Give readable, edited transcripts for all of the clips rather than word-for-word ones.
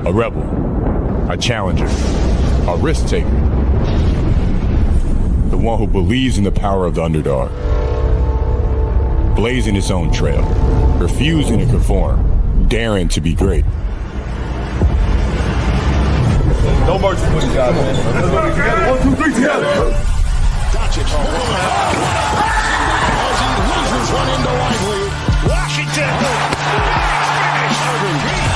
A rebel, a challenger, a risk taker. The one who believes in the power of the underdog. Blazing his own trail, refusing to conform, daring to be great. No mercy for you guys, man. Let's go together. 1, 2, 3, together. Doncic. As he loses one into Lively. Washington.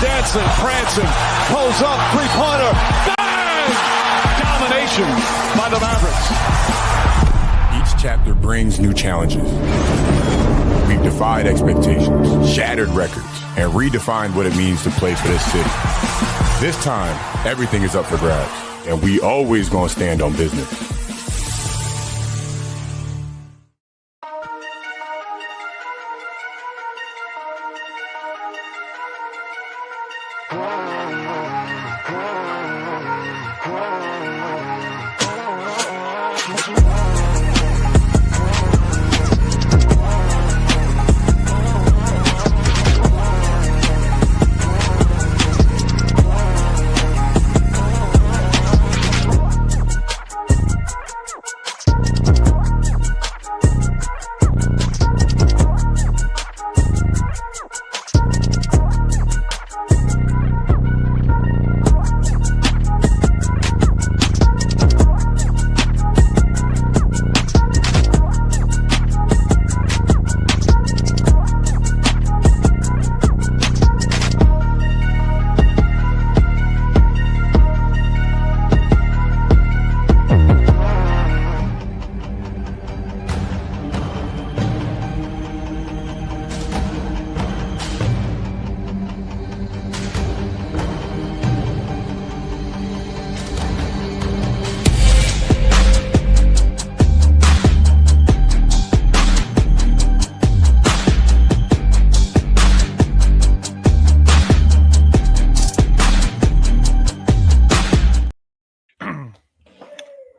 Dancing, prancing, pulls up, three-pointer. Bang! Domination by the Mavericks. Each chapter brings new challenges. We've defied expectations, shattered records, and redefined what it means to play for this city. This time, everything is up for grabs, and we always gonna stand on business.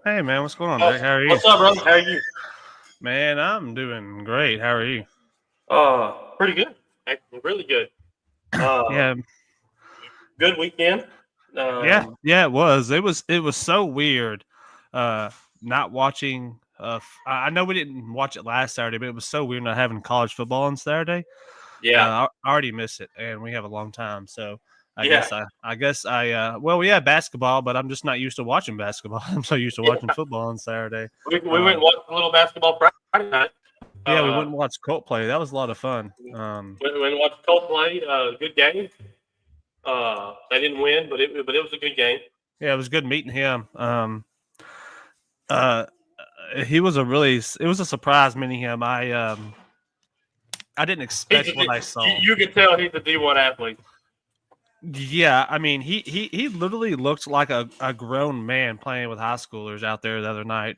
Hey man, what's going on, Nick? How are you? What's up, bro? How are you? Man, I'm doing great. How are you? Pretty good. Actually, really good. Yeah. Good weekend. Yeah, it was. It was so weird. Not watching. I know we didn't watch it last Saturday, but it was so weird not having college football on Saturday. Yeah. I already miss it, and we have a long time, so. I Yeah. guess well, we have basketball, but I'm just not used to watching basketball. I'm so used to watching football on Saturday. We went and watched a little basketball Friday night. Yeah, we went and watched Colt play. That was a lot of fun. Went and watched Colt play. Good game. They didn't win, but it was a good game. Yeah, it was good meeting him. It was a surprise meeting him. I didn't expect what I saw. You could tell he's a D1 athlete. Yeah, I mean, he literally looked like a grown man playing with high schoolers out there the other night.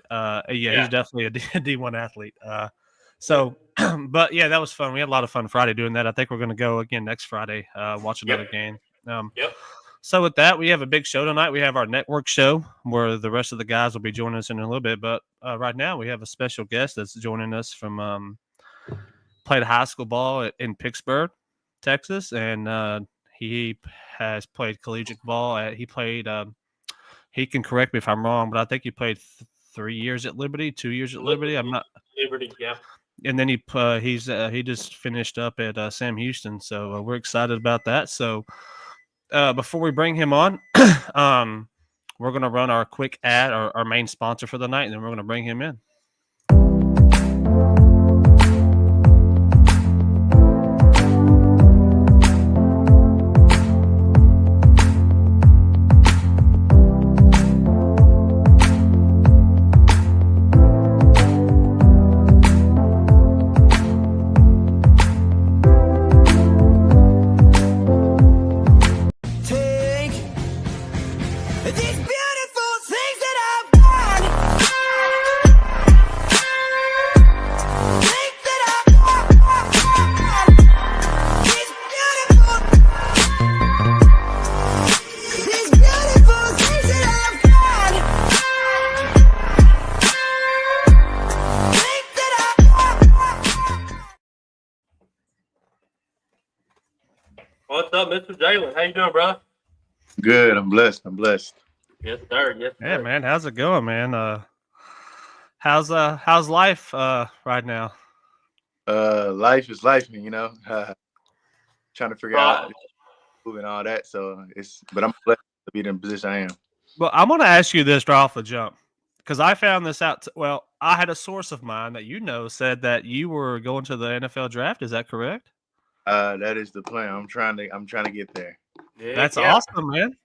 He's definitely a D1 athlete. But yeah, that was fun. We had a lot of fun Friday doing that. I think we're going to go again next Friday, watch another game. Yep. So with that, we have a big show tonight. We have our network show where the rest of the guys will be joining us in a little bit. But right now, we have a special guest that's joining us from played high school ball in Pittsburgh, Texas, and he has played collegiate ball. He played. He can correct me if I'm wrong, but I think he played 3 years at Liberty, 2 years at Liberty. I'm not. Liberty, yeah. And then he just finished up at Sam Houston, so we're excited about that. So before we bring him on, we're gonna run our quick ad, our main sponsor for the night, and then we're gonna bring him in. What's up, Mr. Jaylon? How you doing, brother? Good. I'm blessed. Yes, sir. Yes, sir. Yeah, man. How's it going, man? How's life right now? Life is life, you know. Trying to figure Uh, out moving all that. But I'm blessed to be in the position I am. Well, I'm going to ask you this right off the jump because I found this out. I had a source of mine that said that you were going to the NFL draft. Is that correct? That is the plan. I'm trying to get there. That's yeah. awesome, man.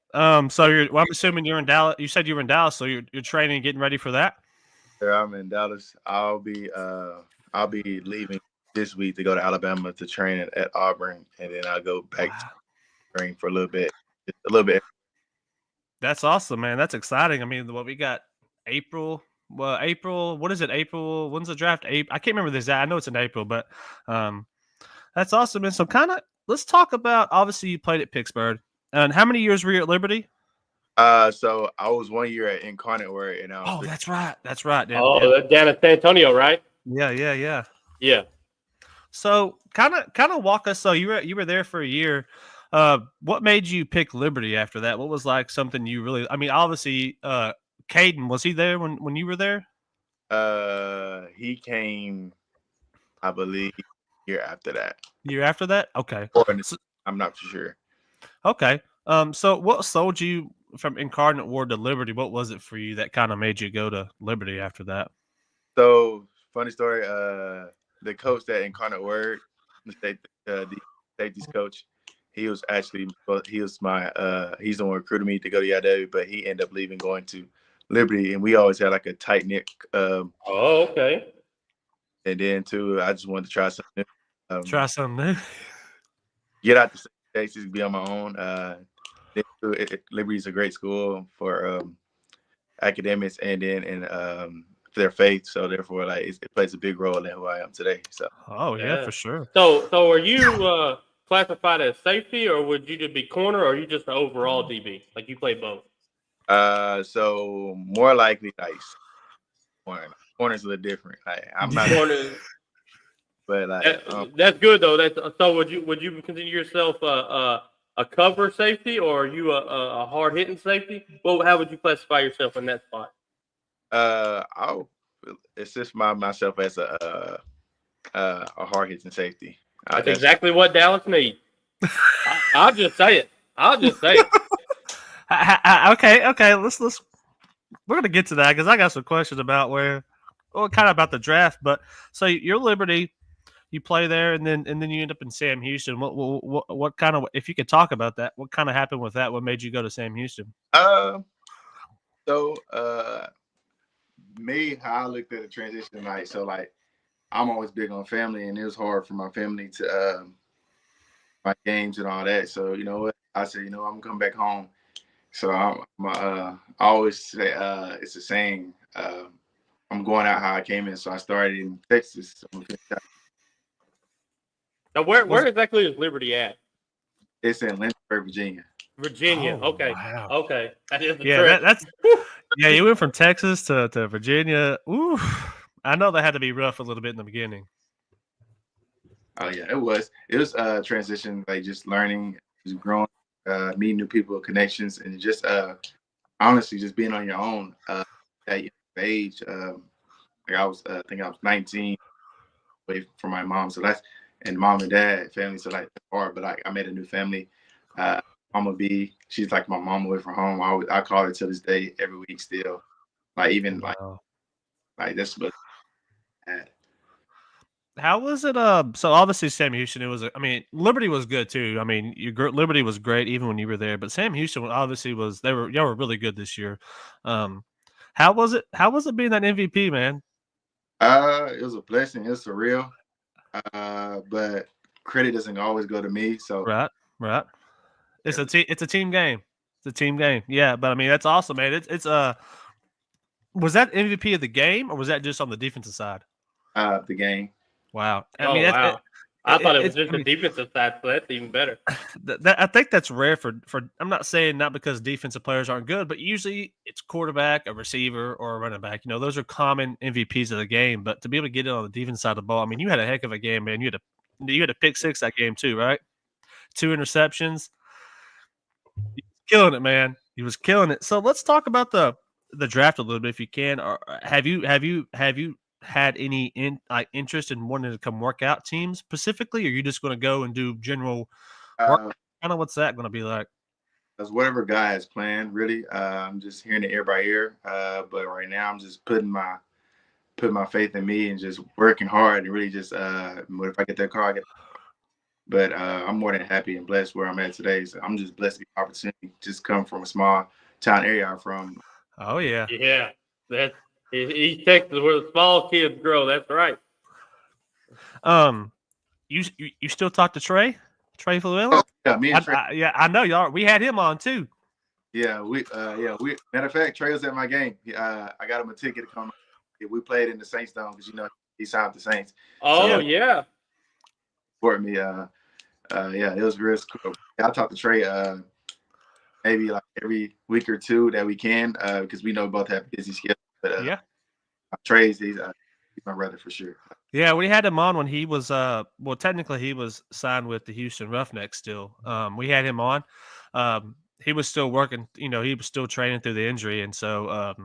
So I'm assuming you're in Dallas. You said you were in Dallas, so you're training and getting ready for that. There, I'm in Dallas. I'll be leaving this week to go to Alabama to train at Auburn, and then I'll go back to training for a little bit. That's awesome, man. That's exciting. I mean, what we got April. Well, April. What is it? April. When's the draft? I can't remember the exact. I know it's in April, but that's awesome. And so, let's talk about. Obviously, you played at Pittsburgh. And how many years were you at Liberty? So I was 1 year at Incarnate Word, and I was That's right. That's right. That's down at San Antonio, right? Yeah. Yeah. So, kind of walk us. So you were there for a year. What made you pick Liberty after that? What was like something you really? I mean, obviously, Caden, was he there when you were there? He came, I believe, year after that. Year after that? Okay. I'm not for sure. Okay. So what sold you from Incarnate Word to Liberty? What was it for you that kind of made you go to Liberty after that? So funny story. The coach that Incarnate Word, the safeties coach, he's the one who recruited me to go to IW, but he ended up leaving, going to Liberty, and we always had like a tight knit. Okay. And then too, I just wanted to try something new. Try something new. Get out the States, be on my own. Liberty is a great school for academics and their faith. So therefore, like it plays a big role in who I am today. So. Oh yeah, for sure. So are you classified as safety, or would you just be corner, or are you just an overall DB? Like you play both? So more likely like corner's a little different. I'm not corner. But like that's good though. So would you consider yourself a cover safety, or are you a hard hitting safety? How would you classify yourself in that spot? I'll assist myself as a hard hitting safety. That's exactly what Dallas needs. I'll just say it. Okay. Let's. We're gonna get to that because I got some questions about kind of about the draft. But so you're Liberty, you play there, and then you end up in Sam Houston. What kind of, if you could talk about that, what kind of happened with that? What made you go to Sam Houston? Me, how I looked at the transition, like I'm always big on family, and it was hard for my family to my games and all that. So you know what, I said, I'm gonna come back home. So I always say it's a saying. I'm going out how I came in. So I started in Texas. Now, where exactly is Liberty at? It's in Lynchburg, Virginia. Virginia. Oh, okay. wow. Okay. That is that's yeah. You went from Texas to Virginia. Ooh, I know that had to be rough a little bit in the beginning. Oh yeah, it was. It was a transition, like just learning, just growing, meeting new people, connections, and just honestly just being on your own at your age. Like I was, I think I was 19 away from my mom, so that's and mom and dad family. So like that's hard, but I made a new family. Mama B, she's like my mom away from home. I call her to this day every week still. Like even like that's what. How was it? So obviously Sam Houston. It was. Liberty was good too. I mean, Liberty was great even when you were there. But Sam Houston obviously was. Y'all were really good this year. How was it? How was it being that MVP, man? It was a blessing. It was surreal. But credit doesn't always go to me. So right. It's a team game. It's a team game. Yeah, but I mean that's awesome, man. It's was that MVP of the game or was that just on the defensive side? The game. Wow. Wow. I thought it was just the defensive side, so that's even better. I think that's rare for. I'm not saying not because defensive players aren't good, but usually it's quarterback, a receiver, or a running back. Those are common MVPs of the game. But to be able to get it on the defense side of the ball, I mean, you had a heck of a game, man. You had a pick six that game too, right? 2 interceptions. killing it, man. He was killing it. So let's talk about the draft a little bit, if you can. Or have you had any interest in wanting to come work out teams specifically, or are you just going to go and do general work? Kind of what's that going to be like? That's whatever guy has planned. Really, I'm just hearing it ear by ear. But right now, I'm just putting my faith in me and just working hard and really just if I get that car, I get. But I'm more than happy and blessed where I'm at today. So I'm just blessed to get the opportunity to just come from a small town area I'm from. Oh yeah, Yeah, that's East Texas where the small kids grow. That's right. You still talk to Trey Flewell? Yeah, me and Trey. I know y'all. We had him on too. Yeah, we matter of fact, Trey was at my game. I got him a ticket to come. We played in the Saints Dome because he signed the Saints. Oh so, yeah. For me, it was real cool. I talk to Trey maybe like every week or two that we can because we know both have busy schedules. But Trey's he's my brother for sure. Yeah, we had him on when he was technically he was signed with the Houston Roughnecks still. We had him on. He was still working, he was still training through the injury, and so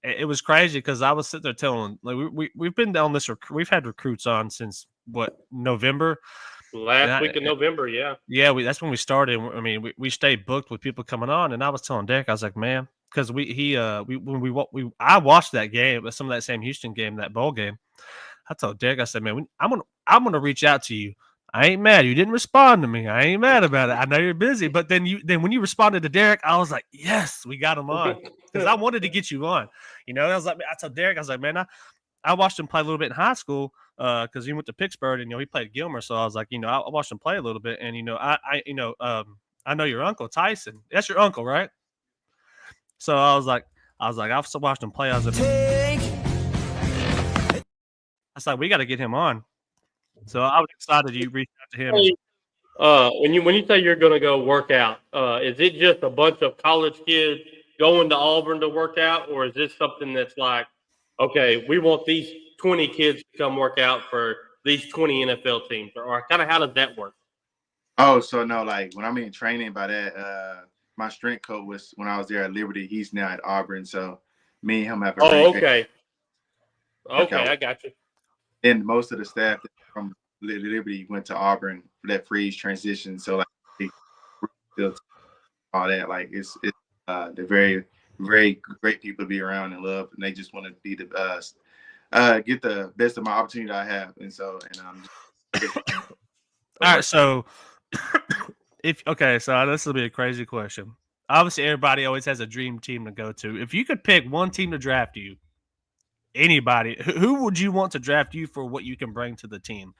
it was crazy because I was sitting there telling we've been down this we've had recruits on since November. Last week of November, yeah. Yeah, that's when we started. I mean, we stayed booked with people coming on, and I was telling Derek, I was like, man, because I watched that game, some of that same Houston game, that bowl game. I told Derek, I said, man, I'm gonna reach out to you. I ain't mad. You didn't respond to me. I ain't mad about it. I know you're busy, but then when you responded to Derek, I was like, yes, we got him on because I wanted to get you on. I was like, I told Derek, I was like, man, I watched him play a little bit in high school because he went to Pittsburgh and he played Gilmer. So I was like, I watched him play a little bit, and I know your uncle Tyson. That's your uncle, right? So I was like, I also watched him play. I was like, we got to get him on. So I was excited you reached out to him. When you say you're going to go work out, is it just a bunch of college kids going to Auburn to work out, or is this something that's like, okay, we want these 20 kids to come work out for these 20 NFL teams, or kind of how does that work? Oh, so no, like when I mean training by that, my strength coach was when I was there at Liberty. He's now at Auburn, so me and him have a okay, I got you. And most of the staff from Liberty went to Auburn for that freeze transition. So like all that, like it's they're very, very great people to be around and love, and they just want to be the best, get the best of my opportunity I have, and so all right. So so this will be a crazy question. Obviously, everybody always has a dream team to go to. If you could pick one team to draft you, anybody, who would you want to draft you for what you can bring to the team,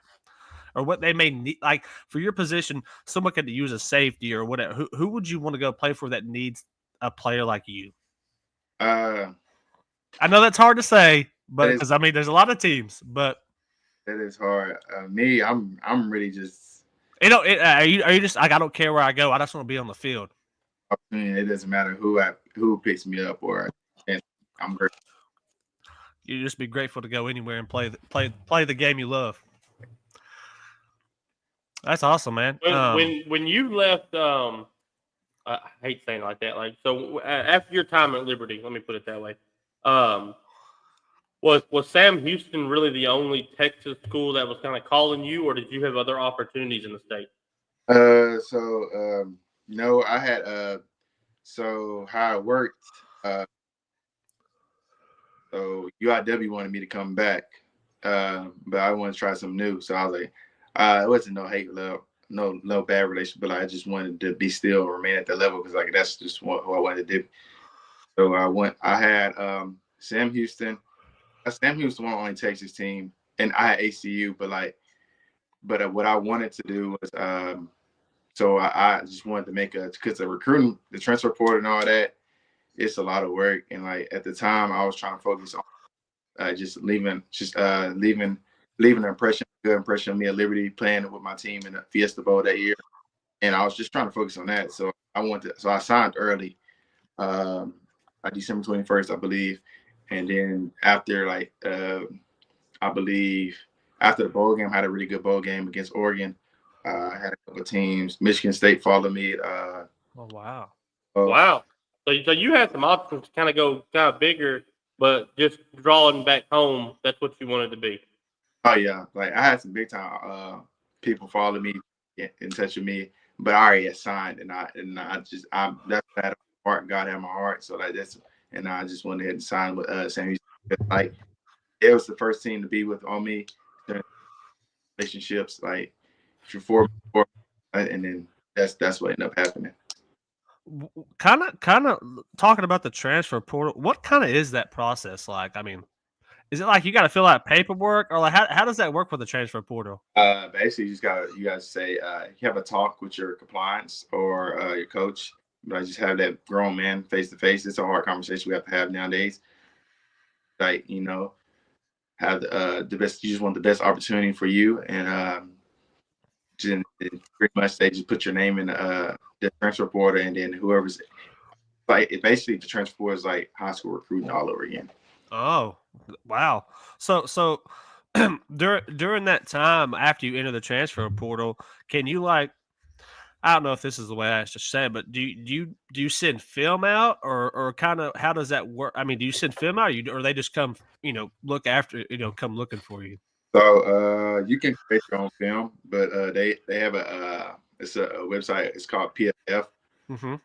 or what they may need? Like for your position, someone could use a safety or whatever. Who would you want to go play for that needs a player like you? I know that's hard to say, but because there's a lot of teams, but that is hard. Me, I'm really just. Are you just like, I don't care where I go. I just want to be on the field. I mean, it doesn't matter who picks me up, or I'm great. You just be grateful to go anywhere and play the game you love. That's awesome, man. When you left, I hate saying it like that. Like, so after your time at Liberty, let me put it that way. Was Sam Houston really the only Texas school that was kind of calling you, or did you have other opportunities in the state? No, I had so how it worked. So UIW wanted me to come back, but I wanted to try something new. So I was like, it wasn't no hate, love, no bad relation, but I just wanted to be still, remain at that level because like that's just what I wanted to do. So I had Sam Houston. Sam Houston won on the Texas team, and I had ACU, but what I wanted to do was so I just wanted to make because the recruiting, the transfer portal and all that, it's a lot of work. And like at the time, I was trying to focus on just leaving an impression, good impression of me at Liberty, playing with my team in the Fiesta Bowl that year. And I was just trying to focus on that. So I signed early, December 21st, I believe. And then after I believe after the bowl game, I had a really good bowl game against Oregon. I had a couple of teams. Michigan State followed me. Oh wow! Wow. So you had some options to kind of go kind of bigger, but just drawing back home, that's what you wanted to be. Oh yeah, like I had some big time people follow me, get in touch with me, but I already had signed, and I just that's what I had my heart. God had my heart, so like that's, and I just went ahead and signed with San Houston. Like it was the first team to be with on me during relationships, like before, and then that's what ended up happening. Kind of talking about the transfer portal. What kind of is that process like? I mean, is it like you got to fill out paperwork, or like how does that work with the transfer portal? Basically, you guys say you have a talk with your compliance or your coach. But I just have that grown man face to face. It's a hard conversation we have to have nowadays. Like have the best. You just want the best opportunity for you, and pretty much they just put your name in the transfer portal, and then whoever's like basically the transfer portal is like high school recruiting all over again. Oh, wow. So during that time after you enter the transfer portal, can you like I don't know if this is the way I should say it, but do you send film out or kind of how does that work? I mean, do you send film out or they just come, look after, come looking for you? So you can create your own film, but they have it's a website. It's called PFF. Mm-hmm.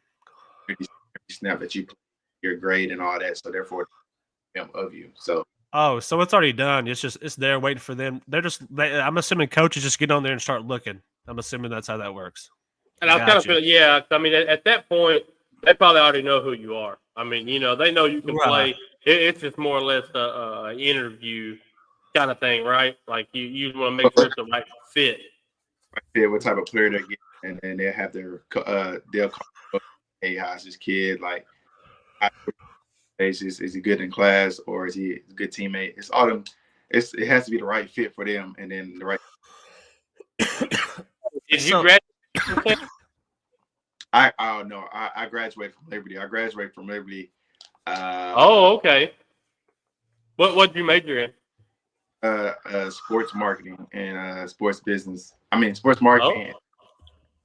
Snap that you play, your grade and all that. So therefore, film of you. So Oh, so it's already done. It's there waiting for them. I'm assuming coaches just get on there and start looking. I'm assuming that's how that works. And I kind of feel, yeah. I mean, at that point, they probably already know who you are. I mean, they know you can play. It's just more or less a interview kind of thing, right? Like you want to make sure it's the right fit. Yeah, what type of player they get, and then they have their they'll call, hey, how's this kid? Like, is he good in class or is he a good teammate? It's all them. It has to be the right fit for them, and then the right. Did you graduate? I no, I graduated from Liberty. Oh, okay. What did you major in? Sports marketing and sports business. I mean, sports marketing. Oh.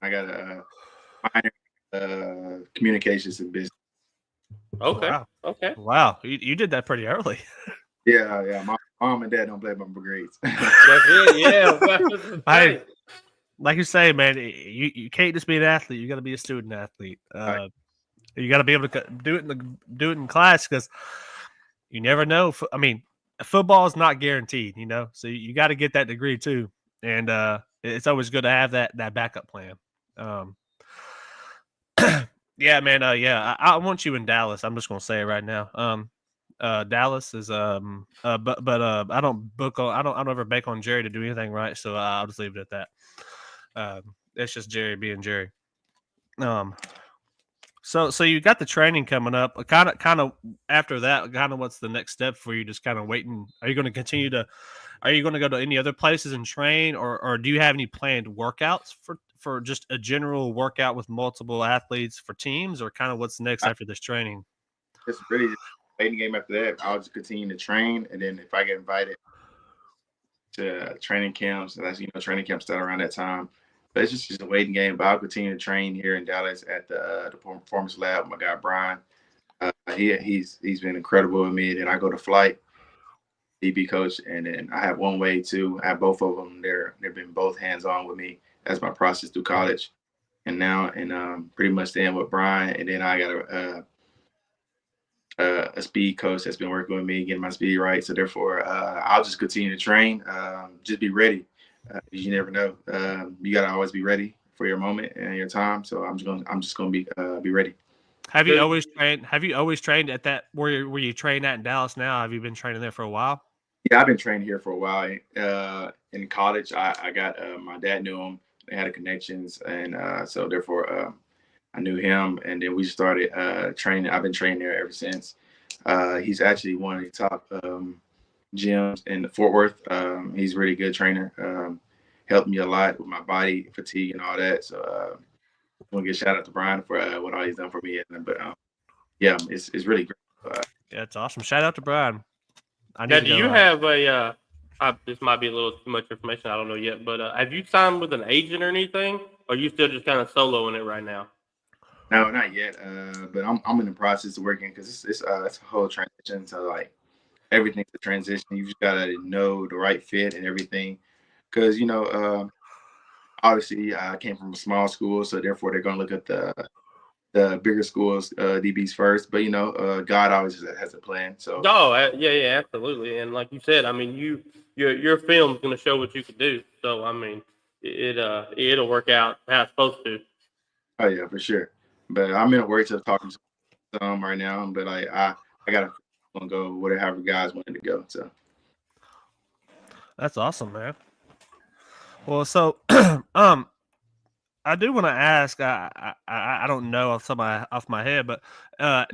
I got a minor communications and business. Okay. Wow. Okay. Wow. You did that pretty early. Yeah. My mom and dad don't play my grades. That's it. Yeah. Hey, like you say, man, you can't just be an athlete. You got to be a student athlete. Right. You got to be able to do it in class because you never know. I mean, football is not guaranteed, so you got to get that degree too. And it's always good to have that backup plan. Yeah, man. I want you in Dallas. I'm just gonna say it right now. Dallas is but I don't ever bank on Jerry to do anything right, so I'll just leave it at that. It's just Jerry being Jerry. So you got the training coming up. Kind of after that, kind of what's the next step for you? Just kind of waiting. Are you going to continue to? Are you going to go to any other places and train, or do you have any planned workouts for just a general workout with multiple athletes for teams, or kind of what's next after this training? It's really just a waiting game after that. I'll just continue to train, and then if I get invited to training camps, that's training camps start around that time. But it's just a waiting game. But I'll continue to train here in Dallas at the Performance Lab with my guy Brian. He's been incredible with me. Then I go to Flight, DB coach, and then I have One Way too. I have both of them. They've been both hands on with me as my process through college, and now pretty much staying with Brian. And then I got a speed coach that's been working with me, getting my speed right. So therefore, I'll just continue to train. Just be ready. You never know. You gotta always be ready for your moment and your time. So I'm just gonna be ready. Have you always trained at that where you train at in Dallas now? Have you been training there for a while? Yeah, I've been training here for a while. In college, I got my dad knew him. They had connections, and so therefore I knew him. And then we started training. I've been training there ever since. He's actually one of the top gyms in Fort Worth. He's a really good trainer. Helped me a lot with my body fatigue and all that. So I want to give a shout out to Brian for what all he's done for me. But yeah, it's really great. Yeah, it's awesome. Shout out to Brian. Now, do you have a? This might be a little too much information. I don't know yet, but have you signed with an agent or anything? Or are you still just kind of soloing it right now? No, not yet. But I'm in the process of working because it's a whole transition to like everything's a transition. You just gotta know the right fit and everything. Because obviously I came from a small school, so therefore they're gonna look at the bigger schools, DBs first. But God always has a plan. So Oh, yeah, absolutely. And like you said, I mean, your film's going to show what you can do. So I mean, it'll work out how it's supposed to. oh yeah, for sure. But I'm in a work to talking to some right now. But like I gotta go whatever guys wanted to go. So That's awesome, man. Well, so I do want to ask. I don't know off my head, but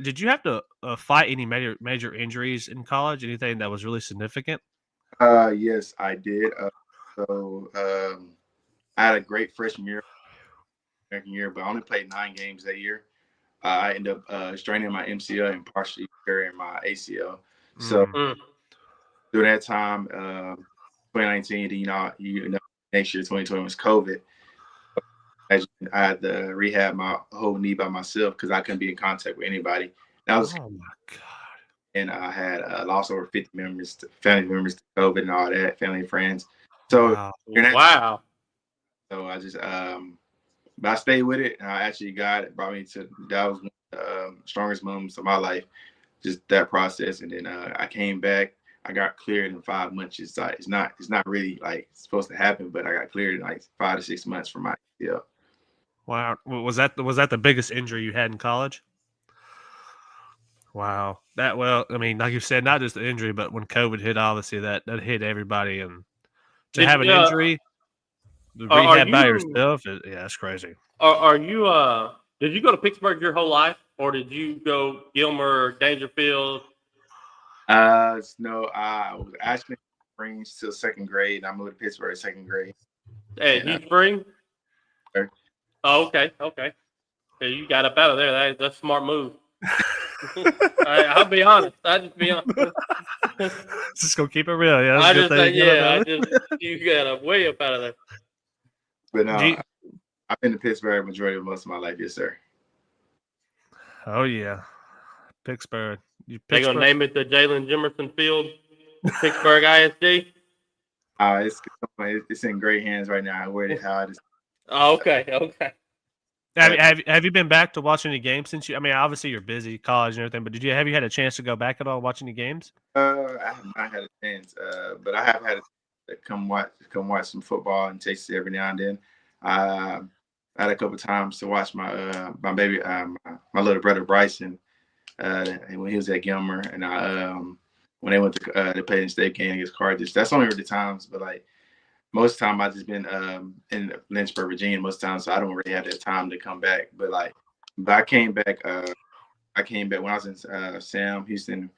did you have to fight any major injuries in college? Anything that was really significant? yes, I did. So I had a great freshman year, second year, but I only played 9 games that year. I ended up straining my MCL and partially tearing my ACL. So Mm. Mm. during that time, 2019, next year 2020 was COVID. I had to rehab my whole knee by myself because I couldn't be in contact with anybody. That was, Oh my god! and I had lost over 50 family members to COVID and all that, family and friends. So Wow. during that, Wow. so I just but I stayed with it, and I actually brought me to that was one of the strongest moments of my life. Just that process, and then I came back. I got cleared in 5 months. It's not really like supposed to happen, but I got cleared in like 5 to 6 months from my ACL. Wow. Was that the biggest injury you had in college? Wow. I mean, like you said, not just the injury, but when COVID hit, obviously that hit everybody, and to have Did an injury, the are rehab by you yourself, yeah, that's crazy. are you did you go to Pittsburgh your whole life, or did you go Gilmer, Dangerfield? No, I was actually in Springs till second grade. I moved to Pittsburgh second grade, Hey, and Heath Spring? sure. Oh, okay. Yeah, you got up out of there. That's a smart move. I'll be honest. I just be honest. Just gonna keep it real. Yeah, that's a good thing. You got up out of You got way up out of there. But there. no, I've been to Pittsburgh majority of most of my life. Yes, sir. Oh yeah, Pittsburgh. They gonna Pittsburgh. name it the Jaylon Jimmerson Field, Pittsburgh ISD. It's in great hands right now. How it is. Oh, okay. Have you been back to watch any games since you? I mean, obviously you're busy, college and everything, but have you had a chance to go back at all, watch any games? I have not had a chance, but I have had to come watch some football in Texas every now and then. I had a couple times to watch my baby my little brother Bryson when he was at Gilmer, and when they went to play in state game against Carthage. That's only the times, but like most of the time I just been in Lynchburg, Virginia most of the time, so I don't really have that time to come back. But I came back. I came back when I was in Sam Houston.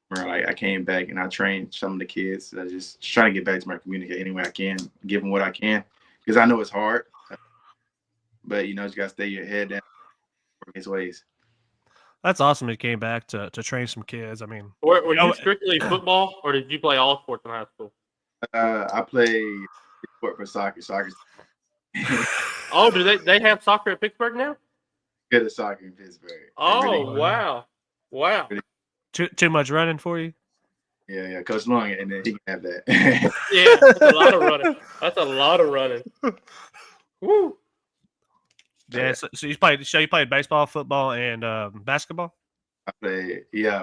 Where like I came back and I trained some of the kids. Just trying to get back to my community any way I can, give them what I can, because I know it's hard. But you just gotta stay your head down, work his ways. That's awesome. He came back to train some kids. I mean, Were you strictly football, or did you play all sports in high school? I play sport for soccer. Soccer's Oh, do they have soccer at Pittsburgh now? good at soccer in Pittsburgh. Oh, Really, wow. too much running for you. yeah. Coach Long, and then he can have that. Yeah, that's a lot of running. That's a lot of running. Woo. Yeah. So you played baseball, football, and basketball I play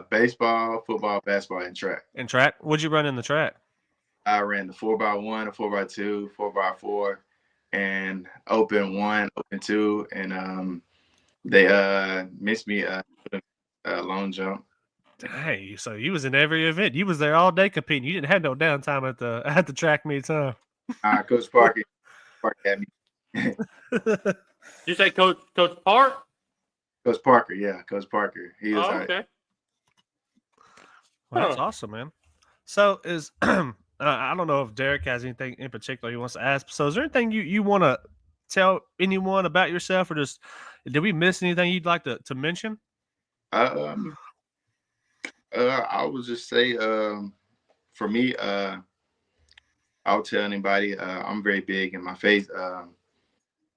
baseball, football, basketball, and track. and track. What'd you run in the track? I ran the 4x1, a 4x2, 4x4, and open 1, open 2, and they missed me long jump. Hey, so you was in every event. You was there all day competing. You didn't have no downtime at the track meets, huh? Coach Parker had me. Did you say Coach Park? Coach Parker, yeah, Coach Parker. He was Okay. Well, that's awesome, man. So I don't know if Derek has anything in particular he wants to ask. So is there anything you want to tell anyone about yourself, or just did we miss anything you'd like to mention? I would just say, for me, I'll tell anybody, I'm very big in my faith.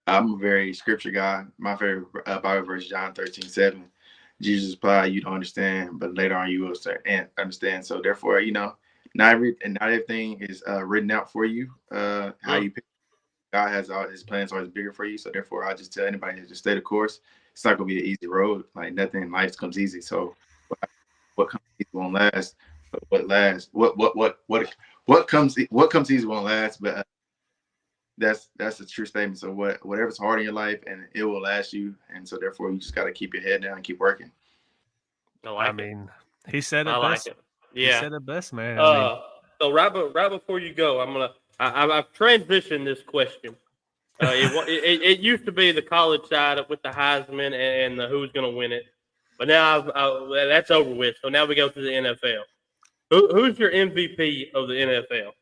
I'm a very scripture guy. My favorite Bible verse, John 13:7. Jesus replied, "You don't understand, but later on you will start and understand." So therefore, not everything is written out for you. How you pick. God has all his plans always bigger for you. So therefore, I just tell anybody to just stay the course. It's not gonna be an easy road. Like nothing in life comes easy. So what comes easy won't last. But what lasts, what comes easy won't last. But that's a true statement. So whatever's hard in your life, and it will last you. And so therefore, you just got to keep your head down and keep working. I mean, he said it I best. like it. Yeah, he said it best, man. So right before you go, I've transitioned this question. It used to be the college side with the Heisman and the who's going to win it, but now that's over with. So now we go to the NFL. Who's your MVP of the NFL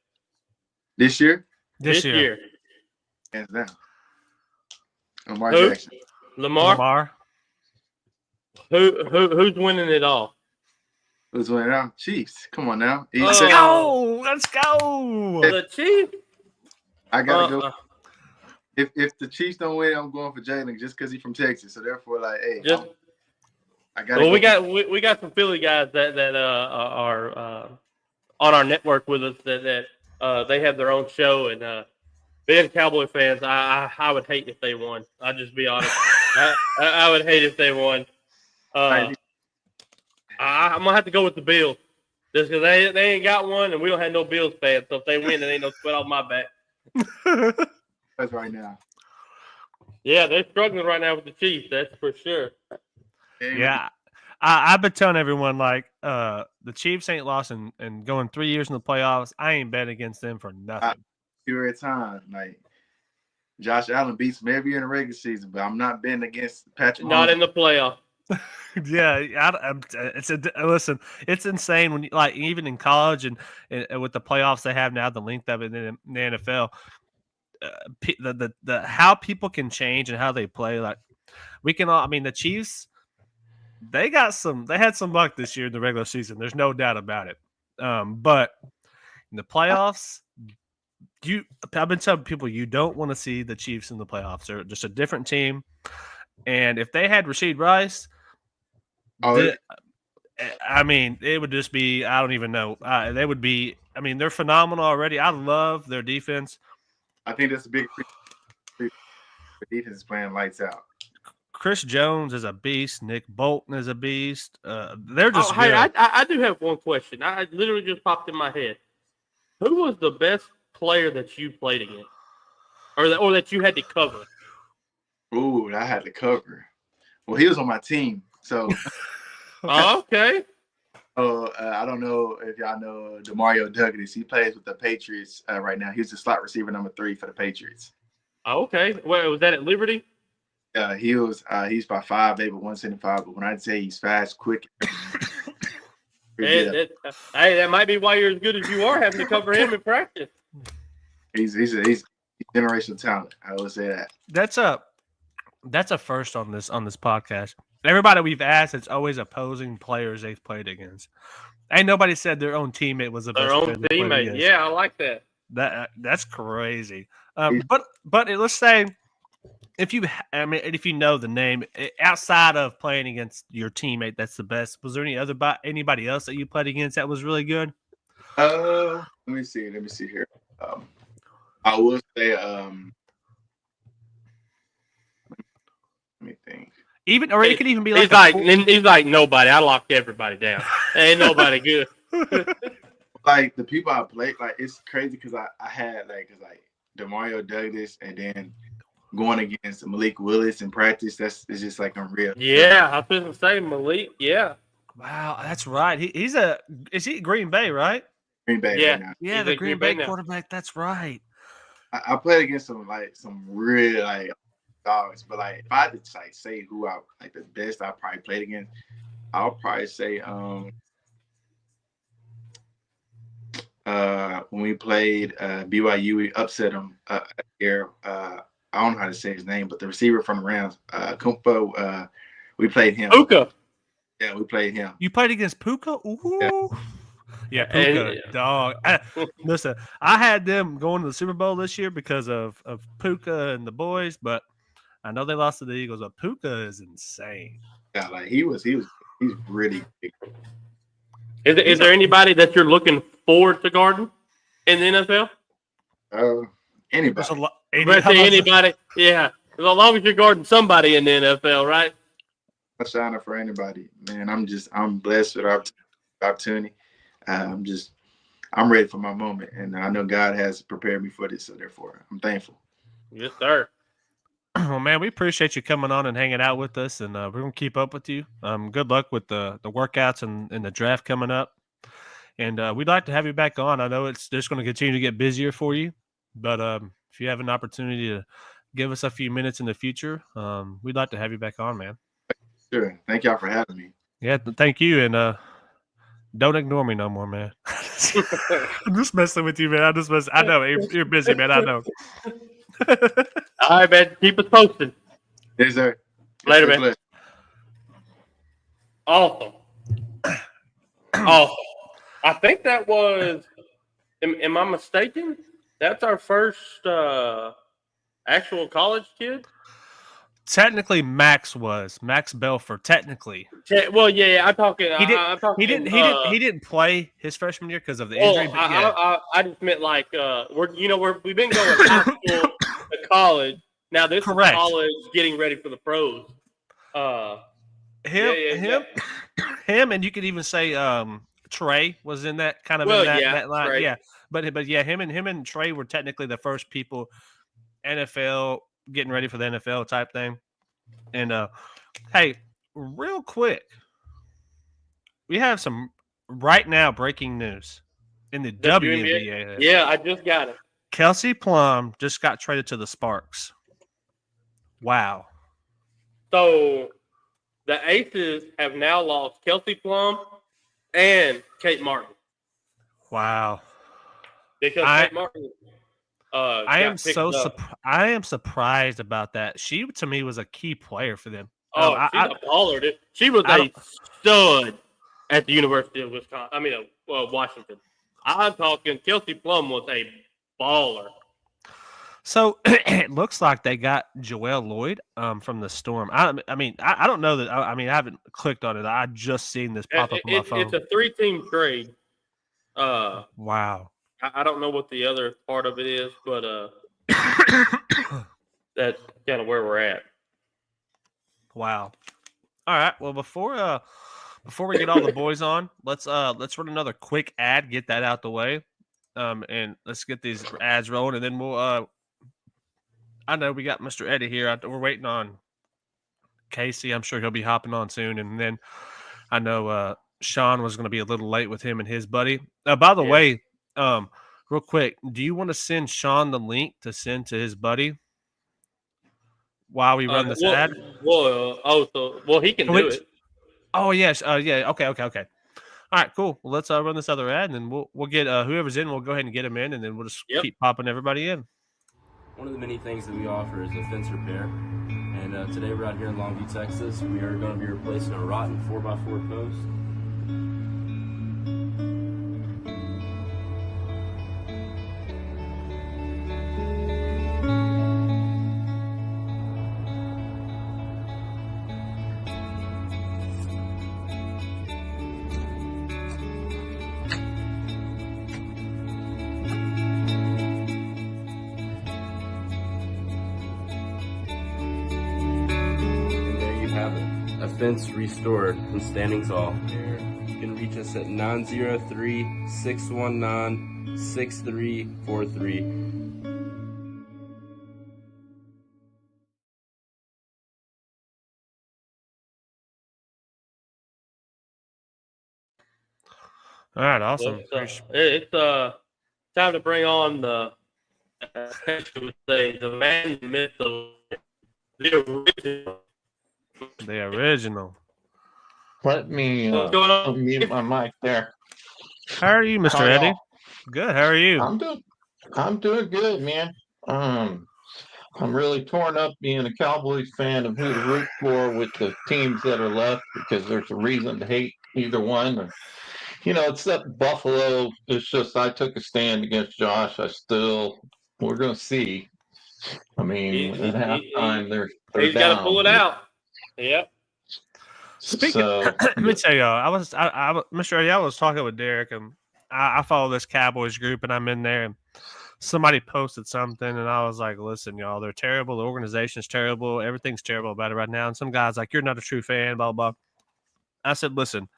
This year? This year. Hands down. Lamar Who? Jackson. Lamar. Who's winning it all? Who's winning now? Chiefs. Come on now. Let's go. Let's go. The Chiefs. I gotta go. If the Chiefs don't win, I'm going for Jaylon just because he's from Texas. So therefore, like, hey, I gotta. Well, we got some Philly guys that are on our network with us that they have their own show, and being Cowboy fans, I would hate if they won. I'll just be honest. I would hate if they won. I'm gonna have to go with the Bills just because they ain't got one, and we don't have no Bills fans. So if they win, it ain't no sweat off my back. That's right now. Yeah, they're struggling right now with the Chiefs. That's for sure. Yeah, I've been telling everyone like the Chiefs ain't lost and going 3 years in the playoffs. I ain't bet against them for nothing. Every time, like Josh Allen beats me every year in the regular season, but I'm not betting against Patrick. Not in the playoffs. Yeah, listen. It's insane when like even in college and with the playoffs they have now, the length of it in the NFL, the how people can change and how they play. Like we can all. I mean, the Chiefs, they had some luck this year in the regular season. There's no doubt about it. But in the playoffs, I've been telling people you don't want to see the Chiefs in the playoffs. They're just a different team. And if they had Rashid Rice, I mean, it would just be, I don't even know. They would be, I mean, they're phenomenal already. I love their defense. I think that's a big the defense is playing lights out. Chris Jones is a beast. Nick Bolton is a beast. They're just Hey, I do have one question. I literally just popped in my head. Who was the best player that you played against? Or that you had to cover? Ooh, I had to cover. Well, he was on my team, so. Okay. I don't know if y'all know DeMario Douglas. He plays with the Patriots right now. He's the slot receiver number 3 for the Patriots. Okay. Well, was that at Liberty? He's by 5'8", but 175. But when I say he's fast, quick. Hey, that might be why you're as good as you are, having to cover him in practice. He's generational talent. I will say that. That's a first on this podcast. Everybody we've asked, it's always opposing players they've played against. Ain't nobody said their own teammate was the best. Their own teammate. Yeah, I like that. That's crazy. But let's say if you know the name outside of playing against your teammate, that's the best. Was there anybody else that you played against that was really good? Let me see here. I will say let me think. It could even be like he's like nobody. I locked everybody down. Ain't nobody good. Like the people I played, like it's crazy because I had like DeMario Douglas and then going against Malik Willis in practice. It's just like unreal. Yeah, I was going to say Malik. Yeah. Wow, that's right. Is he Green Bay, right? Green Bay. Yeah, right now. Yeah, the Green Bay quarterback. That's right. I played against some real like dogs, but like if I had to like say who I like the best I probably played against, I'll probably say when we played BYU, we upset them here. I don't know how to say his name, but the receiver from the Rams, Kumpa, we played him. Puka. Yeah, we played him. You played against Puka? Ooh. Yeah, Puka, dog. Listen, I had them going to the Super Bowl this year because of Puka and the boys, but I know they lost to the Eagles, but Puka is insane. Yeah, like he's really big. Is there anybody that you're looking forward to guarding in the NFL? Anybody. Anybody? Yeah. As long as you're guarding somebody in the NFL, right? I'm signing for anybody, man. I'm blessed with opportunity. I'm ready for my moment, and I know God has prepared me for this, so therefore I'm thankful. Yes, sir. Well, man, we appreciate you coming on and hanging out with us, and we're gonna keep up with you. Good luck with the workouts and the draft coming up, and we'd like to have you back on. I know it's just going to continue to get busier for you, but if you have an opportunity to give us a few minutes in the future, we'd like to have you back on, man. Sure. Thank y'all for having me. Yeah, thank you, and don't ignore me no more, man. I'm just messing with you, man. I know you're busy, man. I know. All right, man. Keep us posted. Yes, sir. Later, man. Awesome. Awesome. I think that was. Am I mistaken? That's our first actual college kid. Technically, Max Belfort. Technically, well, yeah. I'm talking. He didn't play his freshman year because of the injury. But yeah. I just meant like we've been going high school to college. Now this Correct. is college getting ready for the pros. Him, and you could even say Trey was in that kind of that line. Trey. Yeah, but yeah, him and Trey were technically the first people NFL getting ready for the NFL type thing. And hey, real quick, we have some right now breaking news in the WNBA. Yeah, I just got it. Kelsey Plum just got traded to the Sparks. Wow. So the Aces have now lost Kelsey Plum and Kate Martin. Wow. Because Kate Martin I am surprised about that. She, to me, was a key player for them. She's a baller, dude. She was a stud at the University of Washington. I'm talking Kelsey Plum was a baller. So it looks like they got Joelle Lloyd from the Storm. I don't know that. I haven't clicked on it. I just seen this pop up on my phone. It's a 3-team trade. Wow. I don't know what the other part of it is, but that's kind of where we're at. Wow. All right. Well, before we get all the boys on, let's run another quick ad, get that out the way, and let's get these ads rolling, and then we'll. I know we got Mr. Eddie here. We're waiting on Casey. I'm sure he'll be hopping on soon, and then I know Sean was going to be a little late with him and his buddy. By the way. Real quick, do you want to send Sean the link to send to his buddy while we run this ad? He can do it. Oh yes, yeah. Okay. All right, cool. Well, let's run this other ad, and then we'll get whoever's in. We'll go ahead and get him in, and then we'll just keep popping everybody in. One of the many things that we offer is a fence repair, and today we're out here in Longview, Texas. We are going to be replacing a rotten 4x4 post. Fence restored from standing tall. You can reach us at 903-619-6343. All right, awesome. It's time to bring on the man, the myth, the original. The original. Let me mute my mic there. How are you, Mr. Eddie? Good. How are you? I'm doing good, man. I'm really torn up being a Cowboys fan of who to root for with the teams that are left because there's a reason to hate either one. Except Buffalo. It's just I took a stand against Josh. We're going to see. I mean, at halftime, they're he's down. got to pull it out. Yep. Speaking, let me tell y'all, I was Mr. A, I was talking with Derek, and I follow this Cowboys group, and I'm in there, and somebody posted something, and I was like, listen, y'all, they're terrible. The organization's terrible. Everything's terrible about it right now. And some guy's like, you're not a true fan, blah, blah. I said, listen.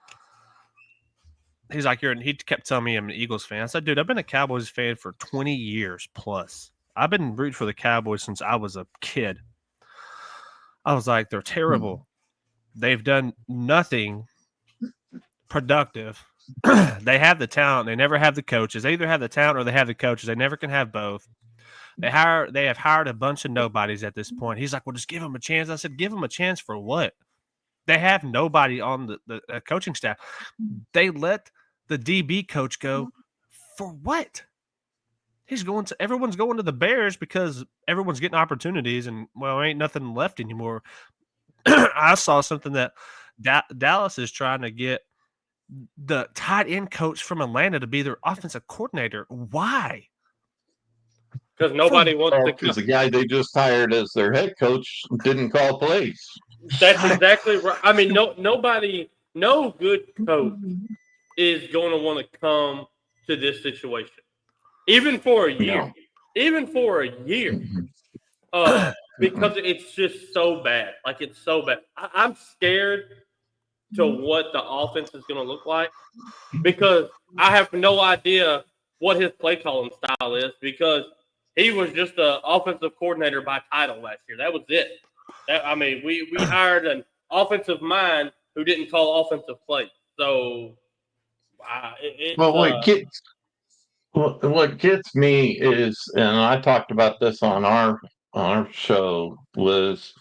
He's like, he kept telling me I'm an Eagles fan. I said, dude, I've been a Cowboys fan for 20 years plus. I've been rooting for the Cowboys since I was a kid. I was like, they're terrible. They've done nothing productive. They have the talent. They never have the coaches. They either have the talent or they have the coaches. They never can have both. They have hired a bunch of nobodies at this point. He's like, well, just give them a chance. I said, give them a chance for what? They have nobody on the coaching staff. They let the DB coach go for what? Everyone's going to the Bears because everyone's getting opportunities, and well, ain't nothing left anymore. I saw something that Dallas is trying to get the tight end coach from Atlanta to be their offensive coordinator. Why? Because nobody wants to. Because the guy they just hired as their head coach didn't call plays. That's exactly right. I mean, no good coach is going to want to come to this situation, even for a year. No. Even for a year, because it's just so bad. Like, it's so bad. I'm scared to what the offense is going to look like because I have no idea what his play calling style is because he was just an offensive coordinator by title last year. That was it. We hired an offensive mind who didn't call offensive plays. So, what gets me is, and I talked about this on our show, was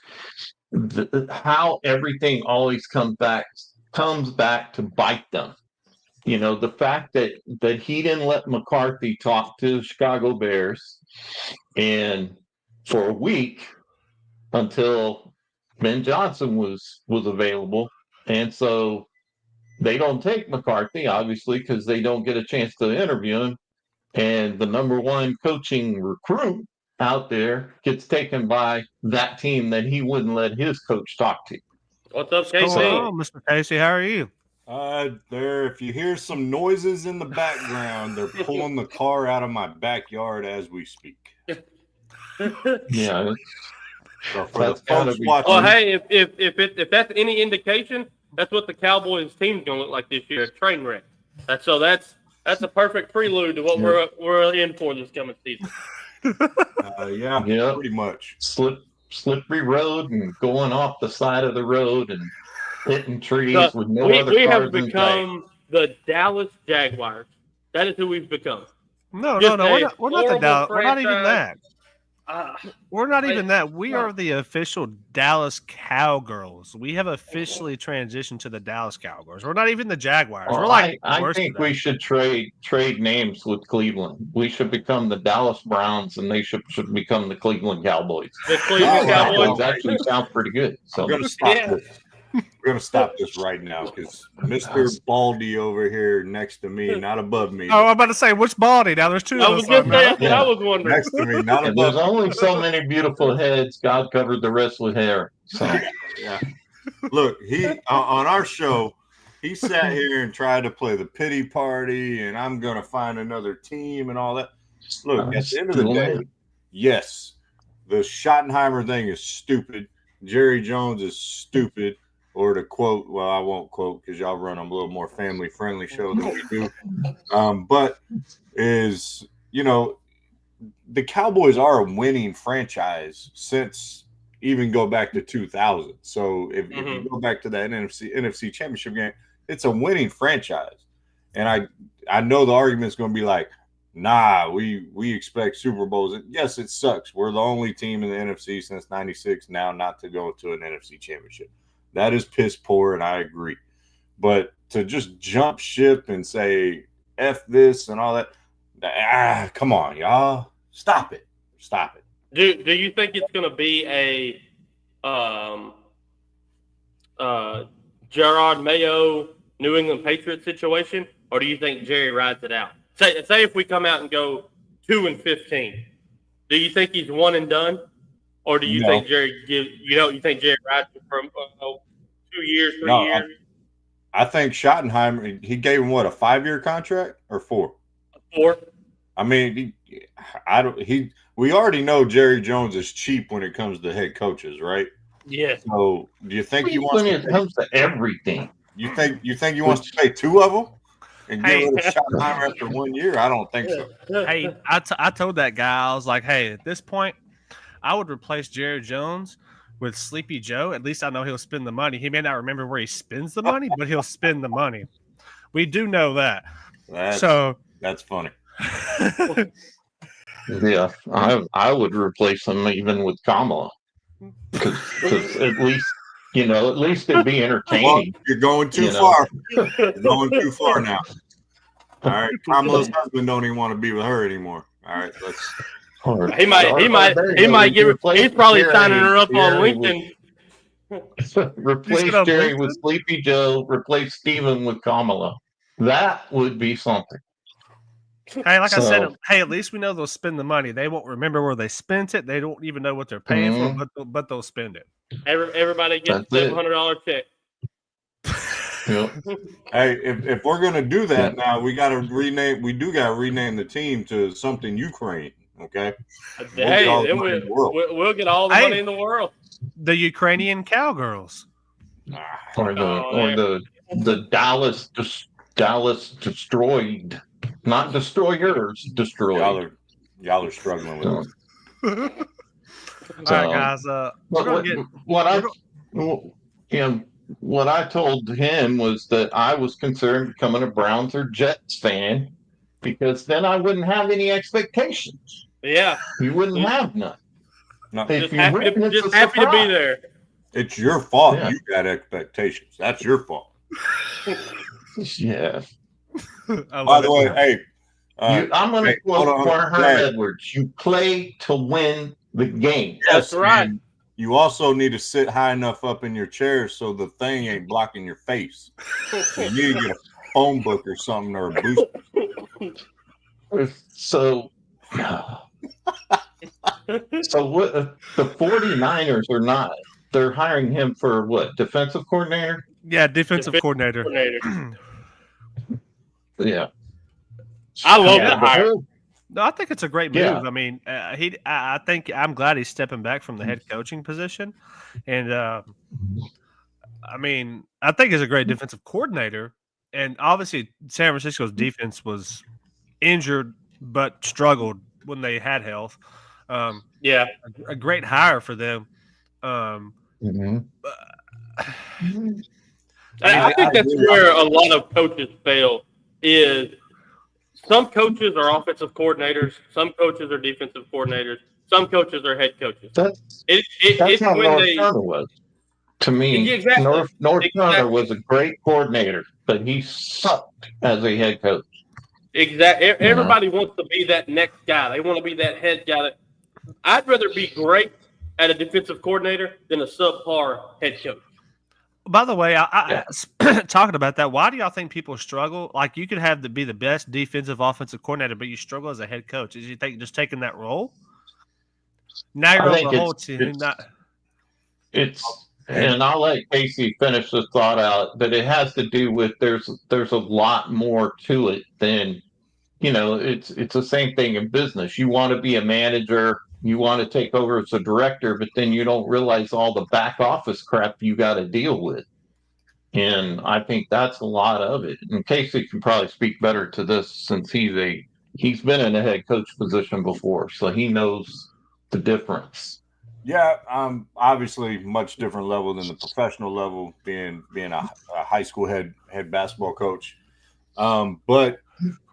how everything always comes back to bite them. You know, the fact that he didn't let McCarthy talk to the Chicago Bears, and for a week until Ben Johnson was available, and so they don't take McCarthy, obviously, because they don't get a chance to interview him. And the number one coaching recruit out there gets taken by that team that he wouldn't let his coach talk to. What's up, Casey? Hello, Mr. Casey. How are you? If you hear some noises in the background, they're pulling the car out of my backyard as we speak. Yeah. So That's gotta be Well, fun. hey, if that's any indication, that's what the Cowboys team's going to look like this year, a train wreck. That's a perfect prelude to what we're in for this coming season. Yeah, pretty much. Slippery road and going off the side of the road and hitting trees with no other we cars have become the Dallas Jaguars. That is who we've become. No, we're not the Dallas. We're not even that. We're not even that. We are the official Dallas Cowgirls. We have officially transitioned to the Dallas Cowgirls. We're not even the Jaguars. Well, we're like I think we should trade names with Cleveland. We should become the Dallas Browns, and they should become the Cleveland Cowboys. The Cleveland Cowboys actually sounds pretty good. So I'm going to stop this. We're going to stop this right now because Mr. Baldy over here next to me, not above me. Oh, I'm about to say, which Baldy? Now there's two. I was going to say, that's what I was wondering. Next to me, not above me. There's only so many beautiful heads. God covered the rest with hair. So. Yeah. Look, he on our show, he sat here and tried to play the pity party, and I'm going to find another team and all that. Look, at the end of the day, yes, the Schottenheimer thing is stupid. Jerry Jones is stupid. Or to quote, well, I won't quote because y'all run a little more family-friendly show than we do. But the Cowboys are a winning franchise since even go back to 2000. So if you go back to that NFC Championship game, it's a winning franchise. And I know the argument is going to be like, nah, we expect Super Bowls. Yes, it sucks. We're the only team in the NFC since 96 now not to go to an NFC Championship. That is piss poor, and I agree. But to just jump ship and say F this and all that, come on, y'all. Stop it. Do you think it's going to be a Gerard Mayo New England Patriots situation, or do you think Jerry rides it out? Say if we come out and go 2-15, Do you think he's one and done, or do you No. think Jerry you think Jerry rides him for 2 years, 3 No, years? I think Schottenheimer, he gave him what, a 5-year contract or 4? 4? I mean, we already know Jerry Jones is cheap when it comes to head coaches, right? Yes. So do you think he wants when to it comes to everything? You think he wants to pay 2 of them and get rid of Schottenheimer after 1 year? I don't think so. Hey, I told that guy, I was like, hey, at this point, I would replace Jerry Jones with Sleepy Joe. At least I know he'll spend the money. He may not remember where he spends the money, but he'll spend the money. We do know that. That's funny. Yeah, I would replace him even with Kamala, because at least it'd be entertaining. Well, you're going too far. You're going too far now. All right, Kamala's husband don't even want to be with her anymore. All right, let's. He might get. He's probably signing her up on LinkedIn. Replace Jerry with Sleepy Joe. Replace Steven with Kamala. That would be something. Hey, like I said, hey, at least we know they'll spend the money. They won't remember where they spent it. They don't even know what they're paying for, but they'll spend it. Everybody gets a $700 check. Yep. Hey, if we're gonna do that now, we got to rename. We do got to rename the team to something Ukraine. Okay. We'll get all the money in the world. The Ukrainian Cowgirls, or the Dallas destroyed. Not destroyers, destroyed. Y'all are struggling with it. All right, guys. What I told him was that I was concerned becoming a Browns or Jets fan, because then I wouldn't have any expectations. Yeah, you wouldn't have none. No, just happy to be there. It's your fault. Yeah. You got expectations. That's your fault. Yeah. By the way, hey, I'm going to quote Herm Edwards. You play to win the game. That's right. You also need to sit high enough up in your chair so the thing ain't blocking your face. You need to get a phone book or something, or a booster. So what? The 49ers are not. They're hiring him for what? Defensive coordinator? Yeah, defensive coordinator. Yeah. I love the hire. No, I think it's a great move. Yeah. I mean, I think I'm glad he's stepping back from the head coaching position, and I mean, I think he's a great defensive coordinator. And obviously, San Francisco's defense was injured but struggled when they had health. Yeah, a great hire for them. I think that's where a lot of coaches fail. Is some coaches are offensive coordinators, some coaches are defensive coordinators, some coaches are head coaches. That's how North Turner was. To me, exactly. North Turner was a great coordinator, but he sucked as a head coach. Exactly. Everybody wants to be that next guy. They want to be that head guy. I'd rather be great at a defensive coordinator than a subpar head coach. By the way, I talking about that, why do y'all think people struggle? Like, you could have to be the best defensive offensive coordinator, but you struggle as a head coach. Is you think just taking that role? Now you're on the whole team. And I'll let Casey finish the thought out, but it has to do with there's a lot more to it than, it's the same thing in business. You want to be a manager, you want to take over as a director, but then you don't realize all the back office crap you got to deal with. And I think that's a lot of it. And Casey can probably speak better to this, since he's been in a head coach position before, so he knows the difference. Yeah, obviously much different level than the professional level, being a high school head basketball coach. But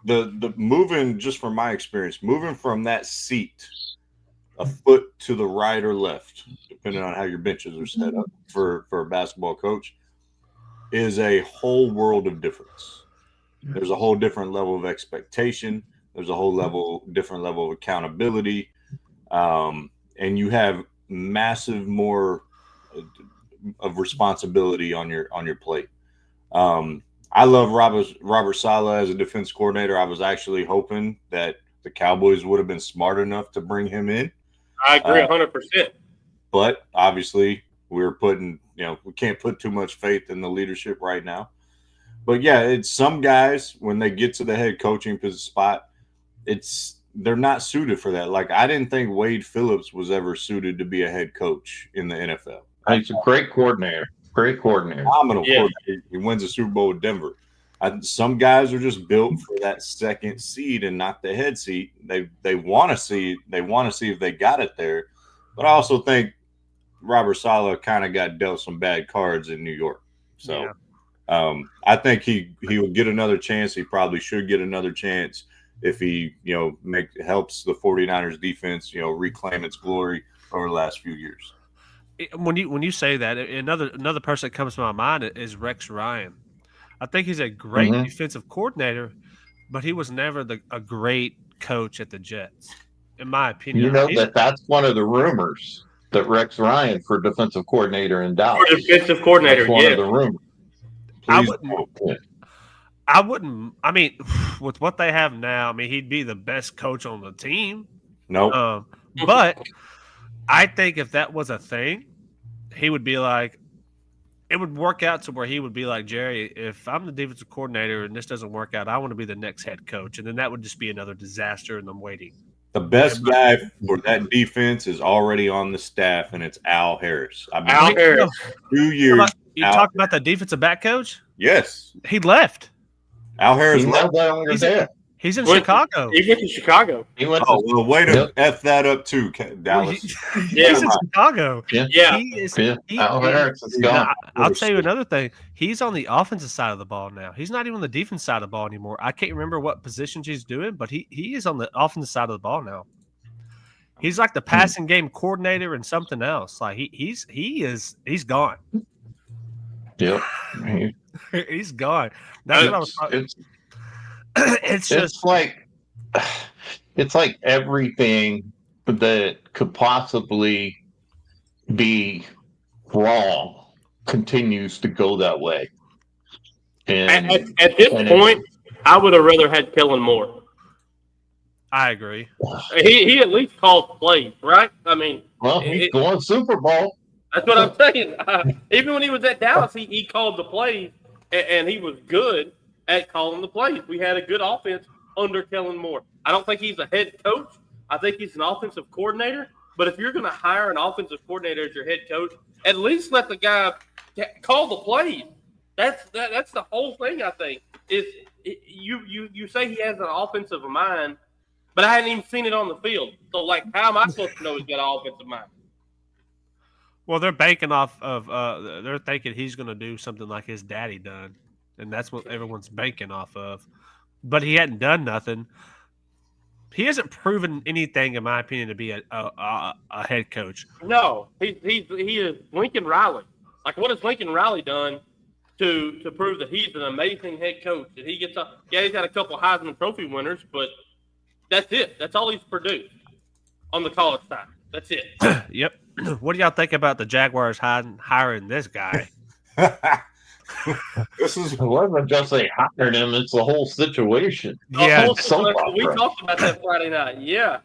the moving, just from my experience, moving from that seat a foot to the right or left, depending on how your benches are set up for a basketball coach, is a whole world of difference. There's a whole different level of expectation. There's a whole different level of accountability. And you have massive more of responsibility on your plate. I love Robert Saleh as a defense coordinator. I was actually hoping that the Cowboys would have been smart enough to bring him in. I agree 100%. But obviously, we can't put too much faith in the leadership right now. But yeah, it's some guys when they get to the head coaching spot, they're not suited for that. Like I didn't think Wade Phillips was ever suited to be a head coach in the NFL. He's a great coordinator. Phenomenal coordinator. He wins a Super Bowl with Denver. Some guys are just built for that second seed and not the head seat. They want to see if they got it there. But I also think Robert Saleh kind of got dealt some bad cards in New York. So I think he will get another chance. He probably should get another chance if he helps the 49ers defense reclaim its glory over the last few years. When you say that, another person that comes to my mind is Rex Ryan. I think he's a great defensive coordinator, but he was never a great coach at the Jets, in my opinion. You know that's one of the rumors that Rex Ryan for defensive coordinator in Dallas. For defensive coordinator, that's one of the rumors. I wouldn't. I mean, with what they have now, I mean, he'd be the best coach on the team. No, but I think if that was a thing, he would be like, it would work out to where he would be like, Jerry, if I'm the defensive coordinator and this doesn't work out, I want to be the next head coach. And then that would just be another disaster, and I'm waiting. The best guy for that defense is already on the staff, and it's Al Harris. Al Harris. 2 years. You talk about the defensive back coach? Yes. He left. Al Harris left. He's in Chicago. He went to Chicago. Way to F that up too, Dallas. He's in Chicago. Yeah. Al Harris is gone. I'll tell you another thing. He's on the offensive side of the ball now. He's not even on the defense side of the ball anymore. I can't remember what positions he's doing, but he is on the offensive side of the ball now. He's like the passing game coordinator and something else. Like he's gone. Yep. He's gone. That's what I was talking. It's like everything that could possibly be wrong continues to go that way. And at this point, I would have rather had Kellen Moore. I agree. He at least called plays, right? I mean, he's going Super Bowl. That's what I'm saying. Even when he was at Dallas, he called the plays, and he was good at calling the plays. We had a good offense under Kellen Moore. I don't think he's a head coach. I think he's an offensive coordinator. But if you're going to hire an offensive coordinator as your head coach, at least let the guy call the plays. That's the whole thing. I think is you say he has an offensive mind, but I hadn't even seen it on the field. So how am I supposed to know he's got an offensive mind? Well, they're banking off of they're thinking he's going to do something like his daddy done. And that's what everyone's banking off of. But he hadn't done nothing. He hasn't proven anything, in my opinion, to be a head coach. No, he is Lincoln Riley. Like, what has Lincoln Riley done to prove that he's an amazing head coach? That he gets up? Yeah, he's got a couple Heisman Trophy winners, but that's it. That's all he's produced on the college side. That's it. Yep. What do y'all think about the Jaguars hiring this guy? It wasn't just they hired him; it's the whole situation. Yeah, we talked about that Friday night. Yeah,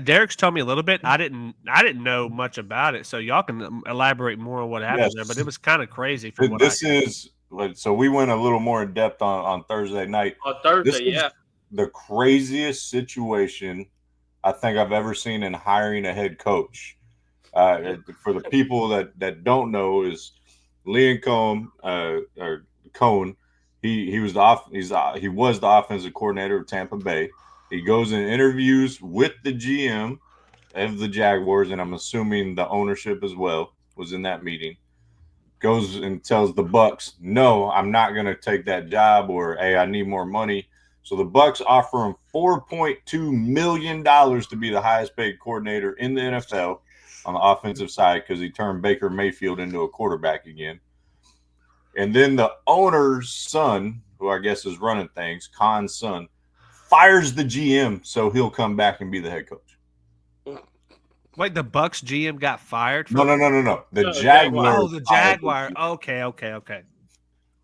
Derek's told me a little bit. I didn't know much about it, so y'all can elaborate more on what happened there. But it was kind of crazy. So we went a little more in depth on Thursday night. On Thursday, the craziest situation I think I've ever seen in hiring a head coach. For the people that don't know, is Liam Cohn. He was the offensive coordinator of Tampa Bay. He goes and interviews with the GM of the Jaguars, and I'm assuming the ownership as well was in that meeting. Goes and tells the Bucks, "No, I'm not going to take that job," or "Hey, I need more money." So the Bucks offer him $4.2 million to be the highest paid coordinator in the NFL on the offensive side because he turned Baker Mayfield into a quarterback again. And then the owner's son, who I guess is running things, Khan's son, fires the GM so he'll come back and be the head coach. Wait, the Bucks GM got fired? No. The Jaguars. Oh, the Jaguar. Okay.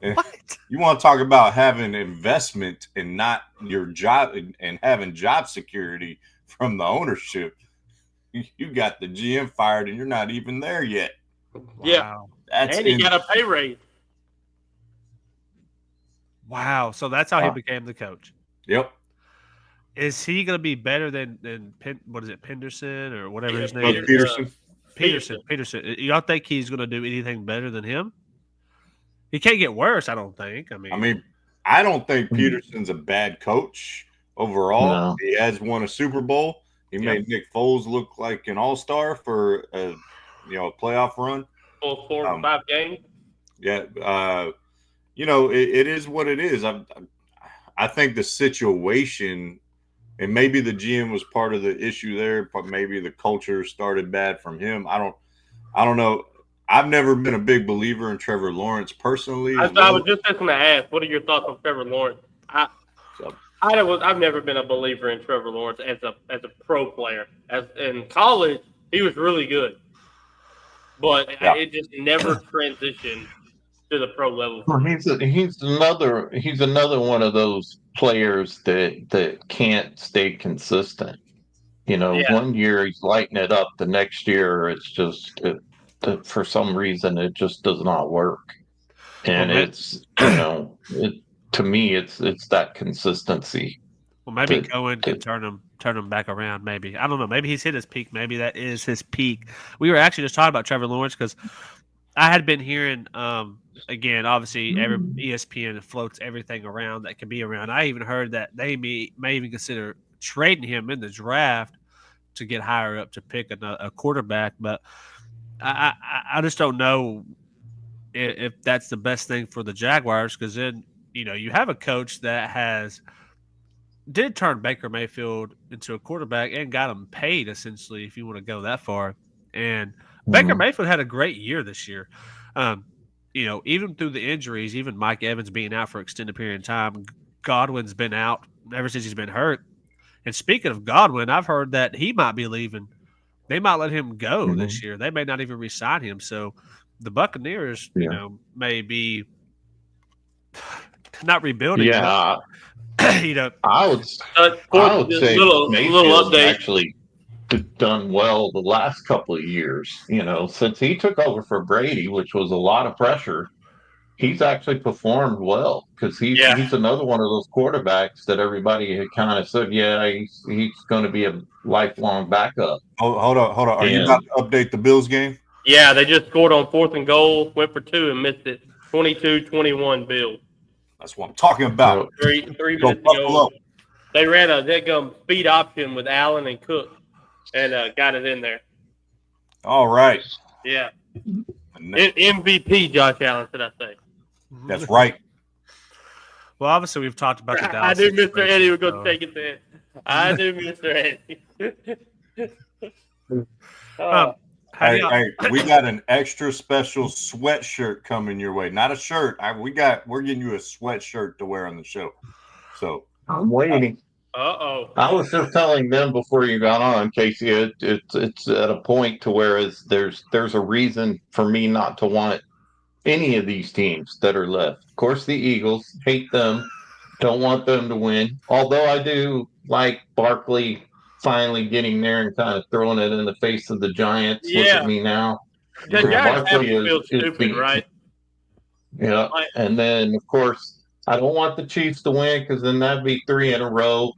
What? You want to talk about having investment and not your job and having job security from the ownership. You got the GM fired and you're not even there yet. Yeah. Wow. That's And he got a pay raise. Wow. So that's how he became the coach. Yep. Is he going to be better than what is it, Penderson or whatever his name Doug is? Peterson. Peterson. You don't think he's going to do anything better than him? He can't get worse, I don't think. I mean, I don't think Peterson's a bad coach overall. No. He has won a Super Bowl. He made Nick Foles look like an all-star for a playoff run. 4 or 5 games. Yeah. It is what it is. I think the situation, and maybe the GM was part of the issue there, but maybe the culture started bad from him. I don't know. I've never been a big believer in Trevor Lawrence personally. I was just going to ask, what are your thoughts on Trevor Lawrence? I've never been a believer in Trevor Lawrence as a pro player. In college, he was really good, but it just never transitioned to the pro level. He's another one of those players that can't stay consistent. One year he's lighting it up, the next year it's just for some reason it just does not work. And to me it's that consistency. Well, maybe Cohen can turn him back around. Maybe, I don't know. Maybe he's hit his peak. Maybe that is his peak. We were actually just talking about Trevor Lawrence because I had been hearing. Again, obviously, every ESPN floats everything around that can be around. I even heard that they may even consider trading him in the draft to get higher up to pick a quarterback. But I just don't know if that's the best thing for the Jaguars, because then you have a coach that did turn Baker Mayfield into a quarterback and got him paid, essentially, if you want to go that far. And Baker Mayfield had a great year this year. Even through the injuries, even Mike Evans being out for an extended period of time, Godwin's been out ever since he's been hurt. And speaking of Godwin, I've heard that he might be leaving. They might let him go this year. They may not even re-sign him. So the Buccaneers, may be not rebuilding. Yeah. But, I would say Mayfield's actually done well the last couple of years. Since he took over for Brady, which was a lot of pressure, he's actually performed well because he's another one of those quarterbacks that everybody had kind of said, he's going to be a lifelong backup. Oh, hold on. Are you about to update the Bills game? Yeah, they just scored on 4th and goal, went for 2 and missed it. 22-21 Bills. That's what I'm talking about. 3 minutes ago. They ran a speed option with Allen and Cook and got it in there. All right. Yeah. MVP Josh Allen, should I say? That's right. Well, obviously, we've talked about the Dallas. I knew Mr. Eddie was going to take it there. I knew Mr. Eddie. Hey, we got an extra special sweatshirt coming your way. Not a shirt. We're getting you a sweatshirt to wear on the show. So I'm waiting. I was just telling them before you got on, Casey, it's at a point to where there's a reason for me not to want any of these teams that are left. Of course, the Eagles, hate them, don't want them to win. Although I do like Barkley finally getting there and kind of throwing it in the face of the Giants. Look at me now. The Giants feel stupid, right? Yeah, and then of course I don't want the Chiefs to win because then that'd be 3 in a row,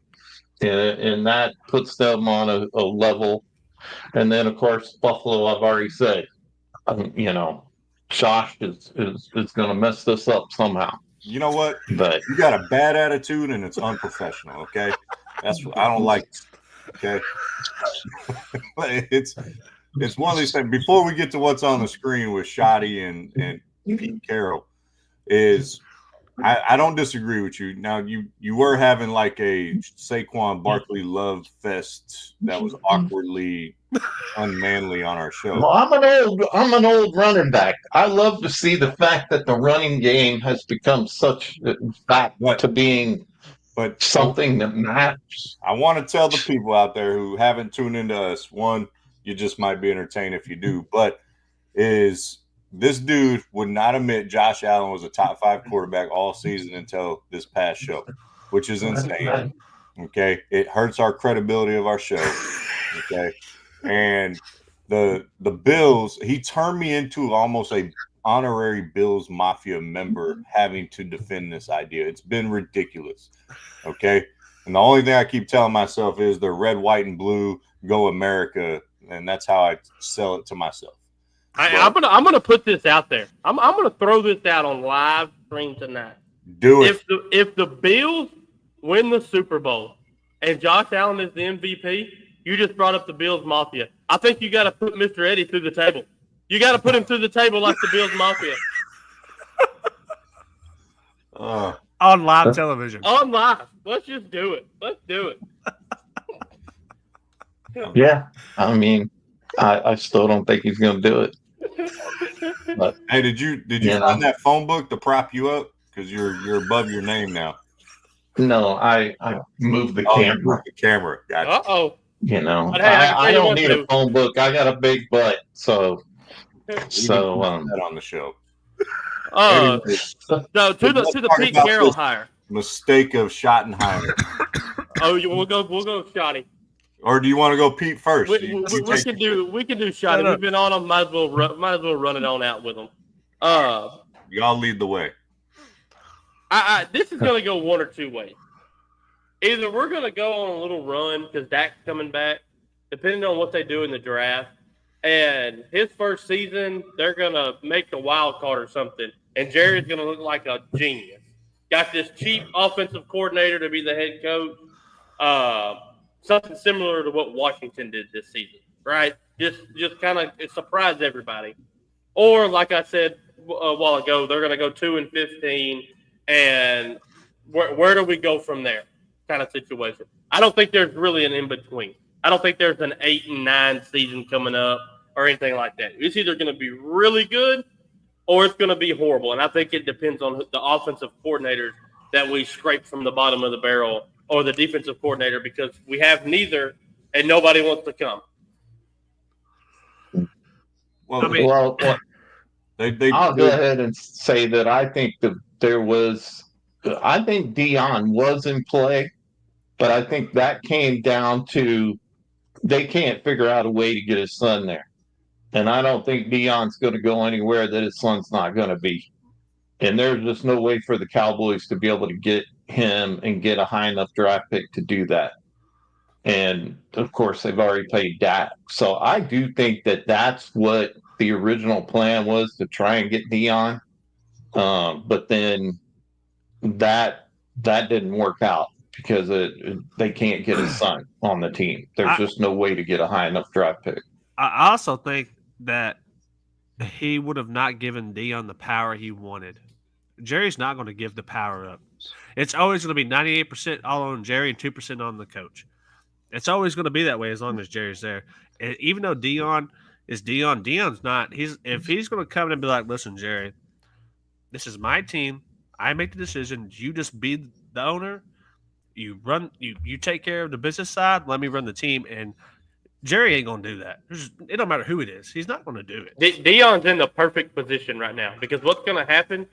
and that puts them on a level. And then of course Buffalo, I've already said, Josh is going to mess this up somehow. You know what? But you got a bad attitude and it's unprofessional. Okay, that's what I don't like. Okay, it's one of these things. Before we get to what's on the screen with Shoddy and Pete Carroll, I don't disagree with you. Now you were having like a Saquon Barkley love fest that was awkwardly unmanly on our show. Well, I'm an old running back. I love to see the fact that the running game has become such back to being something that matters. I want to tell the people out there who haven't tuned into us, one, you just might be entertained if you do, but this dude would not admit Josh Allen was a top 5 quarterback all season until this past show, which is insane. Okay, it hurts our credibility of our show. Okay, and the Bills, he turned me into almost a honorary Bills Mafia member having to defend this idea. It's been ridiculous. Okay, and the only thing I keep telling myself is they're red, white, and blue. Go America, and that's how I sell it to myself. I'm gonna put this out there. I'm gonna throw this out on live stream tonight. Do it. If the Bills win the Super Bowl and Josh Allen is the MVP, you just brought up the Bills Mafia. I think you got to put Mr. Eddie through the table. You got to put him through the table like the Bills Mafia. On live television. On live. Let's just do it. Let's do it. Yeah, I mean, I still don't think he's going to do it. But, hey, did you find that phone book to prop you up? Because you're above your name now. No, I moved the camera. The camera. Gotcha. Uh-oh. You know, But hey, I don't need a phone book. I got a big butt, so that on the show. So to the Pete Carroll hire. Mistake of Schottenheimer. We'll go Shotty. Or do you want to go Pete first? We can do Shotty. We've been on them. Might as well run it on out with them. Y'all lead the way. This is going to go one or two ways. Either we're going to go on a little run because Dak's coming back, depending on what they do in the draft. And his first season, they're going to make the wild card or something. And Jerry's going to look like a genius. Got this cheap offensive coordinator to be the head coach. Something similar to what Washington did this season, right? Just kind of surprise everybody. Or, like I said a while ago, they're going to go 2-15. And where do we go from there? Kind of situation. I don't think there's really an in-between. I don't think there's an 8-9 season coming up or anything like that. It's either going to be really good or it's going to be horrible. And I think it depends on the offensive coordinators that we scrape from the bottom of the barrel or the defensive coordinator, because we have neither and nobody wants to come. Well, I'll go ahead and say that I think that I think Dion was in play, but I think that came down to they can't figure out a way to get his son there. And I don't think Dion's going to go anywhere that his son's not going to be. And there's just no way for the Cowboys to be able to get him and get a high enough draft pick to do that. And, of course, they've already paid Dak. So I do think that that's what the original plan was, to try and get Dion. But then that didn't work out because they can't get his son on the team. There's just no way to get a high enough draft pick. I also think that he would have not given Dion the power he wanted. Jerry's not going to give the power up. It's always going to be 98% all on Jerry and 2% on the coach. It's always going to be that way as long as Jerry's there. And even though Dion is Dion, Dion's not. If he's going to come in and be like, listen, Jerry, this is my team. I make the decision. You just be the owner. You run. You take care of the business side. Let me run the team. And Jerry ain't going to do that. It don't matter who it is. He's not going to do it. Dion's in the perfect position right now because what's going to happen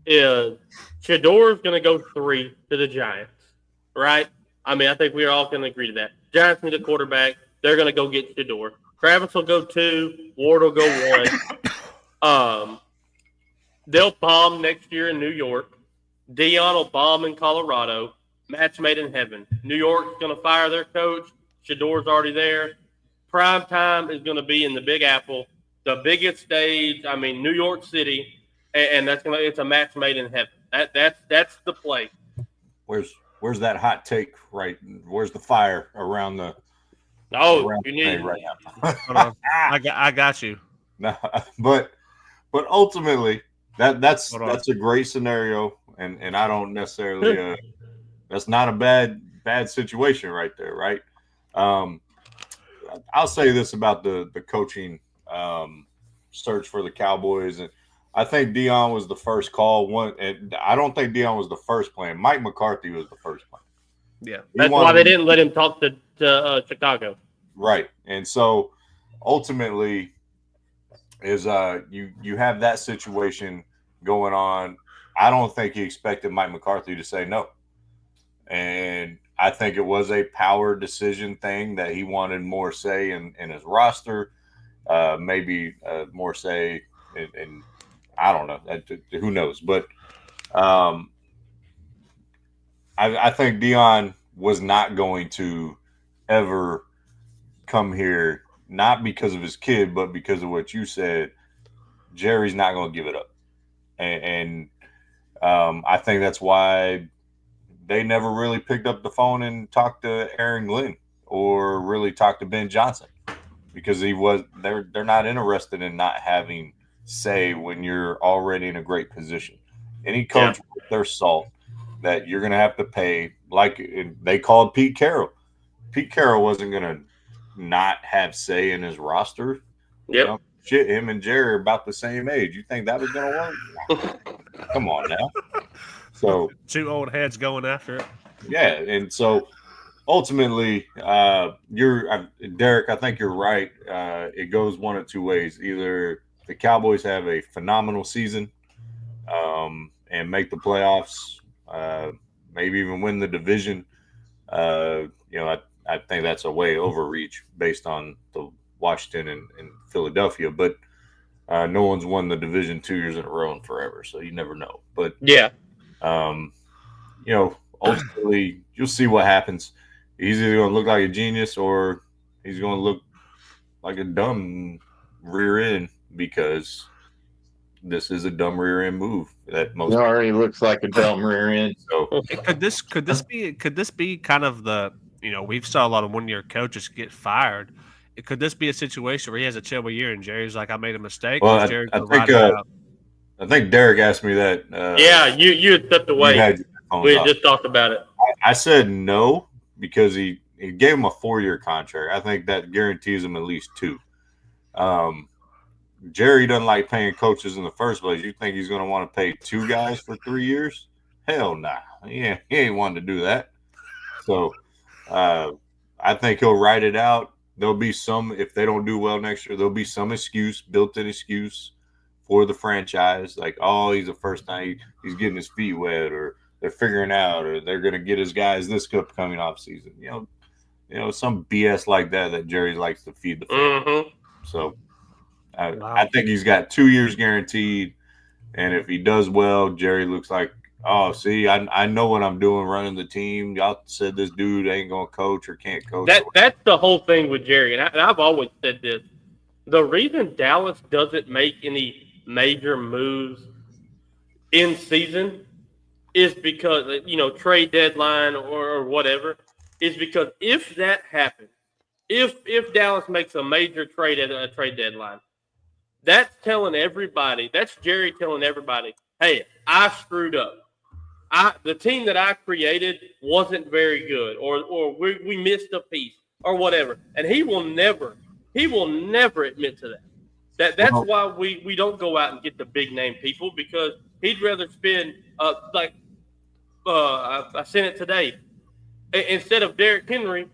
is Shador's going to go 3 to the Giants, right? I mean, I think we're all going to agree to that. Giants need a quarterback. They're going to go get Shador. Travis will go 2. Ward will go 1. They'll bomb next year in New York. Dion will bomb in Colorado. Match made in heaven. New York's going to fire their coach. Shador's already there. Prime time is going to be in the Big Apple, the biggest stage. I mean, New York City, and it's a match made in heaven. That's the play. Where's that hot take? Right? Where's the fire around the? You need right now. I got you. No, but ultimately, that's a great scenario, and I don't necessarily. That's not a bad situation right there, right? I'll say this about the coaching search for the Cowboys, and I think Dion was the first call. And I don't think Dion was the first plan. Mike McCarthy was the first plan. Yeah, that's why they didn't let him talk to Chicago. Right, and so ultimately, is you have that situation going on. I don't think he expected Mike McCarthy to say no. And I think it was a power decision thing that he wanted more say in his roster, maybe more say in I don't know. Who knows? But I think Dion was not going to ever come here, not because of his kid, but because of what you said. Jerry's not going to give it up. And I think that's why they never really picked up the phone and talked to Aaron Glenn or really talked to Ben Johnson, because they're not interested in not having say when you're already in a great position. Any coach with their salt that you're going to have to pay, like they called Pete Carroll. Pete Carroll wasn't going to not have say in his roster. Yep. Shit, him and Jerry are about the same age. You think that was going to work? Come on now. So 2 old heads going after it. Yeah, and so ultimately, Derek. I think you're right. It goes one of two ways: either the Cowboys have a phenomenal season and make the playoffs, maybe even win the division. I think that's a way overreach based on the Washington and Philadelphia, but no one's won the division 2 years in a row and forever, so you never know. But ultimately, you'll see what happens. He's either going to look like a genius or he's going to look like a dumb rear end, because this is a dumb rear end move that most. He already looks like a dumb rear end. So could this be kind of the, we've saw a lot of 1-year coaches get fired. Could this be a situation where he has a terrible year and Jerry's like, I made a mistake? Well, I think Derek asked me that. You had stepped away. We had just talked about it. I said no, because he gave him a 4-year contract. I think that guarantees him at least 2. Jerry doesn't like paying coaches in the first place. You think he's going to want to pay 2 guys for 3 years? Hell nah. Yeah, he ain't wanting to do that. So I think he'll write it out. There'll be some, if they don't do well next year, there'll be some built-in excuse for the franchise, like, oh, he's the first time he's getting his feet wet, or they're figuring out, or they're going to get his guys this upcoming off season. Some BS like that Jerry likes to feed the fans. Mm-hmm. So I think he's got 2 years guaranteed, and if he does well, Jerry looks like, oh, see, I know what I'm doing running the team. Y'all said this dude ain't going to coach or can't coach. That's the whole thing with Jerry, and I've always said this. The reason Dallas doesn't make any major moves in season is because, trade deadline or whatever, is because if that happens, if Dallas makes a major trade at a trade deadline, that's telling everybody, that's Jerry telling everybody, hey, I screwed up. The team that I created wasn't very good, or we missed a piece or whatever. And he will never admit to that. That's why we don't go out and get the big name people, because he'd rather spend I sent it today. Instead of Derrick Henry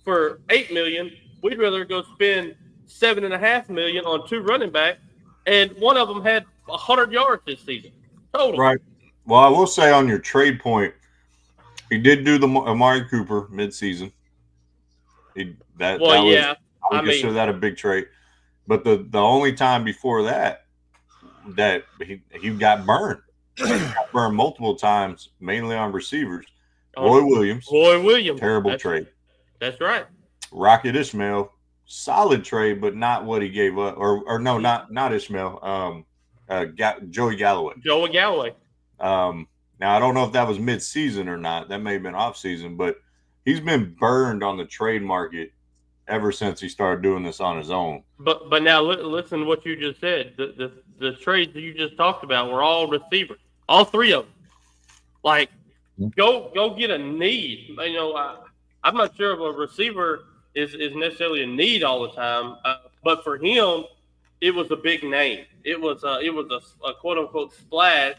for $8 million, we'd rather go spend $7.5 million on 2 running backs, and one of them had 100 yards this season total. Right. Well, I will say on your trade point, he did do the Amari Cooper midseason. I would consider that a big trade. But the only time before that he got burned. He got burned multiple times, mainly on receivers. Roy Williams. Terrible trade. That's right. Rocket Ishmael, solid trade, but not what he gave up. Or no, not Ishmael. Joey Galloway. Now I don't know if that was mid-season or not. That may have been off-season, but he's been burned on the trade market ever since he started doing this on his own. But now listen to what you just said. The trades that you just talked about were all receivers, all 3 of them. Like, go get a need. I'm not sure if a receiver is necessarily a need all the time, but for him, it was a big name. It was a quote unquote splash,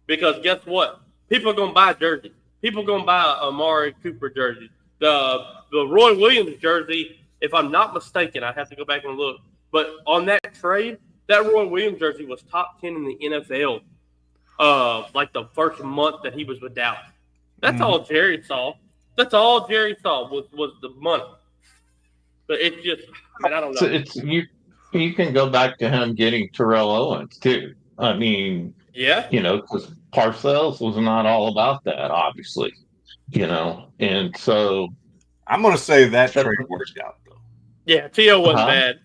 because guess what? People are gonna buy jerseys. People are gonna buy Amari Cooper jersey. The Roy Williams jersey, if I'm not mistaken, I have to go back and look. But on that trade, that Roy Williams jersey was top 10 in the NFL. Like the first month that he was with Dallas. That's all Jerry saw. That's all Jerry saw was the money. But it's just, I don't know. So you can go back to him getting Terrell Owens too. I mean, Yeah. Because Parcells was not all about that, obviously. And so I'm going to say that trade worked out though. Yeah, T.O. wasn't bad.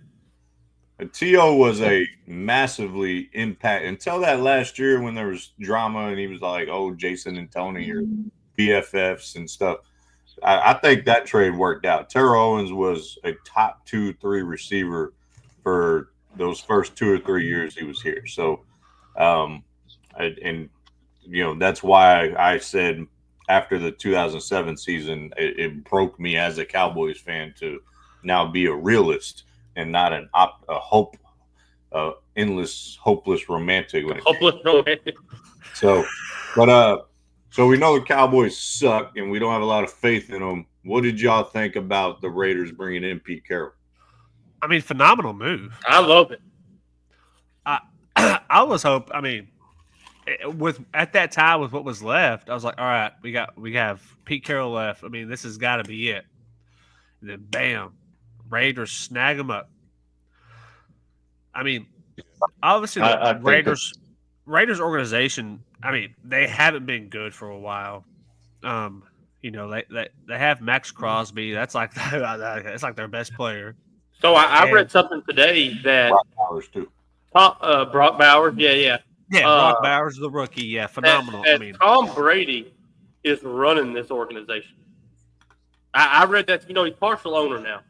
T.O. was a massively impact until that last year when there was drama and he was like, "Oh, Jason and Tony are BFFs and stuff." I think that trade worked out. Terrell Owens was a top 2-3 receiver for those first 2 or 3 years he was here. So, that's why I said after the 2007 season, it broke me as a Cowboys fan to now be a realist and not endless, hopeless romantic. Hopeless romantic. So we know the Cowboys suck and we don't have a lot of faith in them. What did y'all think about the Raiders bringing in Pete Carroll? I mean, phenomenal move. I love it. I was hoping. I mean, at that time with what was left, I was like, all right, we have Pete Carroll left. I mean, this has got to be it. And then bam, Raiders snag him up. I mean, obviously the Raiders organization. I mean, they haven't been good for a while. They have Max Crosby. That's like their best player. So I read something today that Brock Bowers too. Brock Bowers, yeah. Brock Bowers, the rookie, yeah, phenomenal. That Tom Brady is running this organization. I read that. He's partial owner now,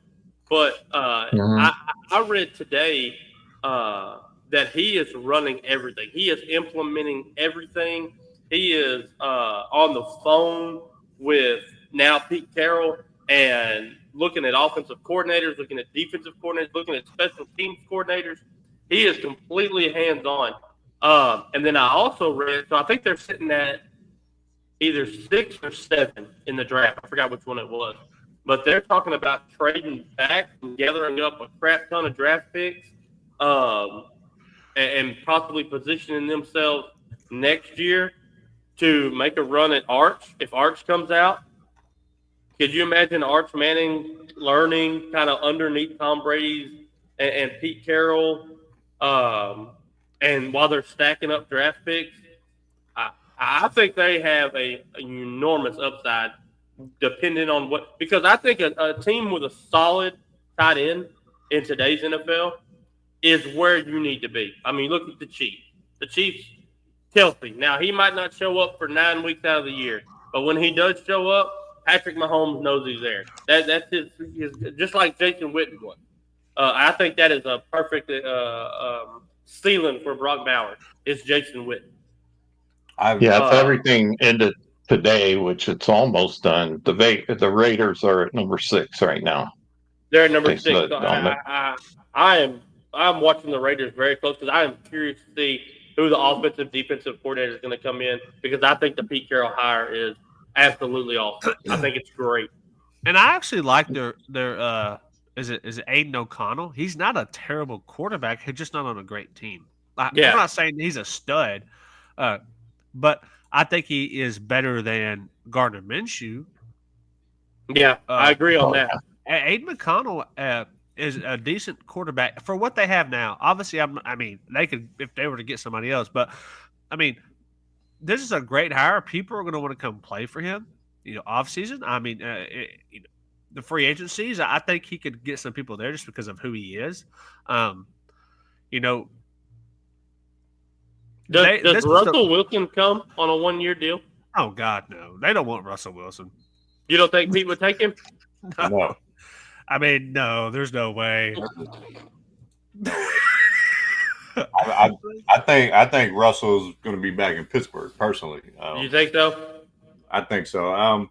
but I read today that he is running everything. He is implementing everything. He is on the phone with now Pete Carroll and looking at offensive coordinators, looking at defensive coordinators, looking at special teams coordinators. He is completely hands-on. And then I also read, so I think they're sitting at either 6 or 7 in the draft. I forgot which one it was. But they're talking about trading back and gathering up a crap ton of draft picks and possibly positioning themselves next year to make a run at Arch if Arch comes out. Could you imagine Arch Manning learning kind of underneath Tom Brady's and Pete Carroll and while they're stacking up draft picks? I think they have an enormous upside depending on what – because I think a team with a solid tight end in today's NFL is where you need to be. I mean, look at the Chiefs. The Chiefs, Kelsey. Now, he might not show up for 9 weeks out of the year, but when he does show up, Patrick Mahomes knows he's there. That's his just like Jason Witten was. I think that is a perfect ceiling for Brock Bowers. It's Jason Witten. If everything ended today, which it's almost done, the Raiders are at number 6 right now. They're at number 6. So I'm watching the Raiders very close because I am curious to see who the offensive defensive coordinator is going to come in because I think the Pete Carroll hire is absolutely awesome. I think it's great. And I actually like their is it Aiden O'Connell? He's not a terrible quarterback. He's just not on a great team. I'm not saying he's a stud, but I think he is better than Gardner Minshew. Yeah, I agree on that. Aiden O'Connell is a decent quarterback for what they have now. Obviously, they could if they were to get somebody else, but I mean, this is a great hire. People are going to want to come play for him. Off season. I mean, the free agencies. I think he could get some people there just because of who he is. Does Russell Wilson come on a 1-year deal? Oh God, no! They don't want Russell Wilson. You don't think Pete would take him? No. I mean, no. There's no way. I think Russell's going to be back in Pittsburgh personally. You think so? I think so.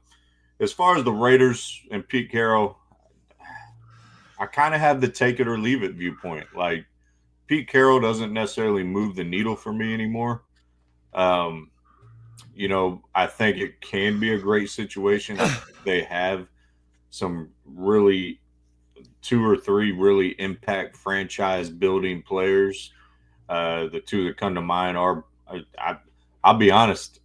As far as the Raiders and Pete Carroll, I kind of have the take it or leave it viewpoint. Like Pete Carroll doesn't necessarily move the needle for me anymore. I think it can be a great situation. They have some really 2 or 3 really impact franchise building players The two that come to mind are, I'll be honest,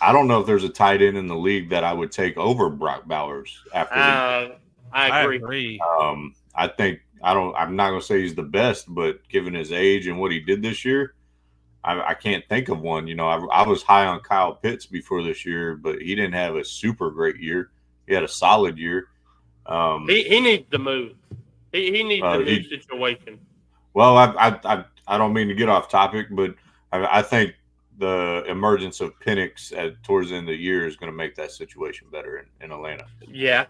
I don't know if there's a tight end in the league that I would take over Brock Bowers after the I agree. I think I'm not going to say he's the best, but given his age and what he did this year, I can't think of one. You know, I was high on Kyle Pitts before this year, but he didn't have a super great year. He had a solid year. He needs to move. He needs a new situation. Well, I don't mean to get off topic, but I think the emergence of Penix towards the end of the year is going to make that situation better in Atlanta. Yeah.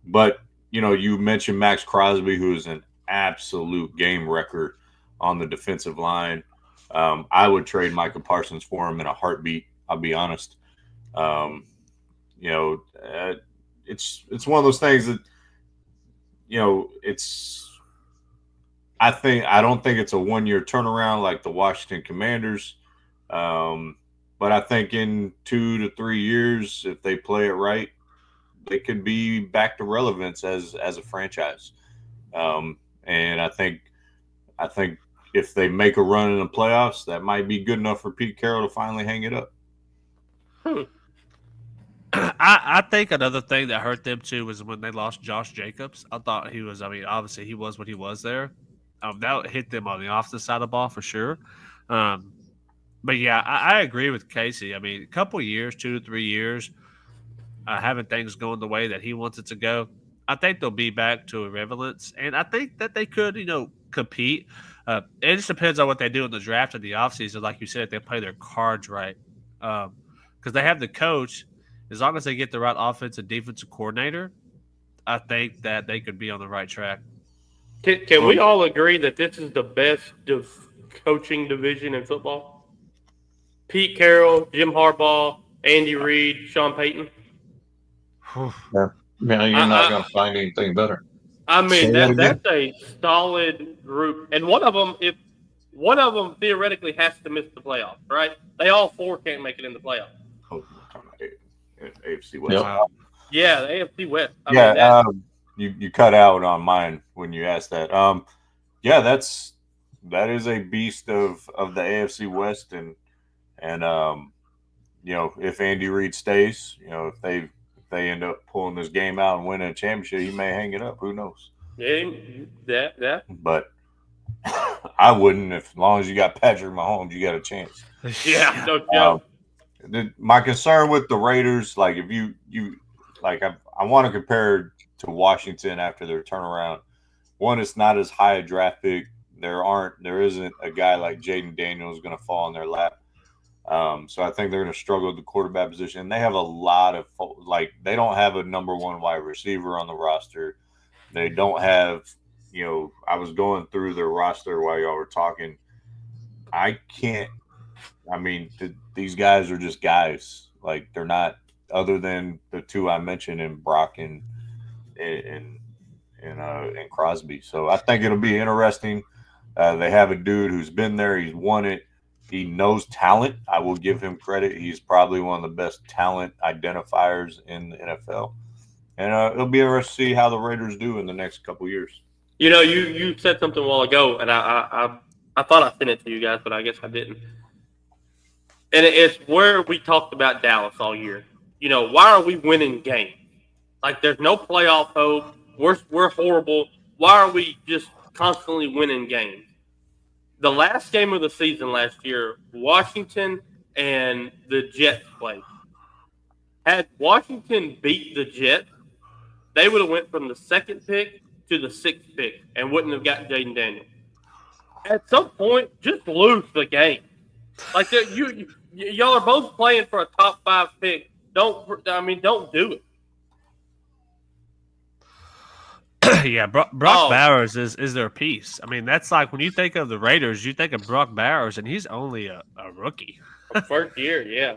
But you know, you mentioned Max Crosby, who is an absolute game wrecker on the defensive line. I would trade Micah Parsons for him in a heartbeat. I'll be honest. You know, it's one of those things that, you know, I don't think it's a 1-year turnaround like the Washington Commanders. But I think in 2 to 3 years, if they play it right, they could be back to relevance as a franchise. And I think if they make a run in the playoffs, that might be good enough for Pete Carroll to finally hang it up. I think another thing that hurt them too was when they lost Josh Jacobs. I thought he was, I mean, obviously he was what he was there. That hit them on the offensive side of the ball for sure. But yeah, I agree with Casey. I mean, a couple of years, 2 to 3 years, having things going the way that he wants it to go, I think they'll be back to irrelevance. And I think that they could, you know, compete. It just depends on what they do in the draft and the offseason. Like you said, if they play their cards right. Because they have the coach. As long as they get the right offensive and defensive coordinator, I think that they could be on the right track. Can we all agree that this is the best coaching division in football? Pete Carroll, Jim Harbaugh, Andy Reid, Sean Payton. Yeah, you're not going to find anything better. I mean, that's a solid group, and one of them theoretically has to miss the playoffs, right? They all four can't make it in the playoffs. AFC West. Yep. Yeah, the AFC West. I mean, you cut out on mine when you asked that. Yeah, that is a beast of the AFC West, and you know, if Andy Reid stays, you know, if they end up pulling this game out and winning a championship, he may hang it up. Who knows? Yeah, that. But I wouldn't. As long as you got Patrick Mahomes, you got a chance. Yeah, no joke. My concern with the Raiders, like if you like, I want to compare to Washington after their turnaround. One, it's not as high a draft pick. There isn't a guy like Jaden Daniels going to fall in their lap. So I think they're going to struggle with the quarterback position. They have a lot of they don't have a number one wide receiver on the roster. They don't have, you know, I was going through their roster while y'all were talking. These guys are just guys. Like, they're not, other than the two I mentioned in Brock and Crosby. So I think it'll be interesting. They have a dude who's been there. He's won it. He knows talent. I will give him credit. He's probably one of the best talent identifiers in the NFL. And it'll be interesting to see how the Raiders do in the next couple years. You know, you said something a while ago, and I thought I sent it to you guys, but I guess I didn't. And it's where we talked about Dallas all year. You know, why are we winning games? Like, there's no playoff hope. We're horrible. Why are we just constantly winning games? The last game of the season last year, Washington and the Jets played. Had Washington beat the Jets, they would have went from the second pick to the sixth pick and wouldn't have gotten Jaden Daniels. At some point, just lose the game. Like, y'all are both playing for a top 5 pick. Don't do it. Yeah, Brock Bowers is their piece. I mean, that's like when you think of the Raiders, you think of Brock Bowers, and he's only a rookie. First year, yeah.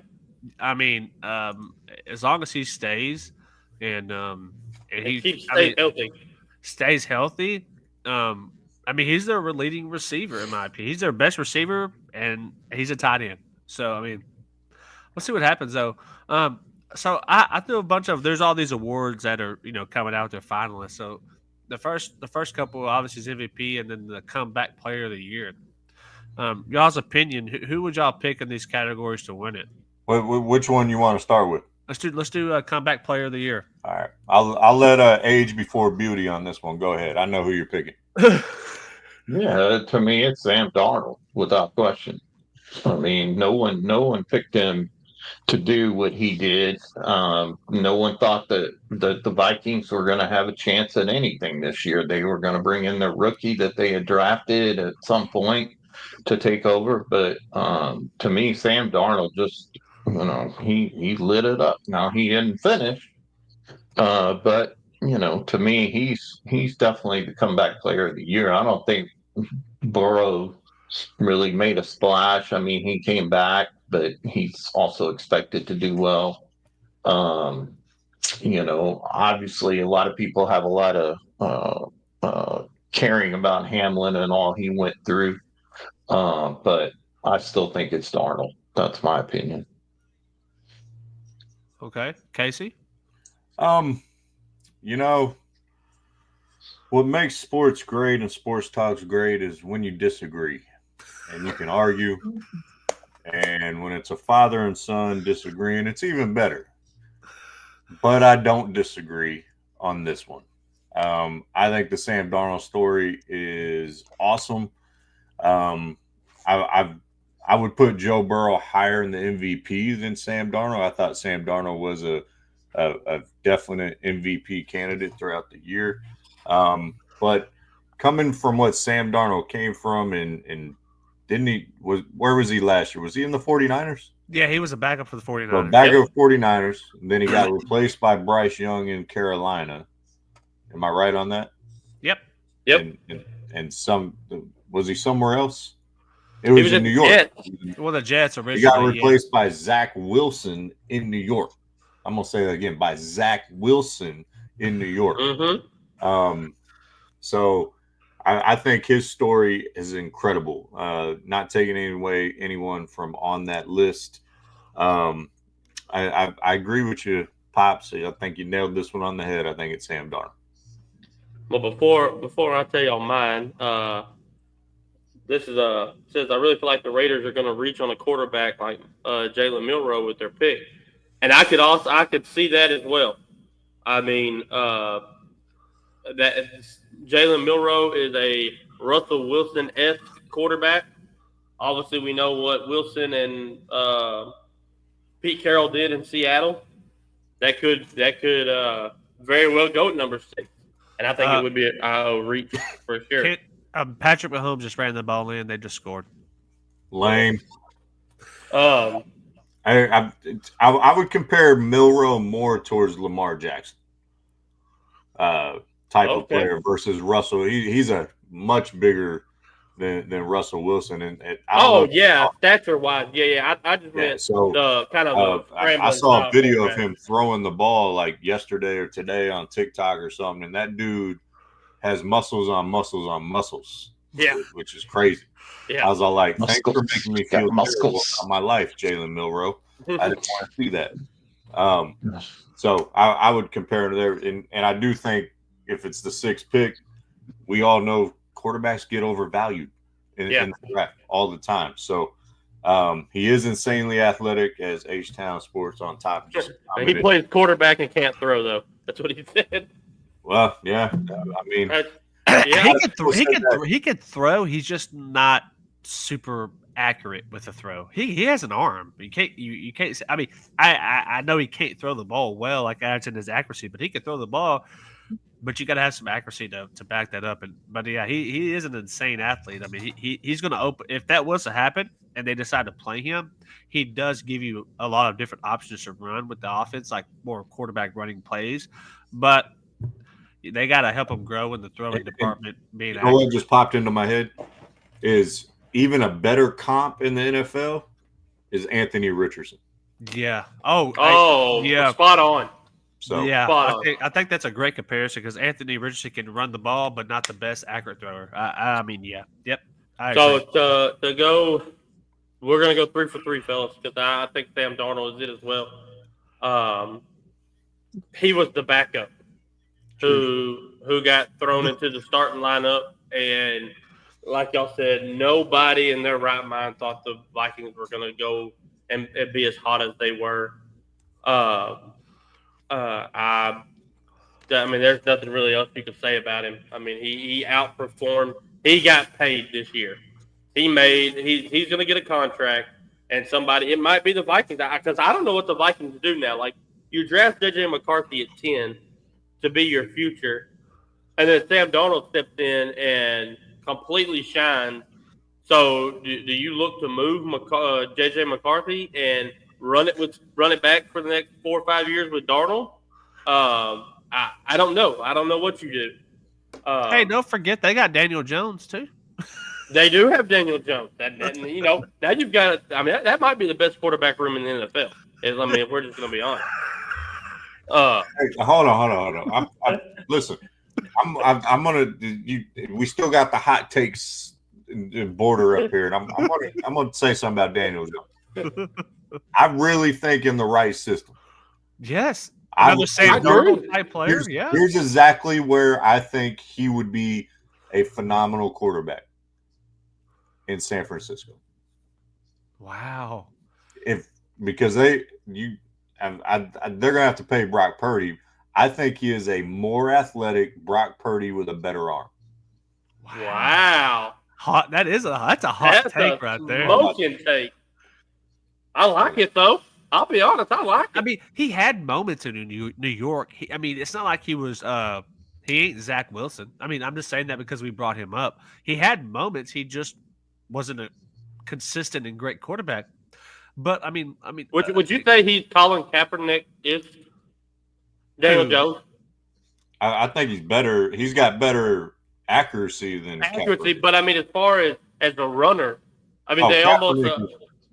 I mean, as long as he stays and he stays healthy. I mean, he's their leading receiver in my opinion. He's their best receiver, and he's a tight end. So I mean, we'll see what happens though. So I threw a bunch of. There's all these awards that are coming out with their finalists. So the first couple obviously is MVP, and then the comeback player of the year. Y'all's opinion. Who would y'all pick in these categories to win it? Which one you want to start with? Let's do comeback player of the year. All right, I'll let age before beauty on this one. Go ahead. I know who you're picking. Yeah, to me, it's Sam Darnold without question. I mean, no one picked him to do what he did. No one thought that the Vikings were going to have a chance at anything this year. They were going to bring in their rookie that they had drafted at some point to take over. But to me, Sam Darnold just, he lit it up. Now he didn't finish, but to me, he's definitely the comeback player of the year. I don't think Burrow really made a splash. I mean, he came back, but he's also expected to do well. Obviously, a lot of people have a lot of caring about Hamlin and all he went through, but I still think it's Darnold. That's my opinion. Okay, Casey. What makes sports great and sports talks great is when you disagree and you can argue. And when it's a father and son disagreeing, it's even better. But I don't disagree on this one. I think the Sam Darnold story is awesome. I would put Joe Burrow higher in the MVP than Sam Darnold. I thought Sam Darnold was a definite MVP candidate throughout the year. But coming from what Sam Darnold came from and where was he last year? Was he in the 49ers? Yeah, he was a backup for the 49ers. So backup 49ers. And then he got replaced by Bryce Young in Carolina. Am I right on that? Yep. And was he somewhere else? It was in New York. Jets. Well, the Jets originally. He got replaced by Zach Wilson in New York. I'm going to say that again, by Zach Wilson in New York. Mm-hmm. So I think his story is incredible. Not taking away anyone from on that list. I agree with you, Pops. I think you nailed this one on the head. I think it's Sam Darnold. Well, before I tell y'all mine, this is says I really feel like the Raiders are going to reach on a quarterback like Jalen Milroe with their pick, and I could see that as well. I mean, that Jalen Milroe is a Russell Wilson-esque quarterback. Obviously, we know what Wilson and Pete Carroll did in Seattle. That could very well go to number 6, and I think it would be a reach for sure. Patrick Mahomes just ran the ball in. They just scored. Lame. I would compare Milroe more towards Lamar Jackson type of player versus Russell. He's a much bigger than Russell Wilson. And stature wise, I just meant the kind of. I saw a video of him throwing the ball like yesterday or today on TikTok or something, and that dude has muscles on muscles on muscles. Yeah, which is crazy. Yeah, I was all like, "Thanks for making me feel terrible about my life, Jalen Milroe." I didn't want to see that. So I would compare to there, and I do think if it's the 6th pick, we all know quarterbacks get overvalued in the draft all the time. So he is insanely athletic, as H-Town Sports on top. He plays quarterback and can't throw, though. That's what he said. Well, yeah. I mean, he can throw. He's just not super accurate with the throw. He has an arm. You can't. I mean, I know he can't throw the ball well, like that's in his accuracy, but he can throw the ball. But you got to have some accuracy to back that up. But yeah, he is an insane athlete. I mean, he's going to open. If that was to happen and they decide to play him, he does give you a lot of different options to run with the offense, like more quarterback running plays. But they got to help him grow in the throwing department. Being accurate. What just popped into my head is even a better comp in the NFL is Anthony Richardson. Yeah. Yeah. Spot on. So yeah, I think that's a great comparison because Anthony Richardson can run the ball, but not the best accurate thrower. I mean, yeah, yep. So to go, we're gonna go 3 for 3, fellas, because I think Sam Darnold is it as well. He was the backup who got thrown into the starting lineup, and like y'all said, nobody in their right mind thought the Vikings were going to go and be as hot as they were. I mean, there's nothing really else you can say about him. I mean, he outperformed. He got paid this year. He's going to get a contract, and somebody, it might be the Vikings, because I don't know what the Vikings do now. Like, you draft J.J. McCarthy at 10 to be your future, and then Sam Darnold steps in and completely shines. So do you look to move J.J. McCarthy and run it back for the next 4 or 5 years with Darnold? I don't know. I don't know what you do. Hey, don't forget they got Daniel Jones too. They do have Daniel Jones. Now you've got. I mean, that might be the best quarterback room in the NFL. I mean, if we're just going to be honest. Hey, hold on. Listen, I'm gonna. We still got the hot takes border up here, and I'm gonna say something about Daniel Jones. I really think in the right system. Yes. Another Sam Darnold type player. Here's exactly where I think he would be a phenomenal quarterback in San Francisco. Wow. Because they're gonna have to pay Brock Purdy. I think he is a more athletic Brock Purdy with a better arm. Wow. Hot. That's a hot take right there. Smoking take. I like it though. I'll be honest, I like it. I mean, he had moments in New York. It's not like he was he ain't Zach Wilson. I mean, I'm just saying that because we brought him up. He had moments. He just wasn't a consistent and great quarterback. But I mean, would you say he's Colin Kaepernick is Daniel Jones? I think he's better. He's got better accuracy than Kaepernick. But I mean, as far as a runner, I mean, they almost.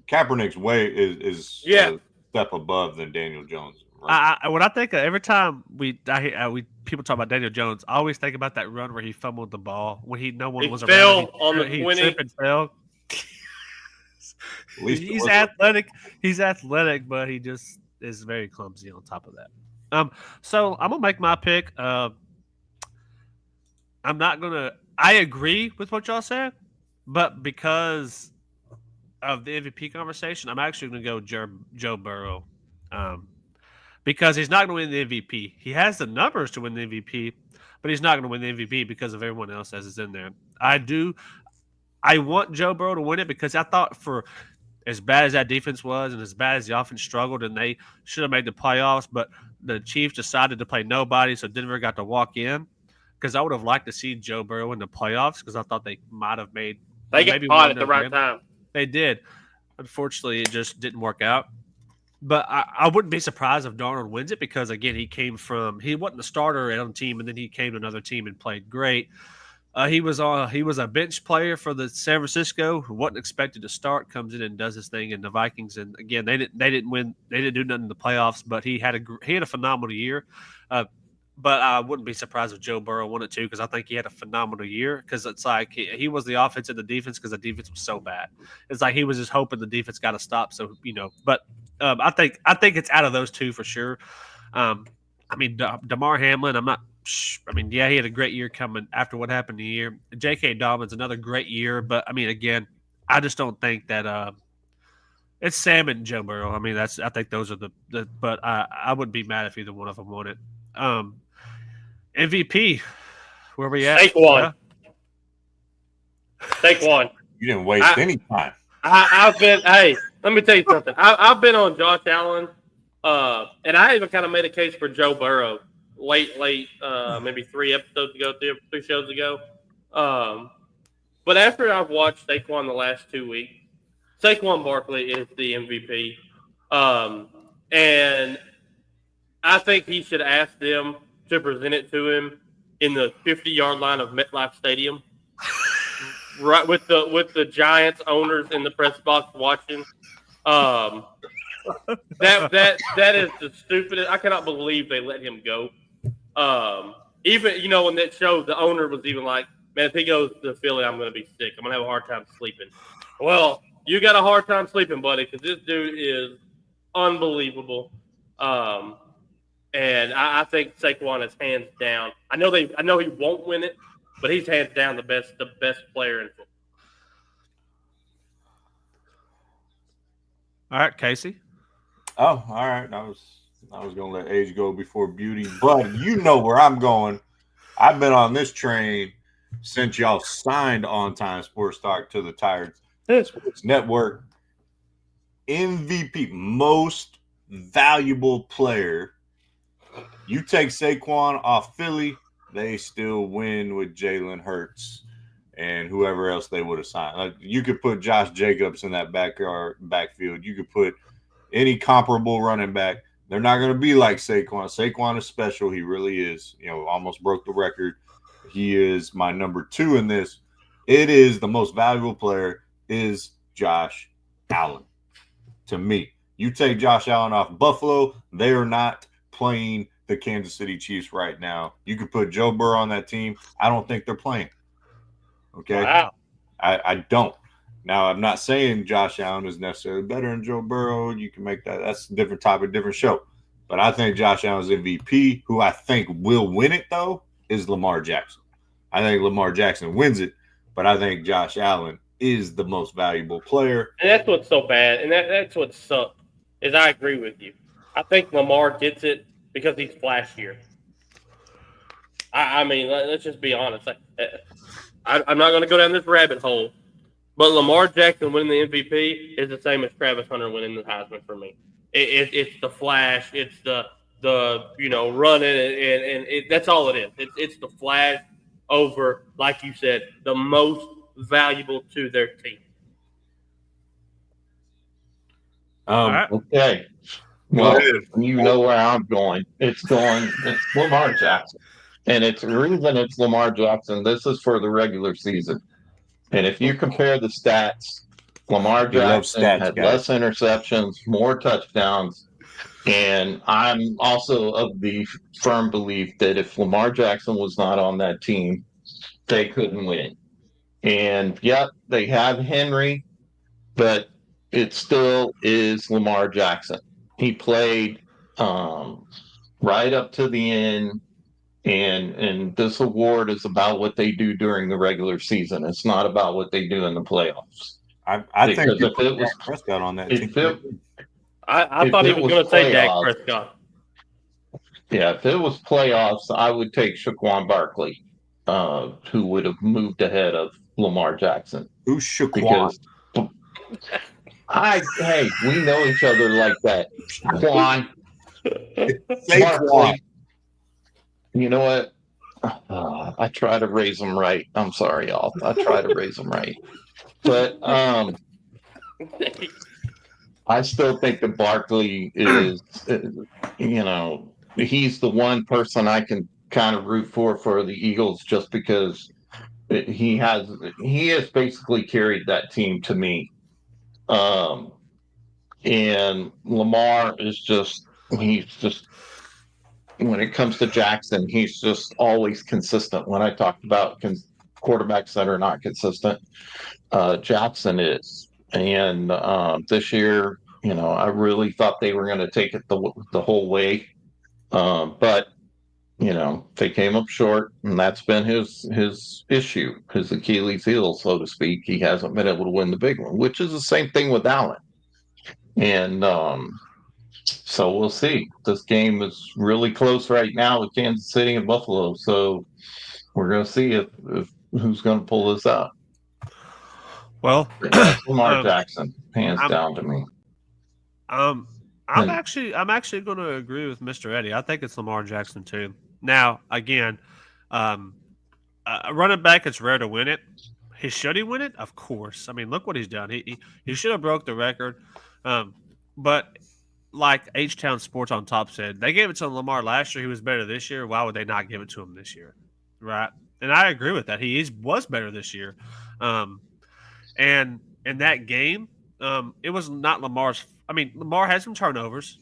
Kaepernick's way is a step above than Daniel Jones. Right? When I think of every time people talk about Daniel Jones, I always think about that run where he fumbled the ball when no one was around. He tripped and fell. He's athletic. He's athletic, but he just is very clumsy on top of that. So I'm gonna make my pick. I'm not gonna. I agree with what y'all said, but because of the MVP conversation, I'm actually going to go Joe Burrow, because he's not going to win the MVP. He has the numbers to win the MVP, but he's not going to win the MVP because of everyone else as is in there. I want Joe Burrow to win it because I thought for as bad as that defense was and as bad as the offense struggled, and they should have made the playoffs, but the Chiefs decided to play nobody, so Denver got to walk in. Because I would have liked to see Joe Burrow in the playoffs because I thought they might have made. They got caught at the right time. They did. Unfortunately, it just didn't work out. But I wouldn't be surprised if Darnold wins it because, again, he wasn't the starter on the team, and then he came to another team and played great. He was a bench player for the San Francisco who wasn't expected to start, comes in and does his thing in the Vikings. And again, they didn't win. They didn't do nothing in the playoffs, but he had a phenomenal year. But I wouldn't be surprised if Joe Burrow won it too because I think he had a phenomenal year because it's like he was the offense and the defense because the defense was so bad. It's like he was just hoping the defense got to stop. So, but I think it's out of those two for sure. DeMar Hamlin, he had a great year coming after what happened the year. J.K. Dobbins, another great year. But, again, I just don't think that it's Sam and Joe Burrow. I think those are but I wouldn't be mad if either one of them won it. MVP, where we at? Saquon. Saquon. You didn't waste any time. Hey, let me tell you something. I've been on Josh Allen, and I even kind of made a case for Joe Burrow late, maybe 3 shows ago. But after I've watched Saquon the last 2 weeks, Saquon Barkley is the MVP. And I think he should ask them to present it to him in the 50-yard line of MetLife Stadium, right with the Giants owners in the press box watching. That is the stupidest. I cannot believe they let him go. Even in that show, the owner was even like, "Man, if he goes to Philly, I'm going to be sick. I'm going to have a hard time sleeping." Well, you got a hard time sleeping, buddy, because this dude is unbelievable. And I think Saquon is hands down. I know he won't win it, but he's hands down the best player in football. All right, Casey. Oh, all right. I was gonna let age go before beauty, but you know where I'm going. I've been on this train since y'all signed On Time Sports Talk to the Tired Sports Network. MVP, most valuable player. You take Saquon off Philly, they still win with Jalen Hurts and whoever else they would have signed. Like, you could put Josh Jacobs in that backfield. You could put any comparable running back. They're not going to be like Saquon. Saquon is special. He really is. Almost broke the record. He is my number 2 in this. It is the most valuable player is Josh Allen. To me, you take Josh Allen off Buffalo, they are not playing the Kansas City Chiefs right now. You could put Joe Burrow on that team. I don't think they're playing. Okay. Wow. I don't. Now, I'm not saying Josh Allen is necessarily better than Joe Burrow. You can make that. That's a different topic, different show. But I think Josh Allen's MVP. Who I think will win it, though, is Lamar Jackson. I think Lamar Jackson wins it, but I think Josh Allen is the most valuable player. And that's what's so bad, and that's what sucks, is I agree with you. I think Lamar gets it because he's flashier. I mean, let's just be honest. I'm not going to go down this rabbit hole, but Lamar Jackson winning the MVP is the same as Travis Hunter winning the Heisman for me. It's the flash. It's the running, and that's all it is. It's the flash over, like you said, the most valuable to their team. Okay. Well, you know where I'm going. It's Lamar Jackson. And the reason it's Lamar Jackson, this is for the regular season. And if you compare the stats, Lamar Jackson had less interceptions, more touchdowns. And I'm also of the firm belief that if Lamar Jackson was not on that team, they couldn't win. And yet they have Henry, but it still is Lamar Jackson. He played right up to the end, and this award is about what they do during the regular season. It's not about what they do in the playoffs. I think if it was Prescott on that team. I thought he was going to say Dak Prescott. Yeah, if it was playoffs, I would take Saquon Barkley, who would have moved ahead of Lamar Jackson. Who's Saquon? Hey, we know each other like that. Saquon. Saquon. You know what? I try to raise them right. I'm sorry, y'all. I try to raise them right. But I still think that Barkley is, he's the one person I can kind of root for the Eagles just because he has basically carried that team to me. And Lamar is he's just, when it comes to Jackson, he's just always consistent. When I talked about quarterbacks that are not consistent, Jackson is. And this year, I really thought they were going to take it the whole way. But, they came up short, and that's been his issue, his Achilles heel, so to speak. He hasn't been able to win the big one, which is the same thing with Allen. And so we'll see. This game is really close right now with Kansas City and Buffalo. So we're going to see if who's going to pull this out. Well, Lamar Jackson, hands down to me. I'm actually going to agree with Mr. Eddie. I think it's Lamar Jackson too. Now, again, running back, it's rare to win it. Should he win it? Of course. I mean, look what he's done. He should have broke the record. But like H-Town Sports on Top said, they gave it to Lamar last year. He was better this year. Why would they not give it to him this year? Right? And I agree with that. He was better this year. And in that game, it was not Lamar's. I mean, Lamar had some turnovers.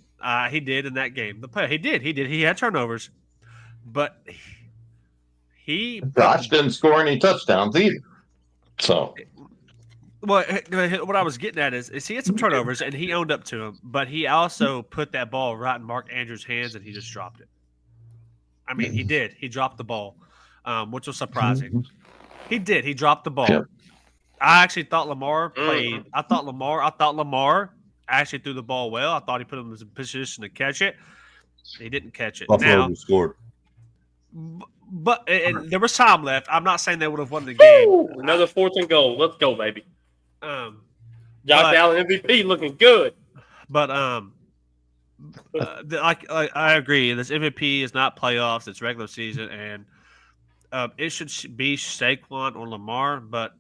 He did in that game. He did. He had turnovers. But Josh didn't score any touchdowns either. So. Well, what I was getting at is he had some turnovers, and he owned up to them, but he also put that ball right in Mark Andrews' hands, and he just dropped it. I mean, he did. He dropped the ball. which was surprising. He did. He dropped the ball. Yep. I actually thought Lamar played. I thought Lamar actually threw the ball well. I thought he put him in a position to catch it. He didn't catch it. Buffalo scored. But there was time left. I'm not saying they would have won the game. Woo! Another 4th and goal. Let's go, baby. Josh but- Allen MVP looking good. But I agree. This MVP is not playoffs; it's regular season, and it should be Saquon or Lamar. But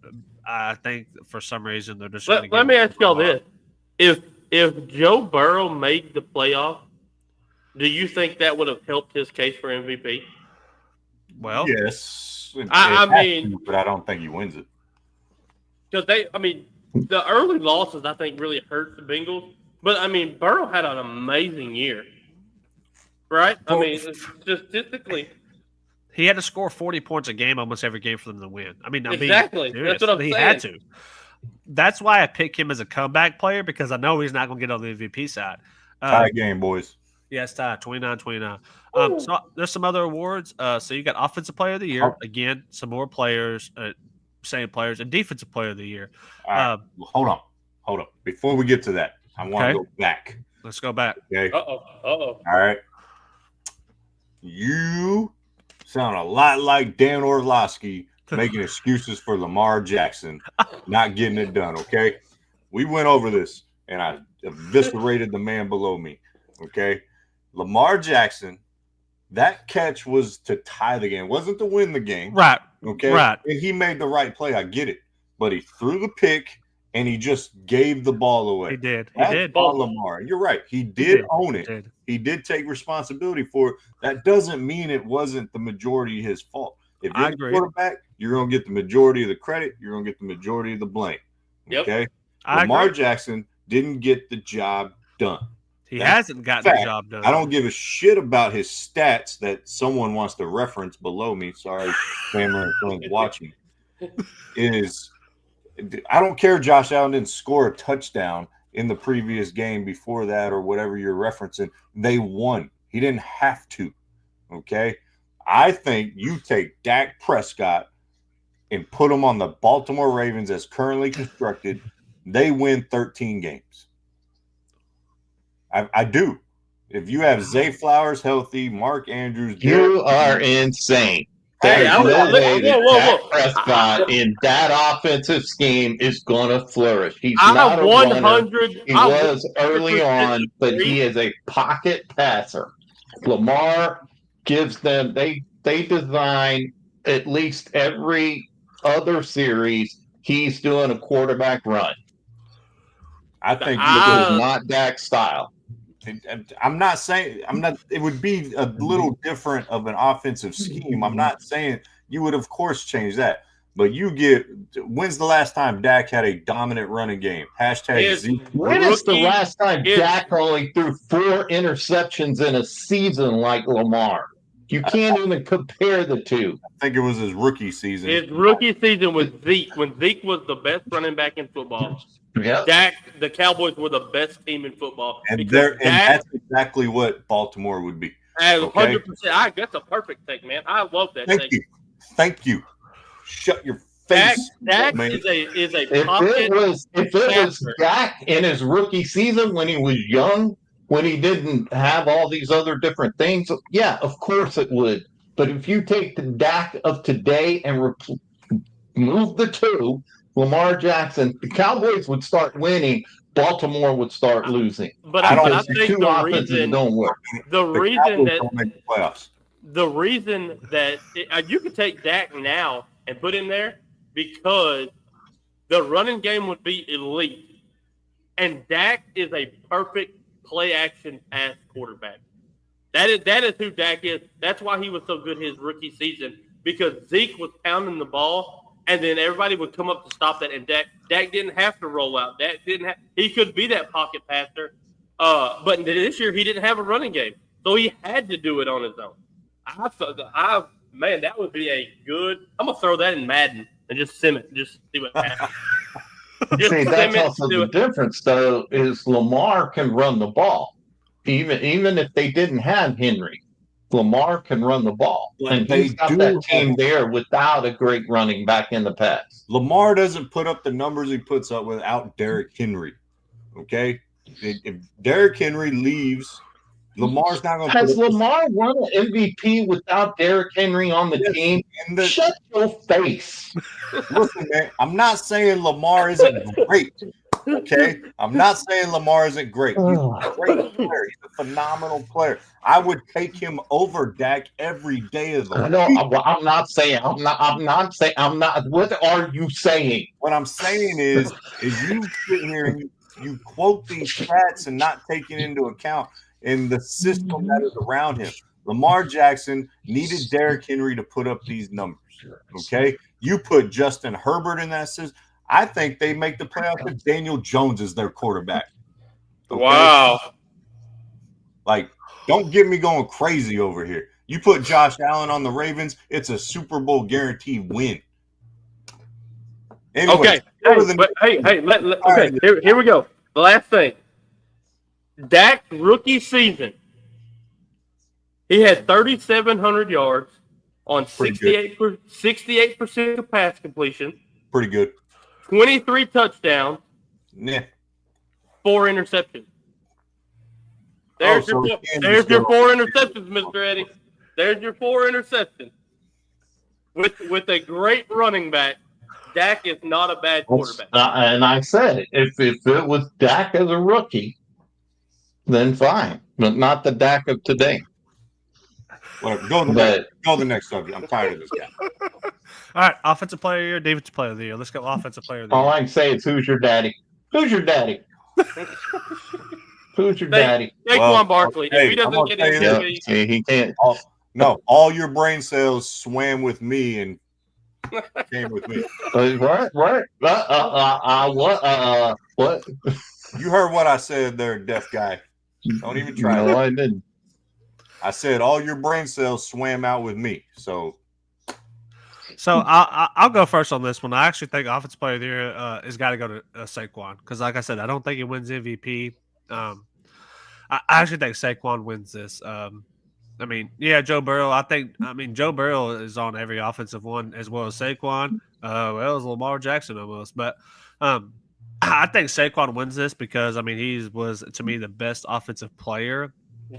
I think for some reason they're just. Let me ask y'all this: if Joe Burrow made the playoff, do you think that would have helped his case for MVP? Well, yes. I mean, but I don't think he wins it. Because the early losses I think really hurt the Bengals. But I mean, Burrow had an amazing year, right? I mean, statistically, he had to score 40 points a game almost every game for them to win. I mean, exactly. That's what I'm saying. He had to. That's why I pick him as a comeback player because I know he's not going to get on the MVP side. Tie game, boys. Yes, tie 29-29. So there's some other awards. So you got Offensive Player of the Year. Again, some more players, same players, and Defensive Player of the Year. All right. Hold on. Before we get to that, I want to go back. Let's go back. Okay. Uh-oh. All right. You sound a lot like Dan Orlovsky making excuses for Lamar Jackson not getting it done, okay? We went over this, and I eviscerated the man below me, okay? Lamar Jackson, that catch was to tie the game. It wasn't to win the game. Right. Okay? Right. And he made the right play. I get it. But he threw the pick, and he just gave the ball away. He did. That's on Lamar. You're right. He did own it. He did take responsibility for it. That doesn't mean it wasn't the majority his fault. If you're the quarterback, you're going to get the majority of the credit. You're going to get the majority of the blame. Okay? Lamar Jackson didn't get the job done. He hasn't gotten the job done. I don't give a shit about his stats that someone wants to reference below me. Sorry, family and friends watching. I don't care Josh Allen didn't score a touchdown in the previous game before that or whatever you're referencing. They won. He didn't have to. Okay? I think you take Dak Prescott and put him on the Baltimore Ravens as currently constructed, they win 13 games. I do. If you have Zay Flowers healthy, Mark Andrews, you are insane. Hey, Dak Prescott in that offensive scheme is going to flourish. He's not a 100. He was early on, but he is a pocket passer. Lamar gives them. They design at least every other series. He's doing a quarterback run. I think this is not Dak's style. I'm not saying it would be a little different of an offensive scheme. I'm not saying you would of course change that, but when's the last time Dak had a dominant running game? #Zeke. When is the last time Dak only threw 4 interceptions in a season like Lamar? You can't even compare the two. I think it was his rookie season. His rookie season was Zeke, when Zeke was the best running back in football. Yeah, Dak, the Cowboys were the best team in football. And that's exactly what Baltimore would be. 100%. That's a perfect take, man. I love that take. Thank you. Shut your face. Dak is a if it was Dak in his rookie season when he was young, when he didn't have all these other different things, yeah, of course it would. But if you take the Dak of today and move the two, Lamar Jackson, the Cowboys would start winning. Baltimore would start losing. But I think the reason don't work. The reason that you could take Dak now and put him there because the running game would be elite, and Dak is a perfect play action pass quarterback. That is who Dak is. That's why he was so good his rookie season, because Zeke was pounding the ball. And then everybody would come up to stop that, and Dak didn't have to roll out. He could be that pocket passer, but this year he didn't have a running game, so he had to do it on his own. Man, that would be a good. I'm gonna throw that in Madden and just sim it, just see what happens. See, that's also the difference, though, is Lamar can run the ball, even if they didn't have Henry. Lamar can run the ball, But and they he's got do that team have- there without a great running back in the past. Lamar doesn't put up the numbers he puts up without Derrick Henry. Okay, if Derrick Henry leaves, Lamar's not going to. Has Lamar won an MVP without Derrick Henry on the team? Shut your face. Listen, man, I'm not saying Lamar isn't great. Okay, I'm not saying Lamar isn't great. He's a great player. He's a phenomenal player. I would take him over Dak every day of the week. I'm not saying. I'm not saying. I'm not. What are you saying? What I'm saying is you sit here and you quote these stats and not taking into account in the system that is around him. Lamar Jackson needed Derrick Henry to put up these numbers. Okay, you put Justin Herbert in that system. I think they make the playoffs if Daniel Jones is their quarterback. Okay? Wow. Like, don't get me going crazy over here. You put Josh Allen on the Ravens, it's a Super Bowl guaranteed win. Anyways, okay. Here we go. The last thing. Dak's rookie season, he had 3,700 yards on 68% of pass completion. Pretty good. 23 touchdowns. Yeah. 4 interceptions. There's your 4 interceptions, Mr. Eddie. There's your 4 interceptions. With a great running back, Dak is not a bad quarterback. And I said, if it was Dak as a rookie, then fine, but not the Dak of today. Whatever. Go to the next subject. I'm tired of this guy. All right, offensive player of the year, defensive player of the year. Let's go offensive player of the year. All I can say is, who's your daddy? Who's your daddy? Who's your daddy? Saquon Barkley. If he doesn't get MVP, he can't. All your brain cells swam with me and came with me. What? What? You heard what I said there, deaf guy. Don't even try. No, I didn't. I said all your brain cells swam out with me. So I'll go first on this one. I actually think offensive player of the year has got to go to Saquon because, like I said, I don't think he wins MVP. I actually think Saquon wins this. I mean, yeah, Joe Burrow. Joe Burrow is on every offensive one as well as Saquon. Well, as Lamar Jackson almost, but I think Saquon wins this because he was to me the best offensive player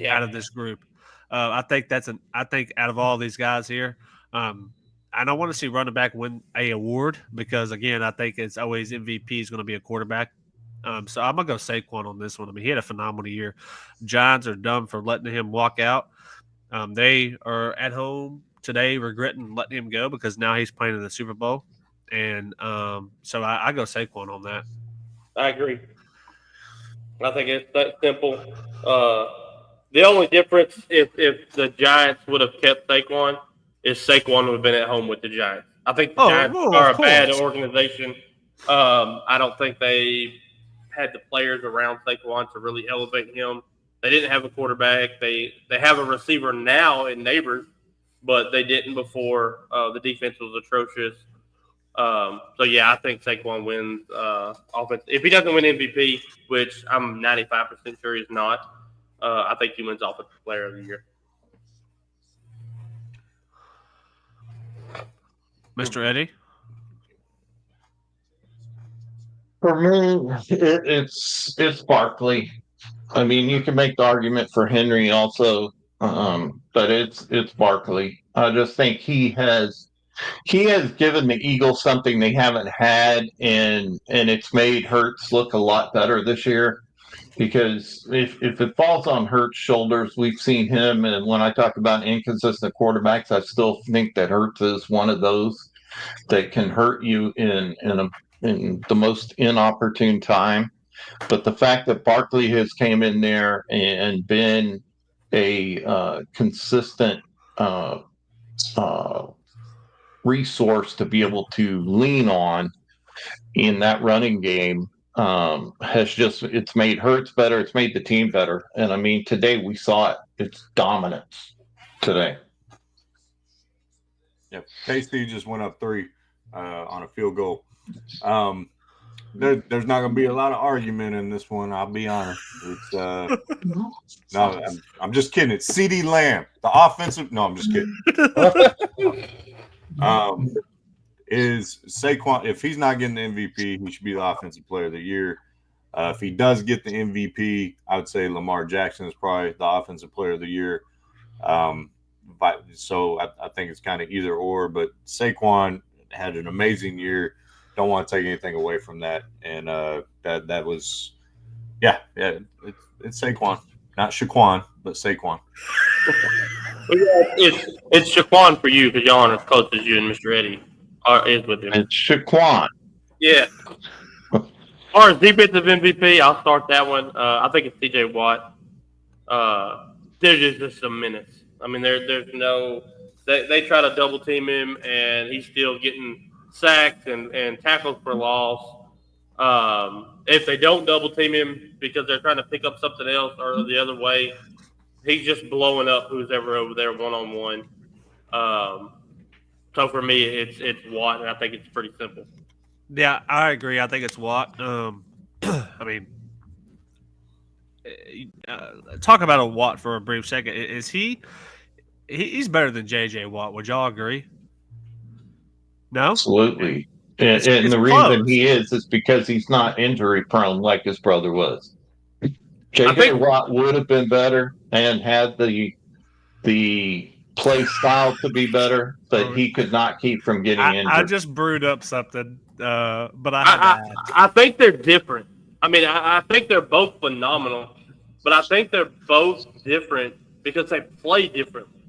out of this group. I think out of all these guys here, I don't want to see running back win a award because, again, I think it's always MVP is going to be a quarterback. So I'm going to go Saquon on this one. He had a phenomenal year. Giants are dumb for letting him walk out. They are at home today regretting letting him go because now he's playing in the Super Bowl. And so I go Saquon on that. I agree. I think it's that simple. The only difference if the Giants would have kept Saquon is Saquon would have been at home with the Giants. I think the Giants are a bad organization. I don't think they had the players around Saquon to really elevate him. They didn't have a quarterback. They have a receiver now in Neighbors, but they didn't before. The defense was atrocious. I think Saquon wins offense. If he doesn't win MVP, which I'm 95% sure he's not, I think he wins offensive player of the year. Mr. Eddie? For me, it's Barkley. You can make the argument for Henry also, but it's Barkley. I just think he has given the Eagles something they haven't had, and it's made Hurts look a lot better this year. Because if it falls on Hurts' shoulders, we've seen him, and when I talk about inconsistent quarterbacks, I still think that Hurts is one of those that can hurt you in the most inopportune time. But the fact that Barkley has came in there and been a consistent resource to be able to lean on in that running game it's made Hurts better. It's made the team better. And today we saw it. It's dominance today. Yep. KC just went up 3 on a field goal. there's not going to be a lot of argument in this one. I'll be honest. It's no, I'm just kidding. It's CeeDee Lamb, the offensive. No, I'm just kidding. Is Saquon? If he's not getting the MVP, he should be the offensive player of the year. If he does get the MVP, I would say Lamar Jackson is probably the offensive player of the year. So I think it's kind of either or. But Saquon had an amazing year. Don't want to take anything away from that. And that was, it's Saquon, not Shaquan, but Saquon. It's Shaquan for you because y'all aren't as close as you and Mr. Eddie is with him. It's Shaquan. Yeah. As far as defensive MVP, I'll start that one. I think it's T.J. Watt. They're just some minutes. I mean, there's no – they try to double team him, and he's still getting sacks and tackles for loss. If they don't double team him because they're trying to pick up something else or the other way, he's just blowing up who's ever over there one-on-one. So for me, it's Watt, and I think it's pretty simple. Yeah, I agree. I think it's Watt. I mean, talk about a Watt for a brief second. Is he's better than J.J. Watt? Would y'all agree? No? Absolutely. And the close. reason he is because he's not injury prone like his brother was. J.J. Watt would have been better and had the play style to be better, but he could not keep from getting injured. I just brewed up something, but I think they're different. I mean, I think they're both phenomenal, but I think they're both different because they play differently.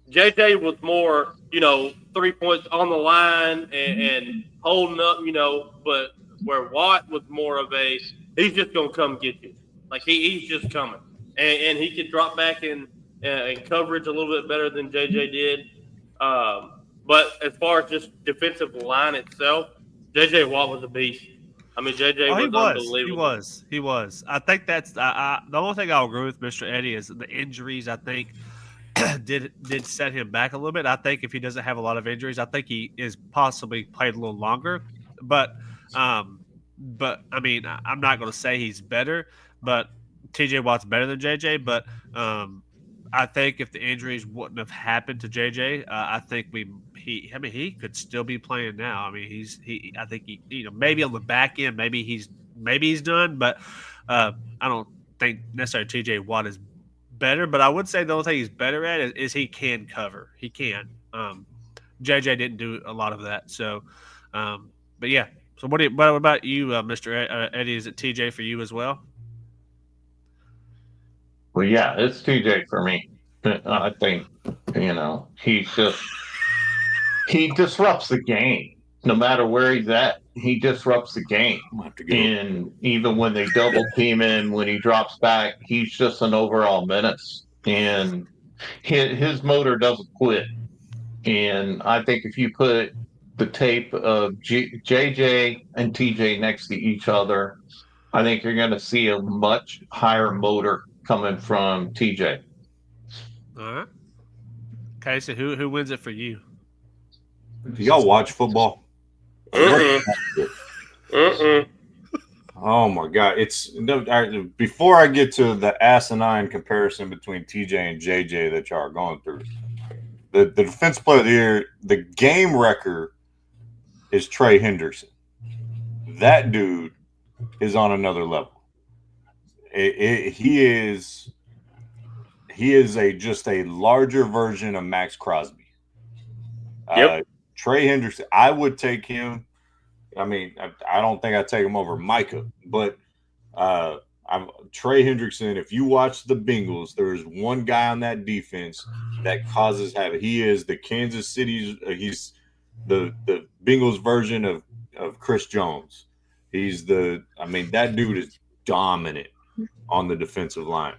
JJ was more, 3 points on the line and holding up, but where Watt was more of he's just going to come get you. Like he's just coming. And he could drop back in coverage a little bit better than JJ did. But as far as just defensive line itself, JJ Watt was a beast. I mean, JJ was unbelievable. He was. I think that's the only thing I'll agree with Mr. Eddie is the injuries, I think, did set him back a little bit. I think if he doesn't have a lot of injuries, I think he is possibly played a little longer. But I mean, I'm not going to say he's better, but TJ Watt's better than JJ. But I think if the injuries wouldn't have happened to JJ, I think he could still be playing now. I mean, I think maybe on the back end, maybe he's done, but I don't think necessarily TJ Watt is better. But I would say the only thing he's better at is he can cover. He can. JJ didn't do a lot of that. So, but yeah. So what about you, Mr. Eddie? Is it TJ for you as well? Well, yeah, it's TJ for me. I think, he disrupts the game. No matter where he's at, he disrupts the game. And even when they double team him, when he drops back, he's just an overall menace. And his motor doesn't quit. And I think if you put the tape of JJ and TJ next to each other, I think you're going to see a much higher motor coming from TJ. All right. Okay, so who wins it for you? Do y'all watch football? Oh my God! Before I get to the asinine comparison between TJ and JJ that y'all are going through, the defense player of the year, the game record is Trey Henderson. That dude is on another level. He is just a larger version of Max Crosby. Yep. Trey Henderson, I would take him. I mean, I don't think I'd take him over Micah, but Trey Hendrickson, if you watch the Bengals, there's one guy on that defense that causes havoc. He is the Kansas City's he's the Bengals version of Chris Jones. That dude is dominant on the defensive line.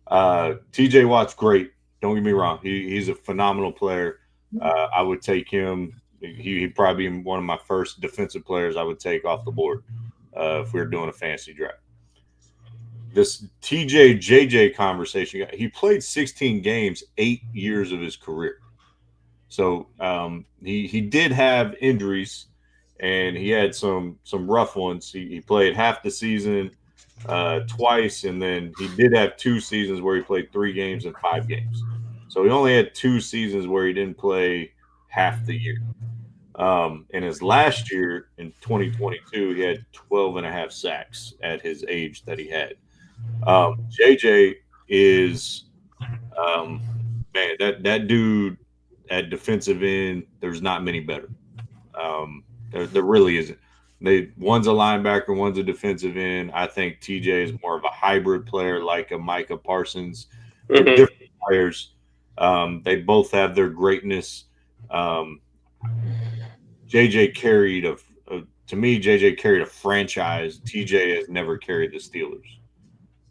TJ Watt's great. Don't get me wrong. He's a phenomenal player. I would take him. He'd probably be one of my first defensive players I would take off the board if we were doing a fantasy draft. This TJ JJ conversation, he played 16 games, 8 years of his career. So he did have injuries, and he had some rough ones. He played half the season twice, and then he did have 2 seasons where he played 3 games and 5 games. So he only had 2 seasons where he didn't play half the year. In his last year, in 2022, he had 12 and a half sacks at his age that he had. JJ is, man, that dude at defensive end, there's not many better. There really isn't. One's a linebacker, one's a defensive end. I think TJ is more of a hybrid player, like a Micah Parsons. They're different players. They both have their greatness. JJ carried to me, JJ carried a franchise. TJ has never carried the Steelers.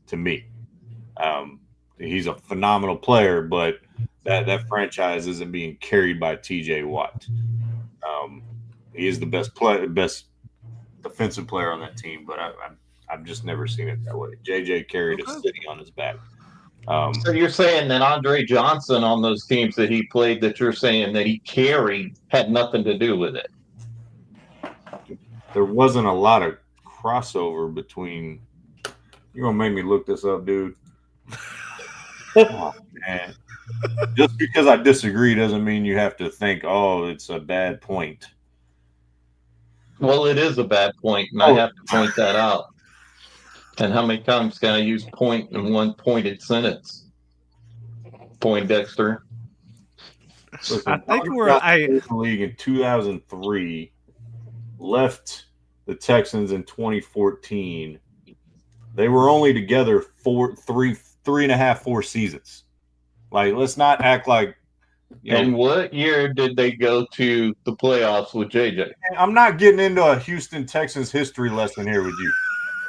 To me, he's a phenomenal player, but that franchise isn't being carried by TJ Watt. He is the best defensive player on that team, but I've just never seen it that way. JJ carried a city on his back. So you're saying that Andre Johnson on those teams that he played, that you're saying that he carried, had nothing to do with it? There wasn't a lot of crossover between. You're gonna make me look this up, dude. Oh, man. Just because I disagree doesn't mean you have to think, oh, it's a bad point. Well, it is a bad point, and I have to point that out. And how many times can I use point in one pointed sentence? Poindexter. Listen, I think in the league in 2003, left the Texans in 2014. They were only together 4 seasons. Like, let's not act like. And what year did they go to the playoffs with JJ? I'm not getting into a Houston Texans history lesson here with you.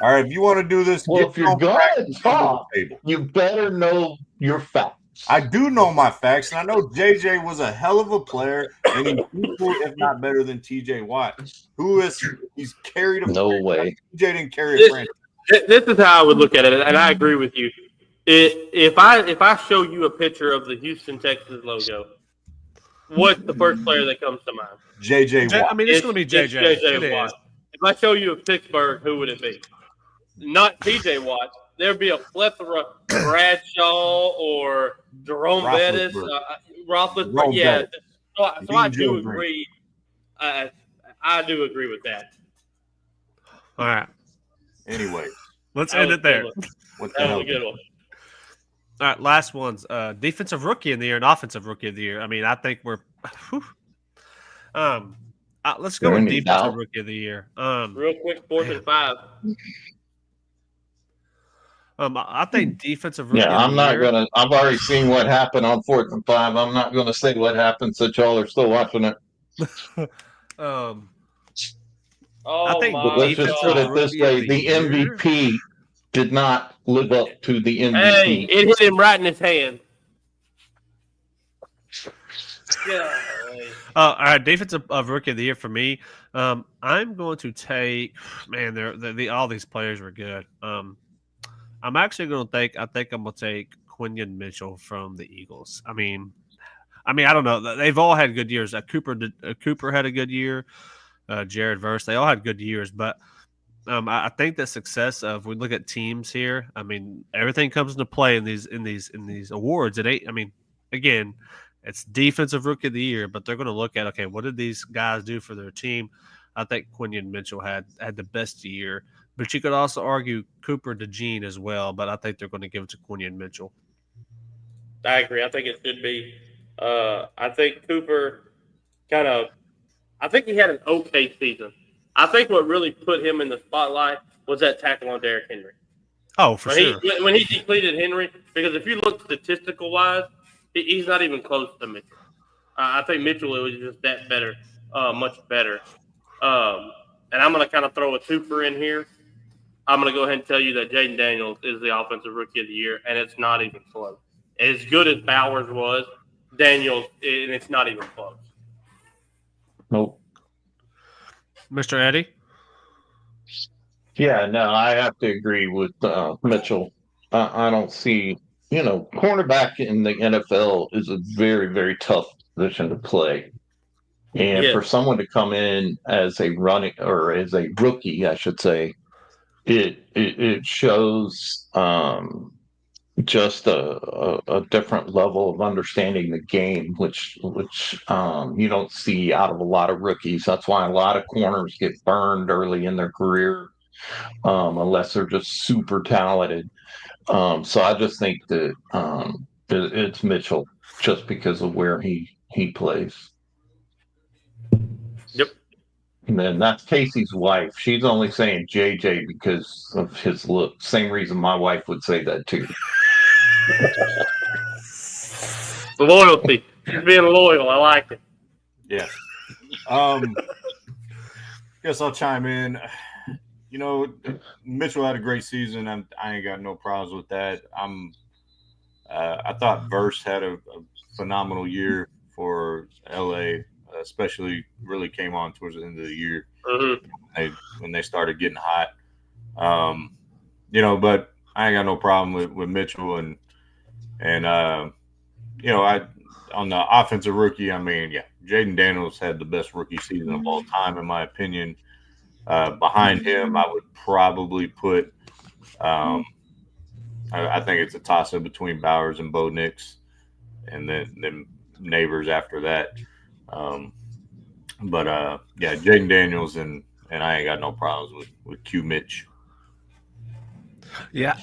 All right, if you want to do this, well, if you're going to talk, you better know your facts. I do know my facts, and I know JJ was a hell of a player, and he's equal, if not better than TJ Watt. He's carried a no way. TJ didn't carry a franchise. This is how I would look at it, and I agree with you. If I show you a picture of the Houston Texans logo, what's the first player that comes to mind? JJ Watt. I mean, it's going to be JJ. JJ Watt. If I show you a Pittsburgh, who would it be? Not TJ Watt. There'd be a plethora, Bradshaw or Jerome Bettis, Roethlisberger. Yeah, so I do agree. I do agree with that. All right. Anyway, let's end it there. What the hell? A good one. All right, last one's defensive rookie of the year and offensive rookie of the year. I mean, I think we're let's go with defensive rookie of the year. Real quick, 4th and 5. I think defensive rookie. Yeah, I'm not gonna. I've already seen what happened on 4th and 5. I'm not gonna say what happened since y'all are still watching it. I think let's just put it this way: the MVP did not live up to the MVP. Hey, it hit him right in his hand. Yeah. All right, defensive rookie of the year for me. I'm going to take. Man, all these players were good. I'm actually going to take. I think I'm going to take Quinyon Mitchell from the Eagles. I mean, I don't know. They've all had good years. Cooper had a good year. Jared Verse, they all had good years, but I think the success of we look at teams here. I mean, everything comes into play in these awards. Again, it's defensive rookie of the year, but they're going to look at, okay, what did these guys do for their team? I think Quinyon Mitchell had the best year, but you could also argue Cooper DeJean as well. But I think they're going to give it to Quinyon Mitchell. I agree. I think it should be. I think Cooper I think he had an okay season. I think what really put him in the spotlight was that tackle on Derrick Henry. Oh, for sure. When he depleted Henry, because if you look statistical-wise, he's not even close to Mitchell. I think Mitchell was just that better, much better. And I'm going to kind of throw a twofer in here. I'm going to go ahead and tell you that Jaden Daniels is the offensive rookie of the year, and it's not even close. As good as Bowers was, Daniels, and it's not even close. Nope. Mr. Eddie? Yeah, no, I have to agree with Mitchell. I don't see, cornerback in the NFL is a very, very tough position to play. And Yeah. for someone to come in as a rookie, I should say, it shows just a different level of understanding the game, which you don't see out of a lot of rookies. That's why a lot of corners get burned early in their career, unless they're just super talented. So I just think that it's Mitchell just because of where he plays. Yep. And then that's Casey's wife. She's only saying JJ because of his look. Same reason my wife would say that too. Loyalty. He's being loyal. I like it. Yeah. Guess I'll chime in. You know, Mitchell had a great season. I ain't got no problems with that. I thought Verse had a phenomenal year for LA, especially really came on towards the end of the year when they started getting hot. You know, but I ain't got no problem with Mitchell and you know, on the offensive rookie, I mean, yeah, Jaden Daniels had the best rookie season of all time, in my opinion. Behind him, I would probably put I think it's a toss-up between Bowers and Bo Nix, and then Neighbors after that. But yeah, Jaden Daniels and I ain't got no problems with Q Mitch. Yeah,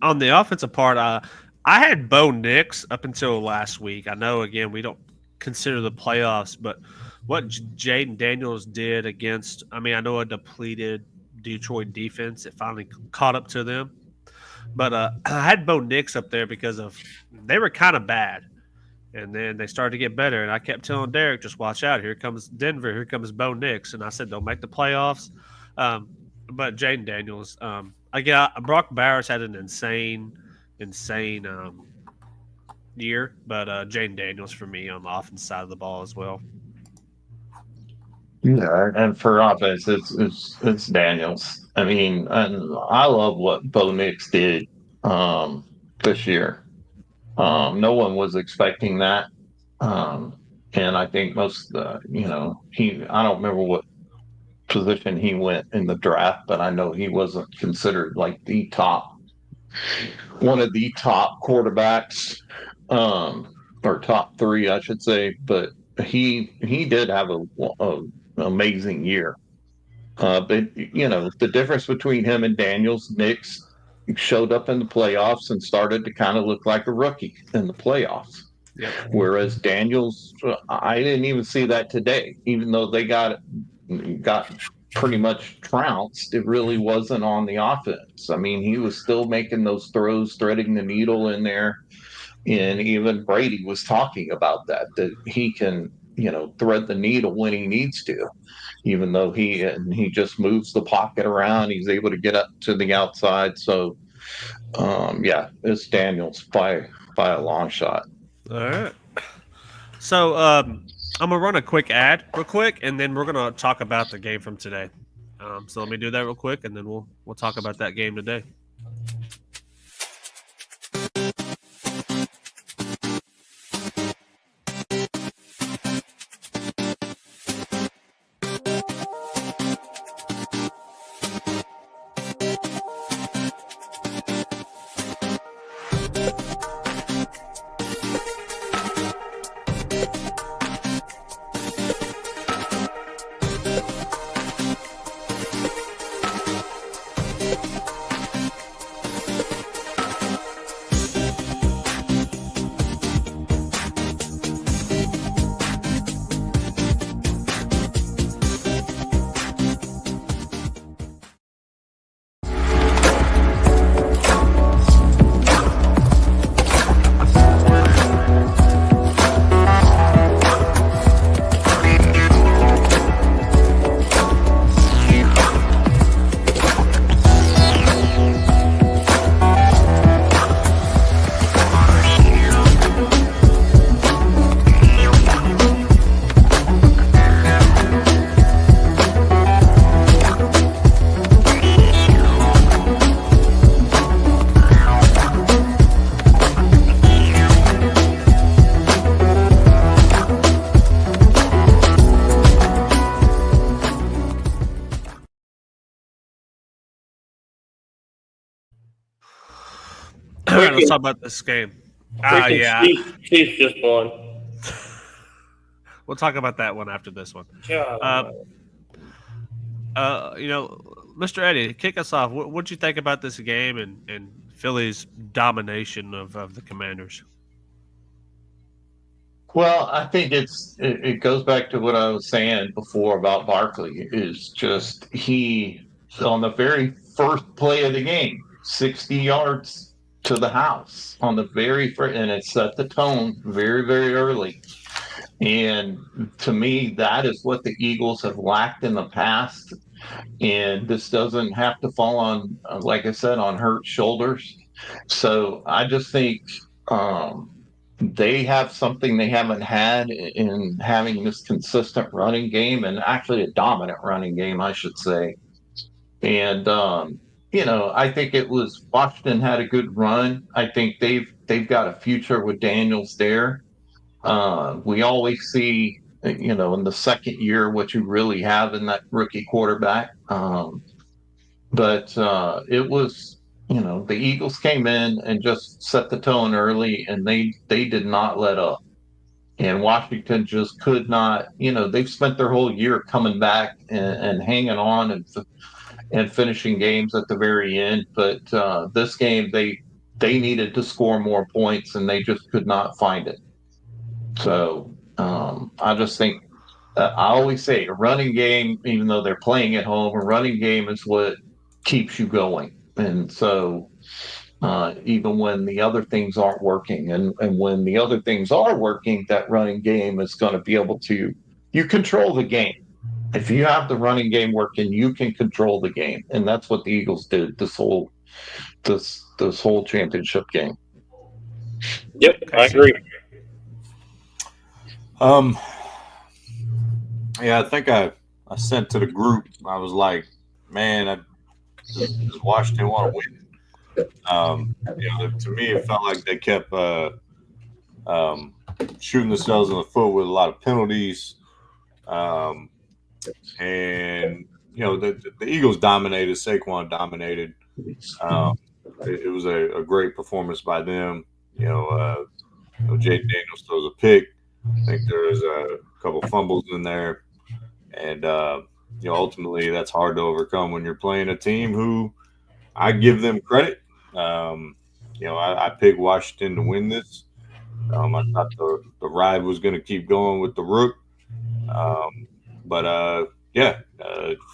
on the offensive part, I had Bo Nix up until last week. I know, again, we don't consider the playoffs, but what Jaden Daniels did against, I mean, I know a depleted Detroit defense, it finally caught up to them. But I had Bo Nix up there because they were kind of bad. And then they started to get better. And I kept telling Derek, just watch out. Here comes Denver. Here comes Bo Nix. And I said, they'll make the playoffs. But Jaden Daniels, again, Brock Bowers had an insane year. But Jaden Daniels for me on the offense side of the ball as well. Yeah, and for offense, it's Daniels. I mean, and I love what Bo Nix did this year. No one was expecting that, and I think most, you know, I don't remember what position he went in the draft, but I know he wasn't considered like one of the top quarterbacks, or top three, I should say. But he did have a amazing year. But you know, the difference between him and Daniels, Nix showed up in the playoffs and started to kind of look like a rookie in the playoffs. Yep. Whereas Daniels, I didn't even see that today, even though they got pretty much trounced. It really wasn't on the offense. I mean, he was still making those throws, threading the needle in there. And even Brady was talking about that he can, you know, thread the needle when he needs to, even though he just moves the pocket around. He's able to get up to the outside. So, yeah, it's Daniels by a long shot. All right. So I'm going to run a quick ad real quick, and then we're going to talk about the game from today. So let me do that real quick, and then we'll talk about that game today. right, let's talk about this game. Yeah. Chiefs just won. We'll talk about that one after this one. God. Mr. Eddie, kick us off. What'd you think about this game and Philly's domination of the Commanders? Well, I think it goes back to what I was saying before about Barkley. Is just he on the very first play of the game, 60 yards to the house on the very first, and it set the tone very, very early. And to me, that is what the Eagles have lacked in the past. And this doesn't have to fall on, like I said, on Hurt's shoulders. So I just think they have something they haven't had in having this consistent running game, and actually a dominant running game, I should say. And I think it was Washington had a good run. I think they've got a future with Daniels there. We always see, in the second year what you really have in that rookie quarterback. But it was, the Eagles came in and just set the tone early, and they did not let up. And Washington just could not, they've spent their whole year coming back and hanging on and finishing games at the very end. But this game, they needed to score more points, and they just could not find it. So I just think I always say a running game, even though they're playing at home, a running game is what keeps you going. And so even when the other things aren't working, and when the other things are working, that running game is going to be able to, you control the game. If you have the running game working, you can control the game. And that's what the Eagles did this whole championship game. Yep, I agree. Yeah, I think I sent to the group. I was like, man, does Washington want to win? To me, it felt like they kept shooting themselves in the foot with a lot of penalties. And the Eagles dominated. Saquon dominated. It was a great performance by them. Jay Daniels throws a pick. I think there's a couple fumbles in there, and ultimately that's hard to overcome when you're playing a team who I give them credit. I picked Washington to win this. I thought the ride was going to keep going with the Rook, but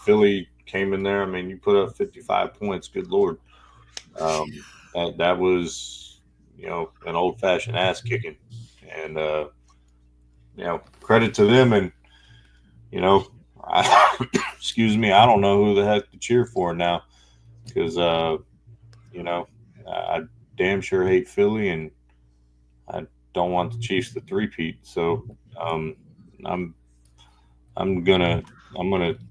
Philly came in there. I mean, you put up 55 points. Good Lord, that was an old-fashioned ass kicking, and credit to them. And excuse me, I don't know who the heck to cheer for now, because I damn sure hate Philly, and I don't want the Chiefs to three-peat. So I'm gonna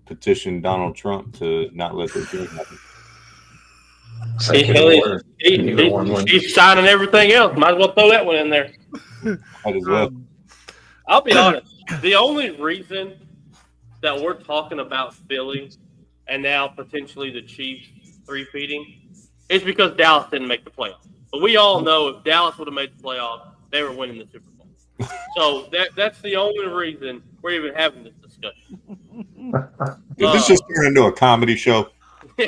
petition Donald Trump to not let this game happen. He's signing everything else. Might as well throw that one in there. Might as well. I'll be honest. The only reason that we're talking about Philly and now potentially the Chiefs three-peating is because Dallas didn't make the playoffs. But we all know if Dallas would have made the playoffs, they were winning the Super Bowl. So that's the only reason we're even having this discussion. Did this just turn into a comedy show?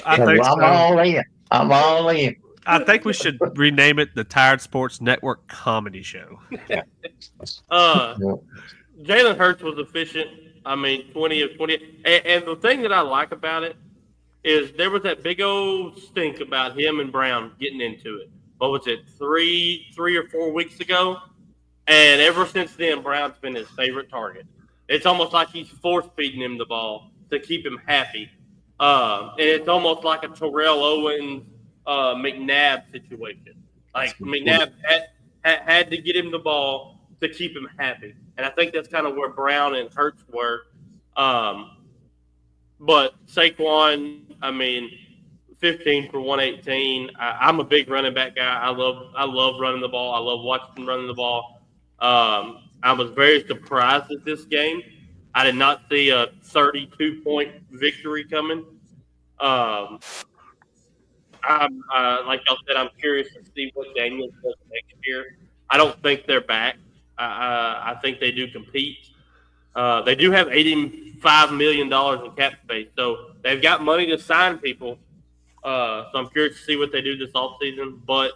I think so. I'm all in. I think we should rename it the Tired Sports Network Comedy Show. Jalen Hurts was efficient. I mean, 20 of 20. And the thing that I like about it is there was that big old stink about him and Brown getting into it. What was it, 3 or 4 weeks ago? And ever since then, Brown's been his favorite target. It's almost like he's force-feeding him the ball to keep him happy. And it's almost like a Terrell Owens, McNabb situation. Like McNabb had to get him the ball to keep him happy. And I think that's kind of where Brown and Hurts were. But Saquon, 15 for 118. I'm a big running back guy. I love running the ball. I love watching him running the ball. I was very surprised at this game. I did not see a 32-point victory coming. I Like y'all said, I'm curious to see what Daniels does next year. I don't think they're back. I think they do compete. They do have $85 million in cap space, so they've got money to sign people. So I'm curious to see what they do this offseason. But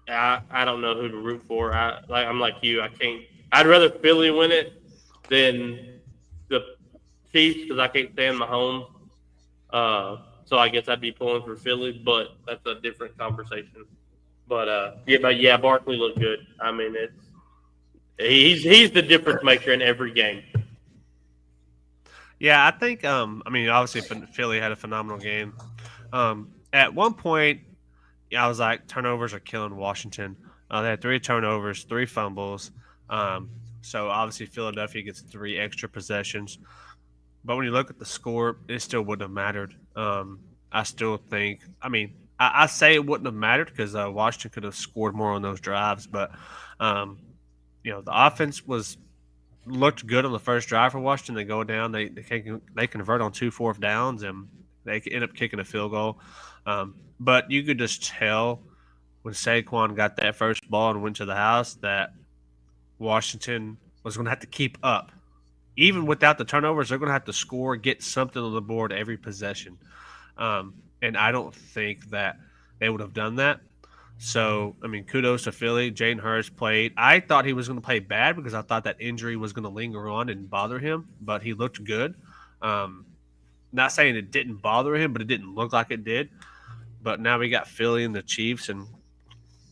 I don't know who to root for. I'm like you. I can't. I'd rather Philly win it than the Chiefs because I can't stand Mahomes. So I guess I'd be pulling for Philly, but that's a different conversation. But yeah, Barkley looked good. I mean, he's the difference maker in every game. Yeah, I think. I mean, obviously, Philly had a phenomenal game. At one point, I was like, turnovers are killing Washington. They had 3 turnovers, 3 fumbles. So obviously, Philadelphia gets 3 extra possessions. But when you look at the score, it still wouldn't have mattered. I still think. I mean, I say it wouldn't have mattered because Washington could have scored more on those drives. But the offense looked good on the first drive for Washington. They go down, they convert on 2 4th downs, and they end up kicking a field goal. But you could just tell when Saquon got that first ball and went to the house that Washington was going to have to keep up. Even without the turnovers, they're going to have to score, get something on the board every possession. And I don't think that they would have done that. So, I mean, kudos to Philly. Jalen Hurts played. I thought he was going to play bad because I thought that injury was going to linger on and bother him, but he looked good. Not saying it didn't bother him, but it didn't look like it did. But now we got Philly and the Chiefs, and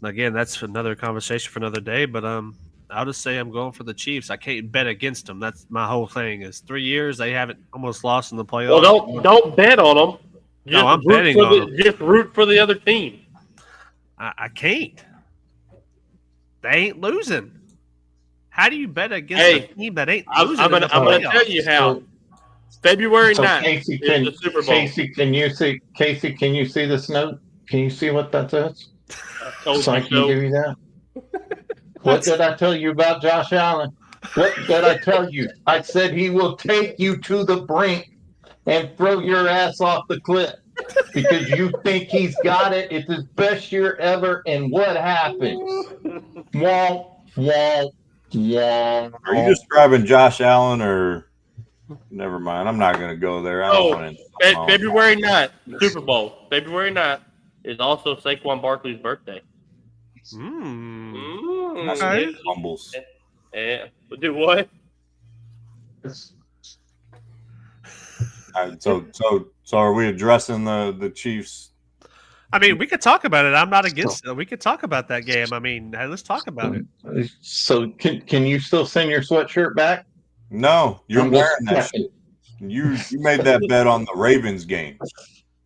again, that's another conversation for another day. But I'll just say I'm going for the Chiefs. I can't bet against them. That's my whole thing. Is 3 years they haven't almost lost in the playoffs. Well, don't bet on them. No, I'm betting on them. Just root for the other team. I can't. They ain't losing. How do you bet against a team that ain't losing? I'm going to tell you how. February 9th Casey, is the Super Bowl. Casey, can you see this note? Can you see what that says? So I can give you that. What did I tell you about Josh Allen? What did I tell you? I said he will take you to the brink and throw your ass off the cliff because you think he's got it. It's his best year ever. And what happened? Womp, womp, womp. Are you describing Josh Allen or? Never mind. I'm not going to go there. I don't want to. February 9th, Super Bowl. February 9th is also Saquon Barkley's birthday. Okay. Fumbles. Yeah. Do what? So are we addressing the Chiefs? I mean, we could talk about it. I'm not against it. We could talk about that game. I mean, let's talk about it. So can you still send your sweatshirt back? No, you're wearing that shit. You made that bet on the Ravens game.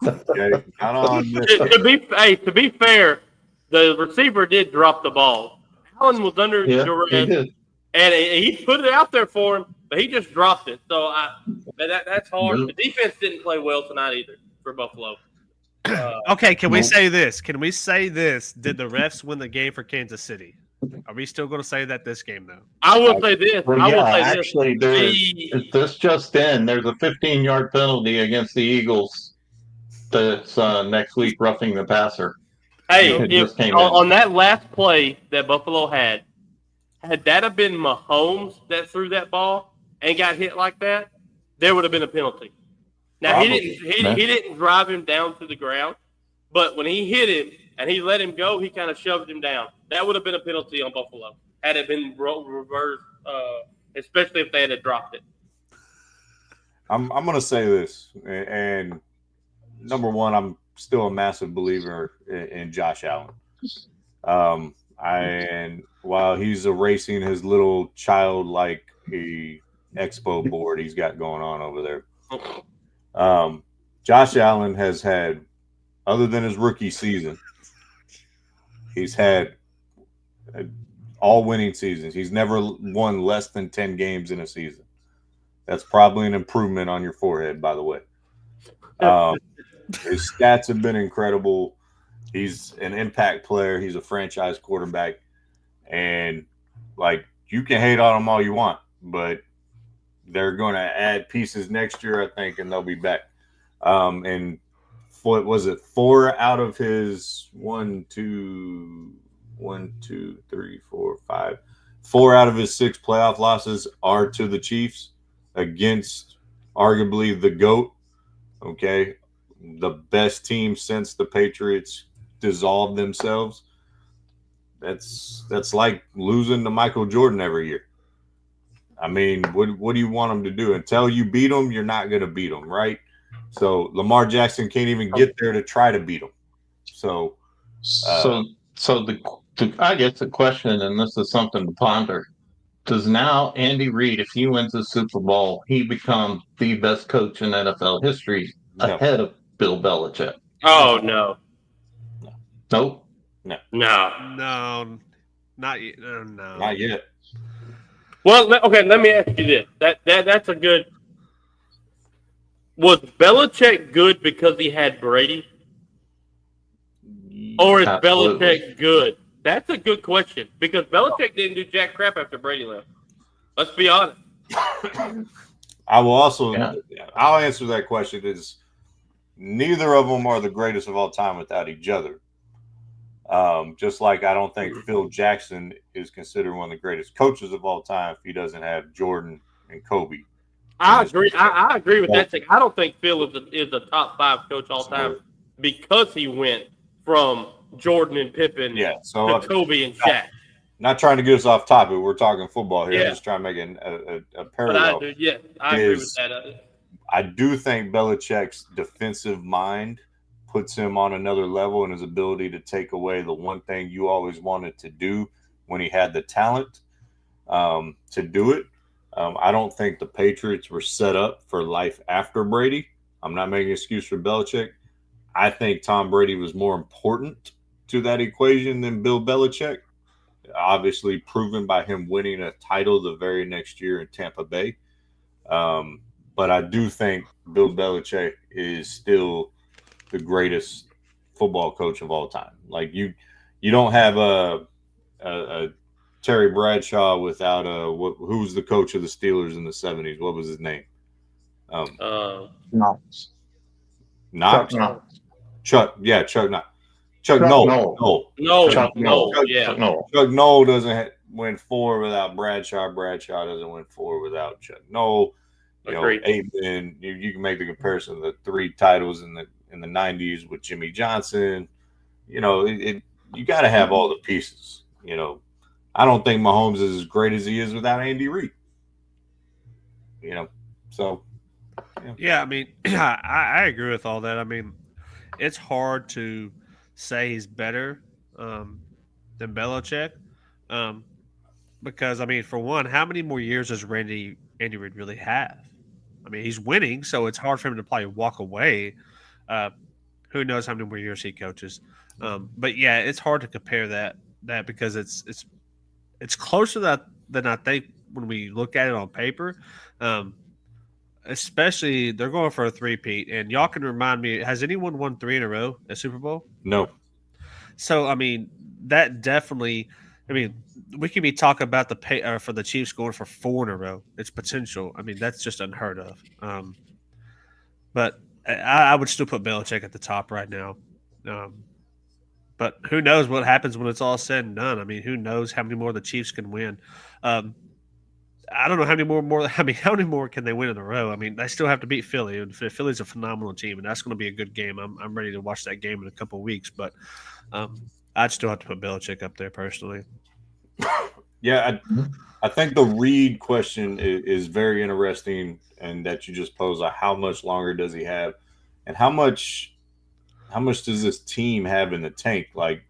Okay, not on this. To be fair, the receiver did drop the ball. Allen was under duress, and he put it out there for him, but he just dropped it. So that's hard. The defense didn't play well tonight either for Buffalo. Okay, can we say this? Did the refs win the game for Kansas City? Are we still going to say that this game, though? I will say this. Actually, this just in. There's a 15-yard penalty against the Eagles that's next week, roughing the passer. Hey, on that last play that Buffalo had that have been Mahomes that threw that ball and got hit like that, there would have been a penalty. Now, he didn't drive him down to the ground, but when he hit him and he let him go, he kind of shoved him down. That would have been a penalty on Buffalo had it been reversed, especially if they had dropped it. I'm going to say this, and number one, I'm still a massive believer in Josh Allen. And while he's erasing his little childlike expo board he's got going on over there, Josh Allen has had, other than his rookie season, he's had all winning seasons. He's never won less than 10 games in a season. That's probably an improvement on your forehead, by the way. His stats have been incredible. He's an impact player. He's a franchise quarterback. And, you can hate on him all you want, but they're going to add pieces next year, I think, and they'll be back. And was it 4 out of his 4 out of his 6 playoff losses are to the Chiefs against arguably the GOAT. Okay, the best team since the Patriots dissolved themselves. That's like losing to Michael Jordan every year. I mean, what do you want them to do? Until you beat them, you're not going to beat them, right? So Lamar Jackson can't even get there to try to beat them. So I guess the question, and this is something to ponder, does now Andy Reid, if he wins the Super Bowl, he becomes the best coach in NFL history ahead of Bill Belichick? Oh no. Nope. No. No, not yet. No. Not yet. Well, okay. Let me ask you this. That's a good. Was Belichick good because he had Brady, or is Absolutely. Belichick good? That's a good question because Belichick didn't do jack crap after Brady left. Let's be honest. I will also. Yeah. I'll answer that question. Is neither of them are the greatest of all time without each other. Just like I don't think Phil Jackson is considered one of the greatest coaches of all time if he doesn't have Jordan and Kobe. I agree. I agree with that thing. I don't think Phil is a top 5 coach all time because he went from Jordan and Pippen to Kobe and Shaq. Not trying to get us off topic. We're talking football here. I'm just trying to make a parallel. But I agree with that. I do think Belichick's defensive mind puts him on another level in his ability to take away the one thing you always wanted to do when he had the talent to do it. I don't think the Patriots were set up for life after Brady. I'm not making an excuse for Belichick. I think Tom Brady was more important to that equation than Bill Belichick, obviously proven by him winning a title the very next year in Tampa Bay. But I do think Bill Belichick is still the greatest football coach of all time. Like you don't have a Terry Bradshaw without who's the coach of the Steelers in the 70s? What was his name? Knox. Knox. Chuck Knox. Chuck Noll doesn't win 4 without Bradshaw. Bradshaw doesn't win 4 without Chuck Noll. Amen. You can make the comparison of the 3 titles in the 90s with Jimmy Johnson. You got to have all the pieces. I don't think Mahomes is as great as he is without Andy Reid. So. Yeah, I mean, I agree with all that. I mean, it's hard to say he's better than Belichick because, I mean, for one, how many more years does Andy Reid really have? I mean, he's winning, so it's hard for him to probably walk away. Who knows how many more years he coaches? But yeah, it's hard to compare that because it's closer than I think when we look at it on paper. Especially, they're going for a 3-peat, and y'all can remind me: has anyone won 3 in a row at Super Bowl? No. So, I mean, that definitely. I mean, we can be talking about for the Chiefs going for 4 in a row. It's potential. I mean, that's just unheard of. But I would still put Belichick at the top right now. But who knows what happens when it's all said and done? I mean, who knows how many more the Chiefs can win? I don't know how many more can they win in a row? I mean, they still have to beat Philly, and Philly's a phenomenal team, and that's going to be a good game. I'm ready to watch that game in a couple of weeks, but I'd still have to put Belichick up there personally. Yeah, I think the Reid question is very interesting, and that you just posed how much longer does he have, and how much does this team have in the tank? Like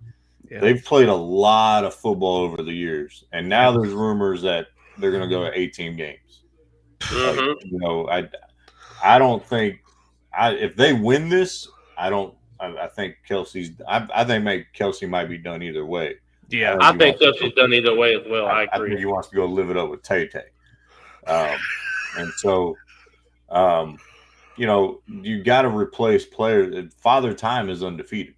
they've played a lot of football over the years, and now there's rumors that they're going to go to 18 games. Like, I don't think if they win this, I think Kelsey's. I think Kelsey might be done either way. Yeah, I think Kelsey's done either way as well. I agree. I think he wants to go live it up with Tay-Tay. And so, you got to replace players. Father Time is undefeated.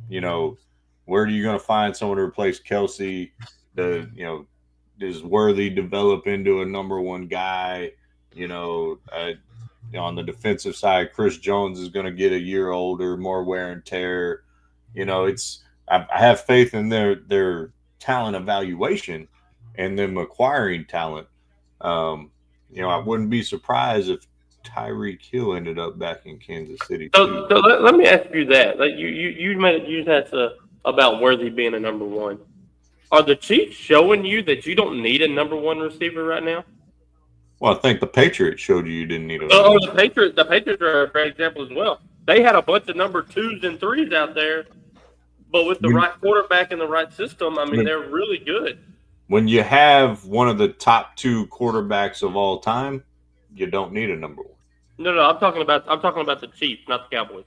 Where are you going to find someone to replace Kelsey? Does Worthy develop into a number 1 guy? on the defensive side, Chris Jones is going to get a year older, more wear and tear. I have faith in their talent evaluation and them acquiring talent. I wouldn't be surprised if Tyreek Hill ended up back in Kansas City too. So let me ask you that. Like you asked about Worthy being a number one. Are the Chiefs showing you that you don't need a number one receiver right now? Well, I think the Patriots showed you didn't need a. The Patriots are a great example as well. They had a bunch of number 2s and 3s out there, but with the right quarterback and the right system, I mean, they're really good. When you have one of the top 2 quarterbacks of all time, you don't need a number 1. No, I'm talking about the Chiefs, not the Cowboys.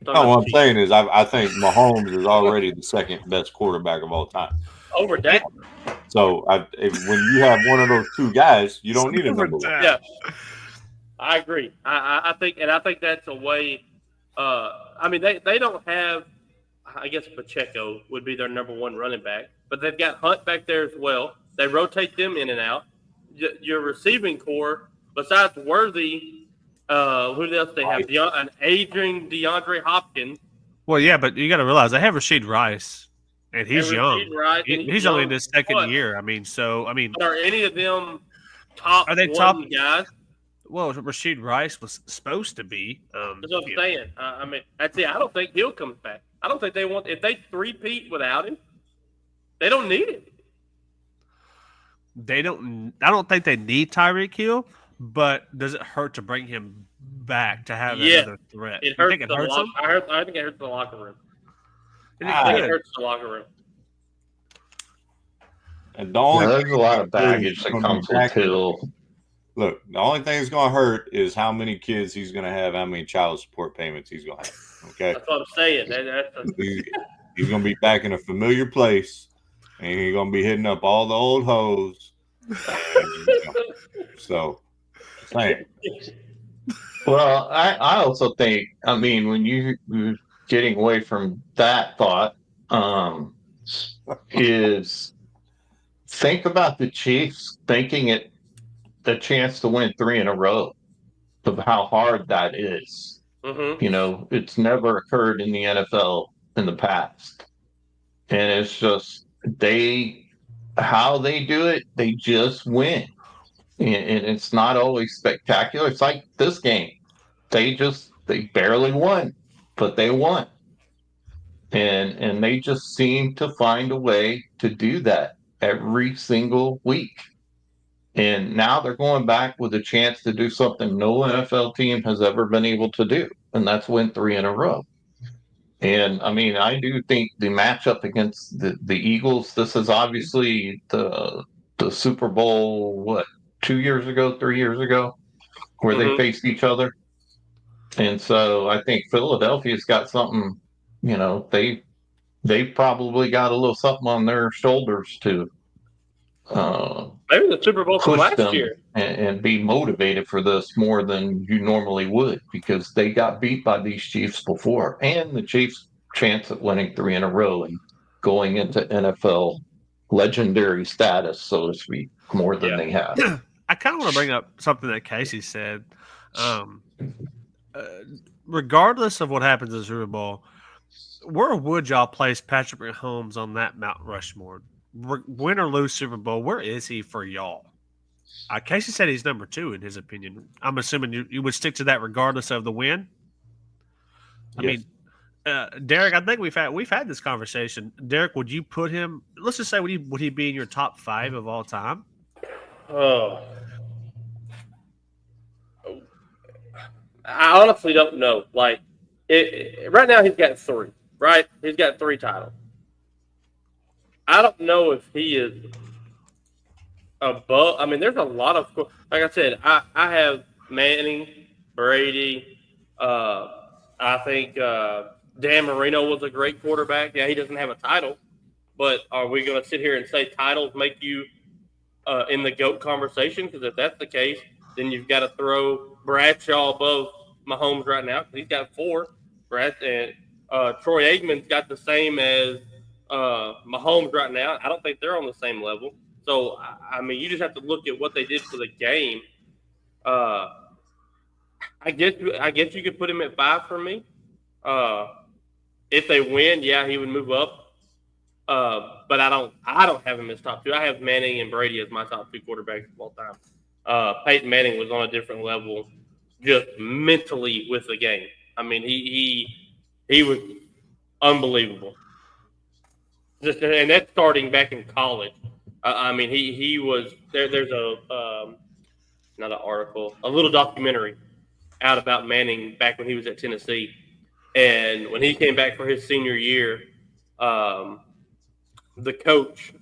What I'm saying is, I think Mahomes is already the second best quarterback of all time. Over Dak. So when you have one of those 2 guys, you don't need a number 1. Yeah, I agree. I think that's a way. I mean, they don't have. I guess Pacheco would be their number 1 running back, but they've got Hunt back there as well. They rotate them in and out. Your receiving core, besides Worthy, who else they have? An aging DeAndre Hopkins. Well, yeah, but you got to realize they have Rashid Rice, and he's young. Rice, he's only in his second year. But are any of them top? Are they top guys? Well, Rashid Rice was supposed to be. That's what I'm saying. I mean, that's it. I don't think Hill comes back. I don't think they want. If they 3-peat without him, they don't need it. I don't think they need Tyreek Hill, but does it hurt to bring him back to have another threat? It hurts. I think it hurts the locker room. I think it hurts the locker room. And there's a lot of baggage that comes with Hill. Look, the only thing that's going to hurt is how many kids he's going to have, how many child support payments he's going to have. Okay, that's what I'm saying. He's going to be back in a familiar place, and he's going to be hitting up all the old hoes. So, saying. Well, I also think, I mean, when you're getting away from that thought, is think about the Chiefs thinking it the chance to win 3 in a row, of how hard that is. Mm-hmm. It's never occurred in the NFL in the past. And it's just how they do it, they just win. And it's not always spectacular. It's like this game. They barely won, but they won. And they just seem to find a way to do that every single week. And now they're going back with a chance to do something no NFL team has ever been able to do, and that's win 3 in a row. And, I mean, I do think the matchup against the Eagles, this is obviously the Super Bowl, 3 years ago, where they faced each other. And so I think Philadelphia's got something, they probably got a little something on their shoulders to maybe the Super Bowl from last year and be motivated for this more than you normally would, because they got beat by these Chiefs before, and the Chiefs' chance at winning 3 in a row and going into NFL legendary status, so to speak, more than they have. I kind of want to bring up something that Casey said. Regardless of what happens in the Super Bowl, where would y'all place Patrick Mahomes on that Mount Rushmore? Win or lose Super Bowl, where is he for y'all? Casey said he's number 2 in his opinion. I'm assuming you would stick to that regardless of the win. I mean, Derek, I think we've had this conversation. Derek, would you put him? Let's just say, would he be in your top 5 of all time? Oh, I honestly don't know. Like, right now he's got 3. Right, he's got 3 titles. I don't know if he is above. I mean, there's a lot of, like I said, I have Manning, Brady. I think Dan Marino was a great quarterback. Yeah, he doesn't have a title, but are we going to sit here and say titles make you in the GOAT conversation? Because if that's the case, then you've got to throw Bradshaw above Mahomes right now, because he's got 4. And Troy Aikman's got the same as Mahomes right now. I don't think they're on the same level. So, I mean, you just have to look at what they did for the game. I guess you could put him at 5 for me. If they win, yeah, he would move up. But I don't have him as top 2. I have Manning and Brady as my top 2 quarterbacks of all time. Peyton Manning was on a different level, just mentally with the game. I mean, he was unbelievable. And that's starting back in college. I mean, he was there. There's not an article, a little documentary out about Manning back when he was at Tennessee, and when he came back for his senior year, the coach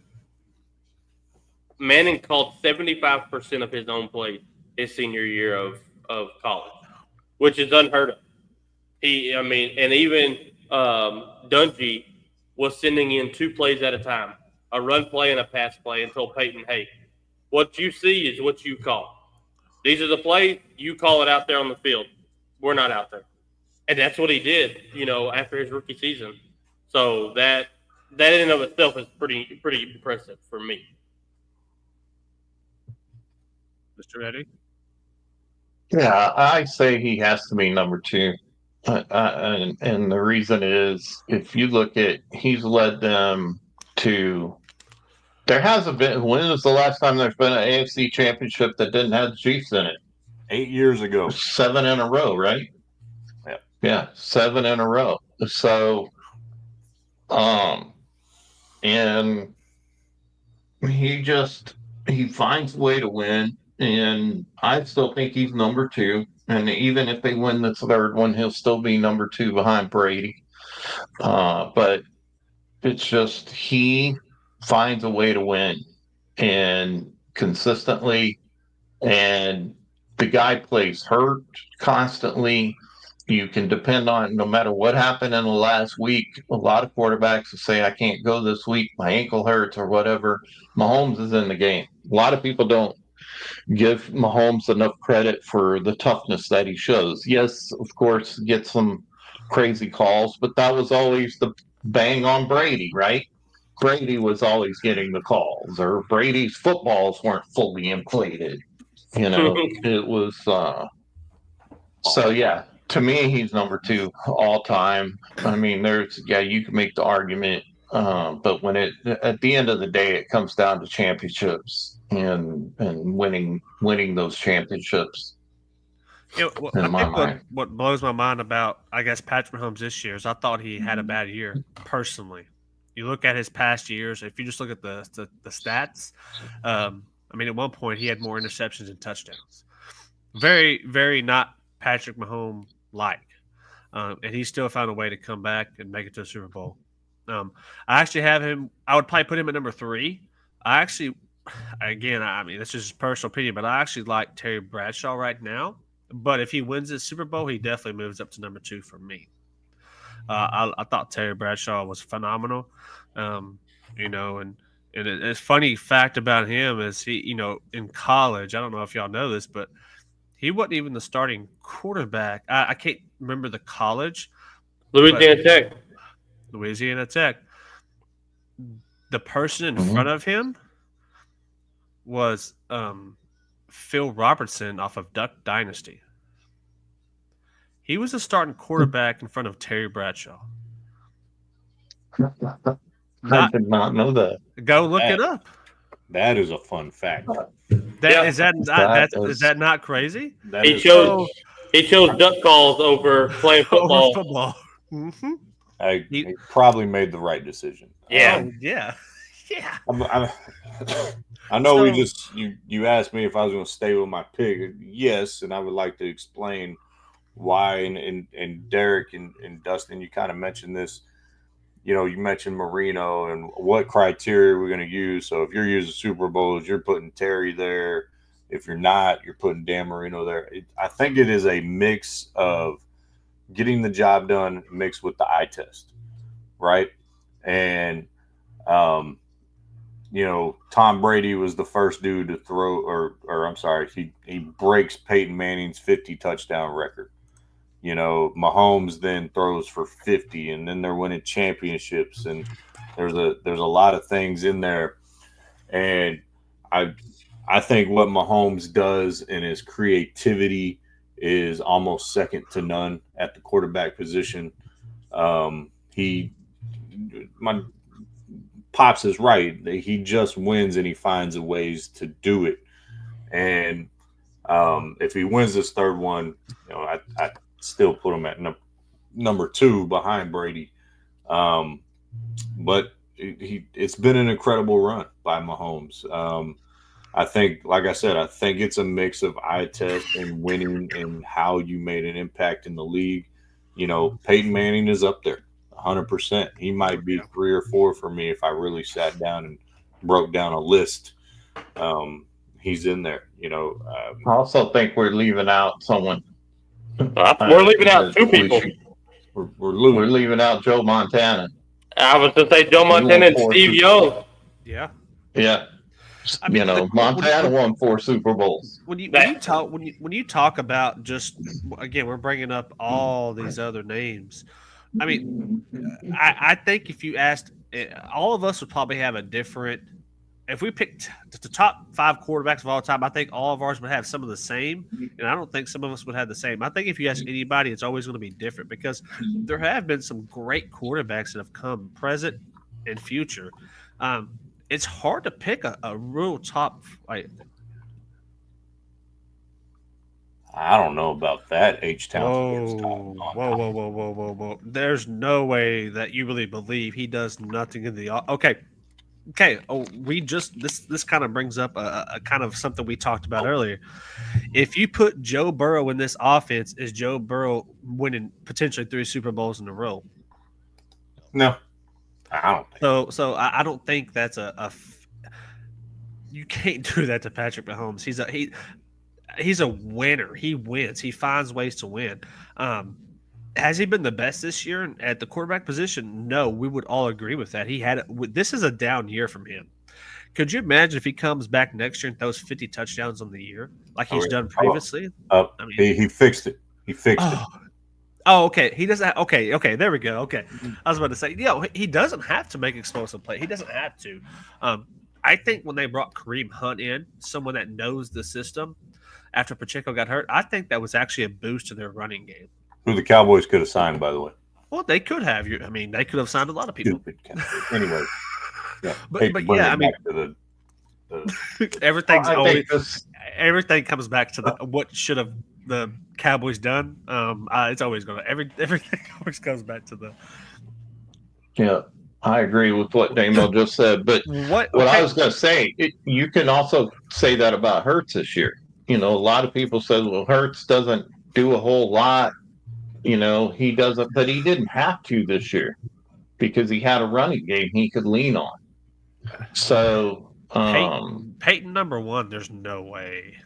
Manning called 75% of his own plays his senior year of college, which is unheard of. And even Dungy was sending in 2 plays at a time, a run play and a pass play, and told Peyton, hey, what you see is what you call. These are the plays. You call it out there on the field. We're not out there. And that's what he did, after his rookie season. So that in and of itself is pretty impressive for me. Mr. Eddie? Yeah, I say he has to be number 2. And the reason is, if you look at, he's led them to, there hasn't been, when was the last time there's been an AFC championship that didn't have the Chiefs in it? 8 years ago. 7 in a row, right? Yeah, 7 in a row. So, and he finds a way to win, and I still think he's number 2. And even if they win the 3rd one, he'll still be number 2 behind Brady. But it's just, he finds a way to win, and consistently, and the guy plays hurt constantly. You can depend on, no matter what happened in the last week. A lot of quarterbacks will say, I can't go this week, my ankle hurts or whatever. Mahomes is in the game. A lot of people don't give Mahomes enough credit for the toughness that he shows. Yes, of course, get some crazy calls, but that was always the bang on Brady, right? Brady was always getting the calls, or Brady's footballs weren't fully inflated. It was, so yeah, to me, he's number 2 all time. I mean, you can make the argument, but when at the end of the day, it comes down to championships and winning those championships. I think what blows my mind about, I guess, Patrick Mahomes this year is I thought he had a bad year personally. You look at his past years, if you just look at the stats, I mean, at one point he had more interceptions than touchdowns. Very, very not Patrick Mahomes like, and he still found a way to come back and make it to the Super Bowl. I actually have him. I would probably put him at number 3. I mean, that's just personal opinion, but I actually like Terry Bradshaw right now. But if he wins the Super Bowl, he definitely moves up to number 2 for me. I thought Terry Bradshaw was phenomenal, and a funny fact about him is he, in college, I don't know if y'all know this, but he wasn't even the starting quarterback. I can't remember the college. Louisiana Tech. The person in front of him was Phil Robertson off of Duck Dynasty. He was a starting quarterback in front of Terry Bradshaw. I did not know that. Go look it up. That is a fun fact. Is that not crazy? He chose duck calls over playing football. Mm-hmm. He probably made the right decision. Yeah. Yeah. I know you asked me if I was going to stay with my pick. Yes, and I would like to explain why. And Derek and Dustin, you kind of mentioned this. You mentioned Marino and what criteria we're going to use. So if you're using Super Bowls, you're putting Terry there. If you're not, you're putting Dan Marino there. I think it is a mix of getting the job done mixed with the eye test, right? And Tom Brady was the first dude to throw, or I'm sorry, he breaks Peyton Manning's 50 touchdown record. Mahomes then throws for 50, and then they're winning championships, and there's a lot of things in there. And I think what Mahomes does in his creativity is almost second to none at the quarterback position. My Pops is right. He just wins and he finds a ways to do it. And if he wins this third one, I still put him at number 2 behind Brady. But it's been an incredible run by Mahomes. I think, like I said, I think it's a mix of eye test and winning and how you made an impact in the league. Peyton Manning is up there 100%. He might be 3 or 4 for me if I really sat down and broke down a list. He's in there. I also think we're leaving out someone. We're leaving out 2 people. We're leaving out Joe Montana. I was going to say Joe Montana and Steve Young. Yeah. Yeah. Montana won 4 Super Bowls. When you talk about just, again, we're bringing up all these other names. I mean, I think if you asked, all of us would probably have a different. If we picked the top 5 quarterbacks of all time, I think all of ours would have some of the same, and I don't think some of us would have the same. I think if you ask anybody, it's always going to be different because there have been some great quarterbacks that have come present and future. It's hard to pick a real top. I don't know about that. H-Town. Whoa. There's no way that you really believe he does nothing in the okay. Oh, this kind of brings up a kind of something we talked about earlier. If you put Joe Burrow in this offense, is Joe Burrow winning potentially 3 Super Bowls in a row? No, I don't think so. I don't think that's you can't do that to Patrick Mahomes. He's a winner. He wins. He finds ways to win. Has he been the best this year at the quarterback position? No, we would all agree with that. This is a down year from him. Could you imagine if he comes back next year and throws 50 touchdowns on the year like he's done previously? He fixed it. He fixed it. Oh, okay. He doesn't. Okay. There we go. Okay, I was about to say, he doesn't have to make explosive play. He doesn't have to. I think when they brought Kareem Hunt in, someone that knows the system, after Pacheco got hurt, I think that was actually a boost to their running game. Who the Cowboys could have signed, by the way. Well, they could have. They could have signed a lot of people. Anyway, yeah. But yeah, I mean, everything's everything comes back to what should have the Cowboys done. It's always going to everything always comes back to the. Yeah, I agree with what Damo just said. But what I was going to say, you can also say that about Hurts this year. A lot of people said, well, Hurts doesn't do a whole lot. He doesn't, but he didn't have to this year because he had a running game he could lean on. So, Peyton number 1, there's no way.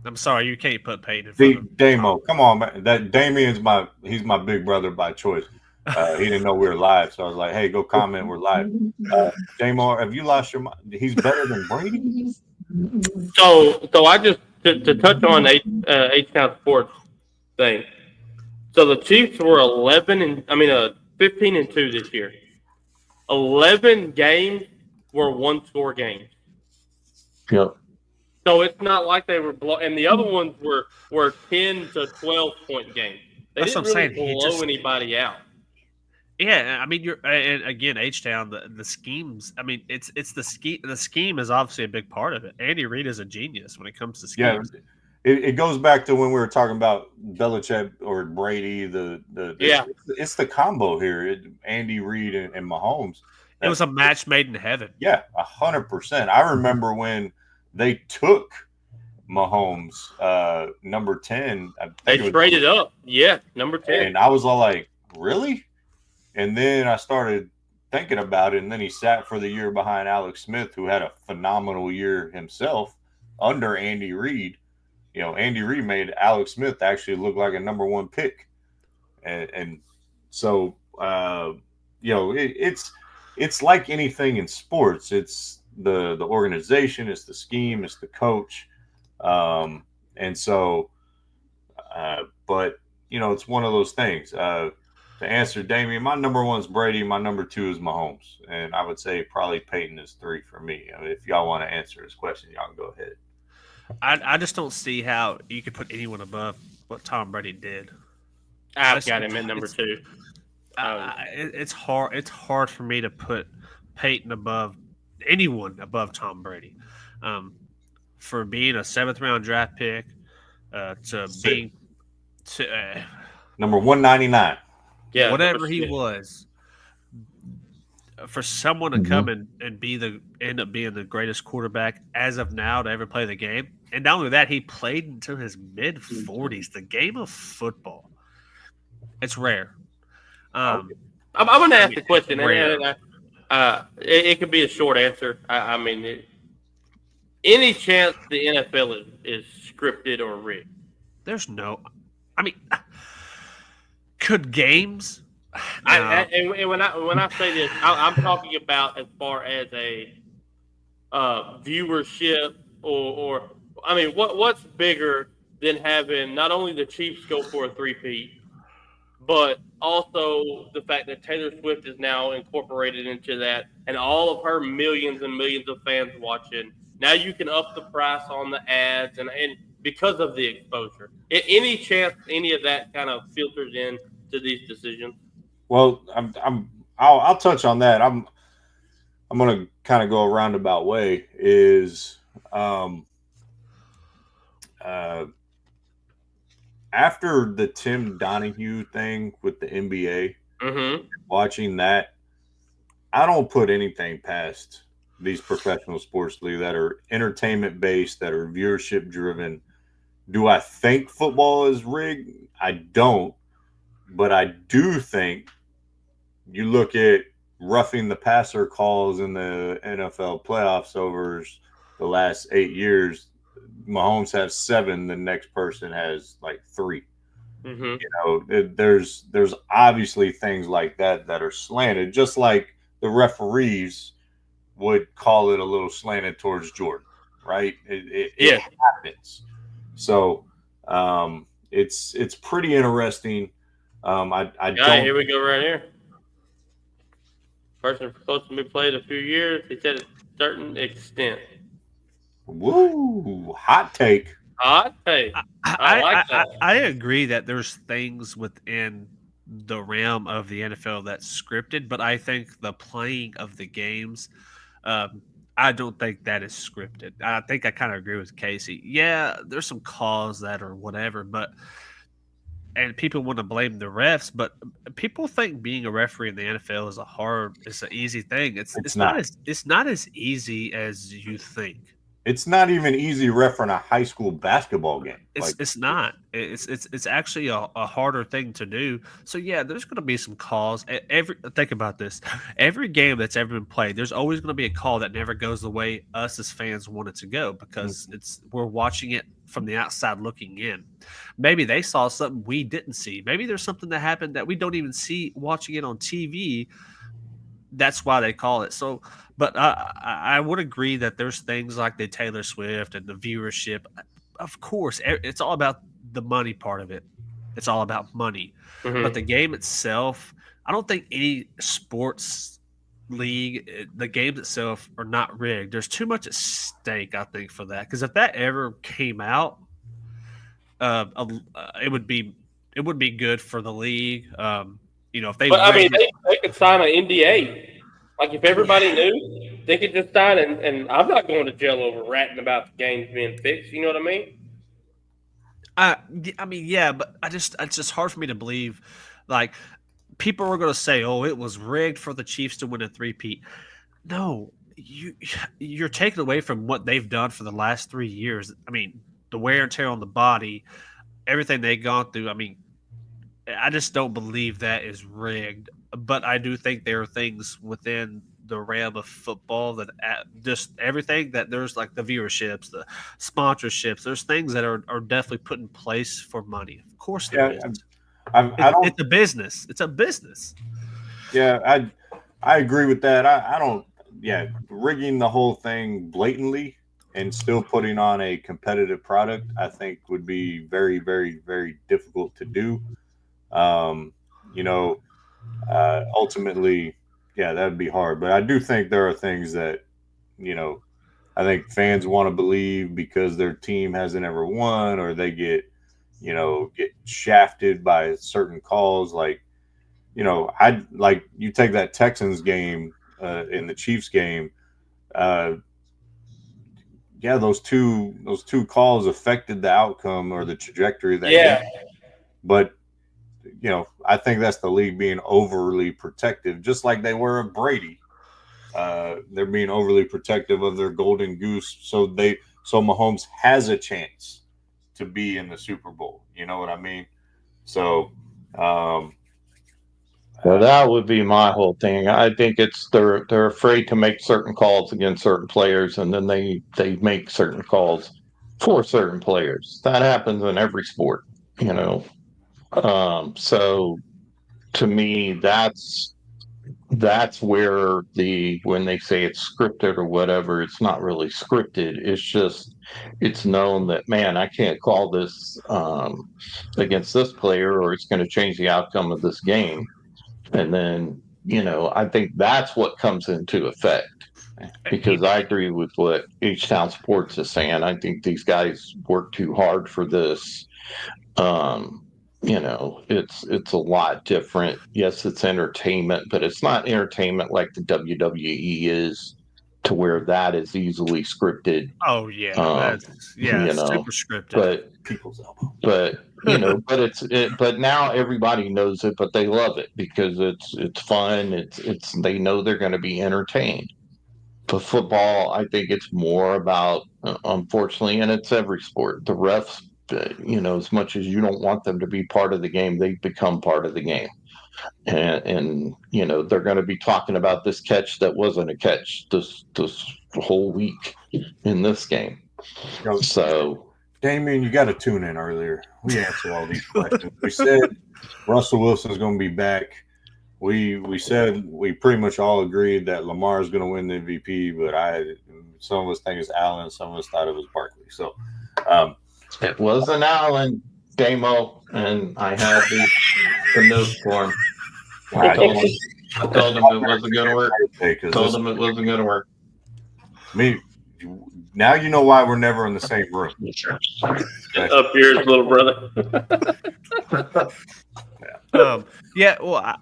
I'm sorry, you can't put Peyton in front of Damo. Come on, man. That Damian's he's my big brother by choice. He didn't know we were live, so I was like, "Hey, go comment. We're live." Damo, have you lost your mind? He's better than Brady. So I just to touch on H-Town Sports thing. So the Chiefs were 15-2 this year. 11 games were 1-score games. Yep. So it's not like they were and the other ones were 10 to 12 point games. They didn't really blow anybody out. Yeah, I mean, and again, H-Town, the schemes. I mean, it's the scheme. The scheme is obviously a big part of it. Andy Reid is a genius when it comes to schemes. Yeah, it goes back to when we were talking about Belichick or Brady. It's the combo here. Andy Reid and Mahomes. It was a match made in heaven. Yeah, 100%. I remember when they took Mahomes, number 10. They traded up. Yeah, number 10. And I was all like, really? And then I started thinking about it, and then he sat for the year behind Alex Smith, who had a phenomenal year himself under Andy Reid. Andy Reid made Alex Smith actually look like a number 1 pick. And so, it's like anything in sports. It's the organization, it's the scheme, it's the coach. And so, but, it's one of those things. To answer Damian, my number 1 is Brady. My number 2 is Mahomes. And I would say probably Peyton is 3 for me. If y'all want to answer his question, y'all can go ahead. I just don't see how you could put anyone above what Tom Brady did. I've got him at number 2. It's hard. It's hard for me to put Peyton above anyone above Tom Brady, for being a 7th-round draft pick, to being number 199. Yeah, whatever he was. For someone to come and end up being the greatest quarterback as of now to ever play the game, and not only that, he played until his mid-40s. The game of football, it's rare. I'm going to ask the question, and it could be a short answer. I mean, any chance the NFL is scripted or rigged? There's no. I mean, could games? And when I say this, I'm talking about as far as a viewership or I mean, what's bigger than having not only the Chiefs go for a 3-peat, but also the fact that Taylor Swift is now incorporated into that, and all of her millions and millions of fans watching. Now you can up the price on the ads, and because of the exposure. Any chance any of that kind of filters in to these decisions? Well, I'll touch on that. I'm going to kind of go a roundabout way. Is after the Tim Donahue thing with the NBA, watching that, I don't put anything past these professional sports leagues that are entertainment based, that are viewership driven. Do I think football is rigged? I don't. But I do think you look at roughing the passer calls in the NFL playoffs over the last 8 years. Mahomes has 7, the next person has like 3. You know, there's obviously things like that are slanted, just like the referees would call it a little slanted towards Jordan, right? It happens. So it's pretty interesting. I don't. Here we go right here. Person supposed to be played a few years. He said a certain extent. Woo! Hot take. Hot take. I like that. I agree that there's things within the realm of the NFL that's scripted, but I think the playing of the games, I don't think that is scripted. I think I kind of agree with Casey. Yeah, there's some calls that are whatever, and people want to blame the refs, but people think being a referee in the NFL is an easy thing. It's not as easy as you think. It's not even easy refereeing a high school basketball game. It's not. It's actually a harder thing to do. So yeah, there's going to be some calls. Think about this. Every game that's ever been played, there's always going to be a call that never goes the way us as fans want it to go, because we're watching it from the outside looking in. Maybe they saw something we didn't see. Maybe there's something that happened that we don't even see watching it on TV. That's why they call it. So, but I would agree that there's things like the Taylor Swift and the viewership. Of course, it's all about the money part of it. It's all about money. But the game itself, I don't think any sports league, the games itself are not rigged. There's too much at stake, I think, for that. Because if that ever came out, it would be good for the league. If they. But I mean, they could sign an NDA. Like if everybody knew, they could just sign, and I'm not going to jail over ratting about the games being fixed. You know what I mean? I mean, yeah, but it's just hard for me to believe. Like, people are going to say, "Oh, it was rigged for the Chiefs to win a 3-peat." No, you're taking away from what they've done for the last 3 years. I mean, the wear and tear on the body, everything they've gone through. I mean, I just don't believe that is rigged. But I do think there are things within the realm of football that just everything that there's like the viewerships, the sponsorships. There's things that are definitely put in place for money. Of course, there is. It's a business. It's a business. Yeah, I agree with that. I don't. Yeah, rigging the whole thing blatantly and still putting on a competitive product, I think would be very, very, very difficult to do. Ultimately, yeah, that'd be hard. But I do think there are things that, I think fans want to believe because their team hasn't ever won, or they get, get shafted by certain calls. Like, you take that Texans game in the Chiefs game. Those two calls affected the outcome or the trajectory of that game. But I think that's the league being overly protective, just like they were of Brady. They're being overly protective of their golden goose, so Mahomes has a chance to be in the Super Bowl. You know what I mean? So, well, that would be my whole thing. I think it's they're afraid to make certain calls against certain players, and then they make certain calls for certain players. That happens in every sport, So to me, that's where when they say it's scripted or whatever, it's not really scripted. It's just it's known that, man, I can't call this against this player, or it's going to change the outcome of this game. And then I think that's what comes into effect. Because I agree with what H-Town Sports is saying. I think these guys work too hard for this. It's a lot different. Yes, it's entertainment, but it's not entertainment like the WWE is, to where that is easily scripted. Oh yeah, super scripted. But now everybody knows it, but they love it because it's fun. It's they know they're going to be entertained. But football, I think it's more about, unfortunately, and it's every sport. The refs, as much as you don't want them to be part of the game, they become part of the game. And they're going to be talking about this catch that wasn't a catch this whole week in this game. So, Damien, you got to tune in earlier. We answer all these questions. We said Russell Wilson's going to be back. We said we pretty much all agreed that Lamar is going to win the MVP, but some of us think it's Allen, some of us thought it was Barkley. So it wasn't Allen, Damo, and I had the notes for him. I told him it wasn't going to work. Told him it wasn't going to work. Now you know why we're never in the same room. Up yours, little brother. Well,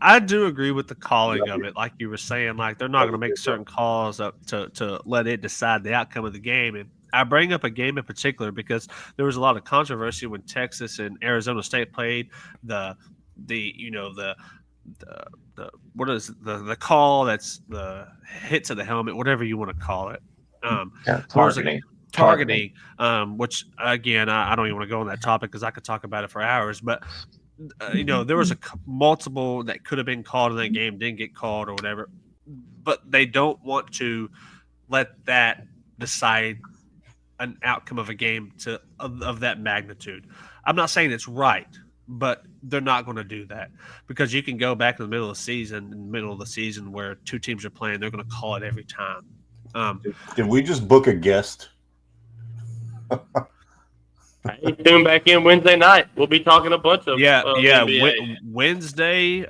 I do agree with the calling of it. Like you were saying, like they're not going to make certain calls up to let it decide the outcome of the game. And I bring up a game in particular because there was a lot of controversy when Texas and Arizona State played the what is the call that's the hit to the helmet, whatever you want to call it. Targeting, which again, I don't even want to go on that topic because I could talk about it for hours. But there was multiple that could have been called in that game, didn't get called or whatever. But they don't want to let that decide an outcome of a game of that magnitude. I'm not saying it's right, but they're not going to do that because you can go back in the middle of the season where two teams are playing, they're going to call it every time. Did we just book a guest? Tune back in Wednesday night. We'll be talking a bunch of Wednesday.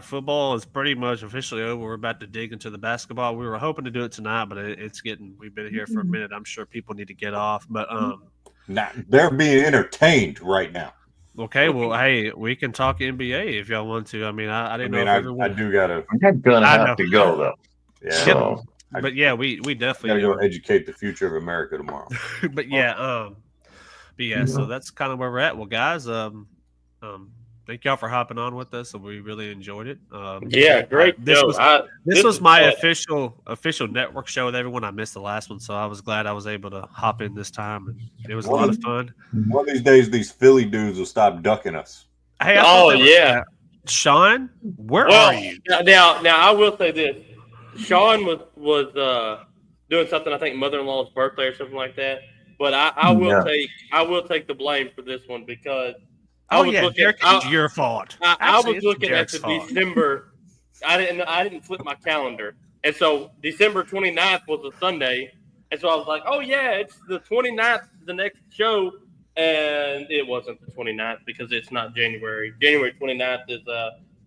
Football is pretty much officially over. We're about to dig into the basketball. We were hoping to do it tonight, but we've been here for a minute. I'm sure people need to get off. But they're being entertained right now. Okay, well, hey, we can talk NBA if y'all want to. I mean, I didn't know. I do gotta. I'm gonna have to go though. Yeah. So, but yeah, we definitely gotta go educate the future of America tomorrow. But so that's kind of where we're at. Well, guys, thank y'all for hopping on with us. We really enjoyed it. Great. This was my official network show with everyone. I missed the last one, so I was glad I was able to hop in this time, and it was a lot of fun. One of these days, these Philly dudes will stop ducking us. Hey, Sean, where are you? Now, I will say this: Sean was doing something. I think mother-in-law's birthday or something like that. But I will take the blame for this one because it's your fault. I was looking at the December. I didn't flip my calendar, and so December 29th was a Sunday, and so I was like, oh yeah, it's the 29th, the next show, and it wasn't the 29th because it's not January. January 29th is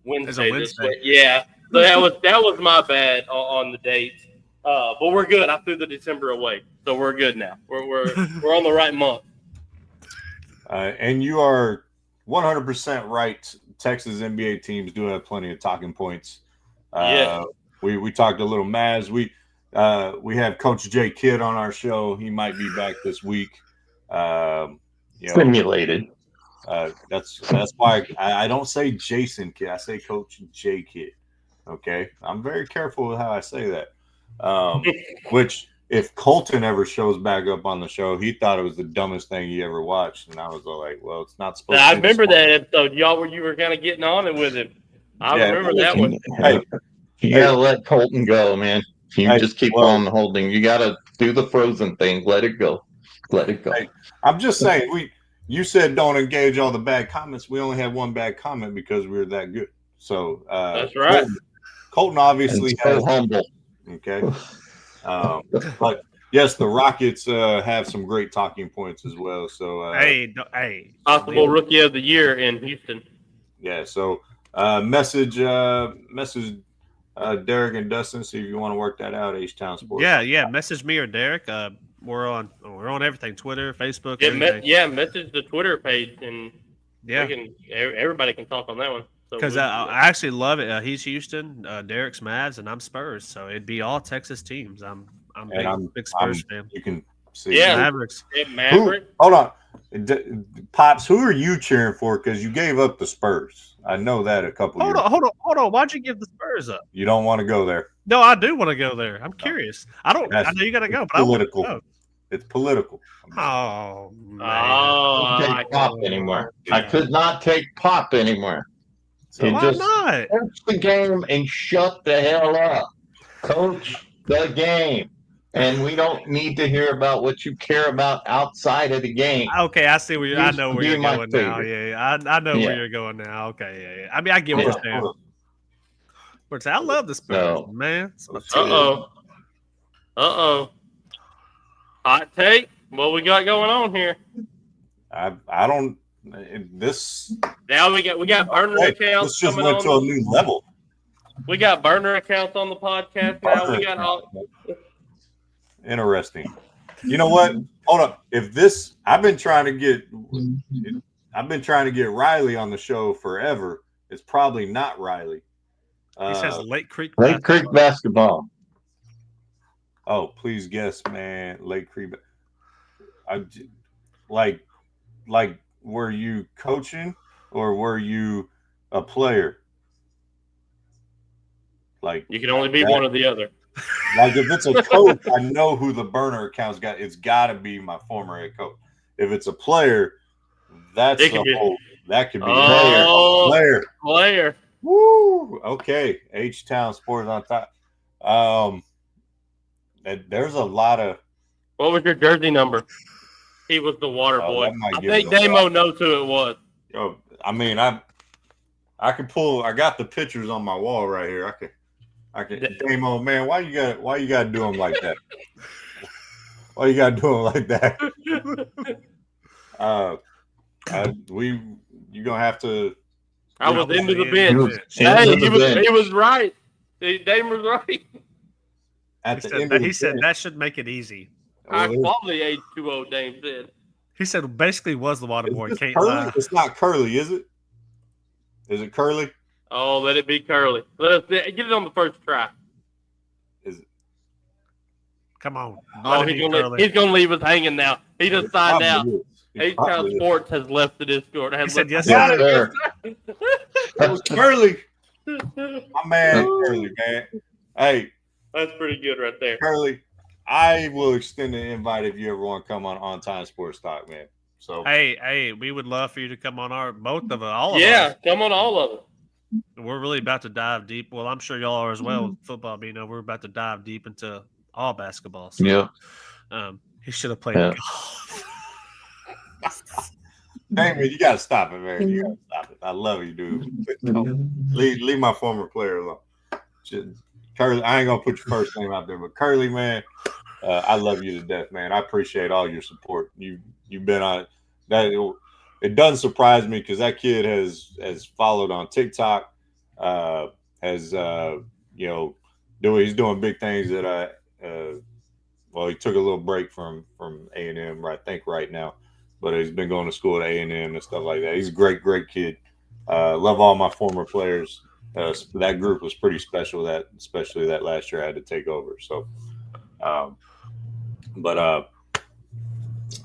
Wednesday. This week. Yeah, so that was my bad on the dates. But we're good. I threw the December away, so we're good now. We're on the right month. And you are 100% right. Texas NBA teams do have plenty of talking points. We talked a little Mavs. We have Coach J Kidd on our show. He might be back this week. Simulated. That's why I don't say Jason Kidd. I say Coach J Kidd. Okay, I'm very careful with how I say that. Which, if Colton ever shows back up on the show, he thought it was the dumbest thing he ever watched, and I was like, "Well, it's not supposed." I to be remember that episode, y'all, where you were kind of getting on it with him. I remember that one. Hey, you gotta let Colton go, man. You just keep on holding. You gotta do the Frozen thing. Let it go. Let it go. Hey, I'm just saying. You said don't engage all the bad comments. We only had one bad comment because we were that good. So that's right. Colton obviously has humble. Okay. But yes, the Rockets have some great talking points as well. So hey, possible rookie of the year in Houston. Yeah. So message Derek and Dustin, see if you want to work that out. H-Town Sports. Yeah. Message me or Derek. We're on everything: Twitter, Facebook. Message the Twitter page, and everybody can talk on that one. Because I actually love it. He's Houston, Derek's Mavs, and I'm Spurs. So it'd be all Texas teams. I'm big Spurs fan. You can see Mavericks. Hold on, Pops. Who are you cheering for? Because you gave up the Spurs. I know that a couple. Hold on. Why'd you give the Spurs up? You don't want to go there. No, I do want to go there. I'm curious. I know you got to go, but political. I want to go. It's political. I couldn't take Pop anymore. I could not take Pop anymore. So why not? Coach the game and shut the hell up. Coach the game. And we don't need to hear about what you care about outside of the game. Okay, I see where I know where you're going now. Yeah. I know where you're going now. Okay, yeah. I mean, I get what you're saying. But I love the Spurs, man. Hot take. What we got going on here? I don't. This now we got burner accounts. This just went to a new level. We got burner accounts on the podcast now. We got all. Interesting. You know what? Hold up. I've been trying to get Riley on the show forever. It's probably not Riley. He says Lake Creek basketball. Oh, please guess, man. Lake Creek. Like, were you coaching or were you a player? Like, you can only be one or the other. Like, if it's a coach, I know who the burner account's got. It's got to be my former head coach. If it's a player, that could be player. Woo. Okay. H-Town Sports on top. There's a lot of. What was your jersey number? He was the water boy. I think Damo knows who it was. Yo, I mean, I can pull. I got the pictures on my wall right here. I can. Damo, man, why you gotta do him like that? Why you gotta do him like that? You gonna have to. I was into the bench. He was right. Dame was right. He said that should make it easy. High quality H2O, Dame said. He said basically was the water boy. Can't lie. It's not Curly, is it? Is it Curly? Oh, let it be Curly. Let us get it on the first try. Is it? Come on. He's gonna leave us hanging now. He just signed out. H-Town Sports has left the Discord. He said yes, sir. That was Curly. My man, Curly, man. Hey. That's pretty good right there. Curly, I will extend an invite if you ever want to come on Time Sports Talk, man. So hey, we would love for you to come on all of us. Yeah, come on all of them. We're really about to dive deep. Well, I'm sure y'all are as well. With football being over, we're about to dive deep into all basketball. So, yeah. He should have played golf. Damon, you gotta stop it, man. You gotta stop it. I love you, dude. Leave my former player alone. Curly, I ain't gonna put your first name out there, but Curly, man, I love you to death, man. I appreciate all your support. You've been on that. It doesn't surprise me because that kid has followed on TikTok, he's doing big things that he took a little break from A&M, I think right now, but he's been going to school at A&M and stuff like that. He's a great kid. Love all my former players. That group was pretty special. Especially that last year I had to take over. So, all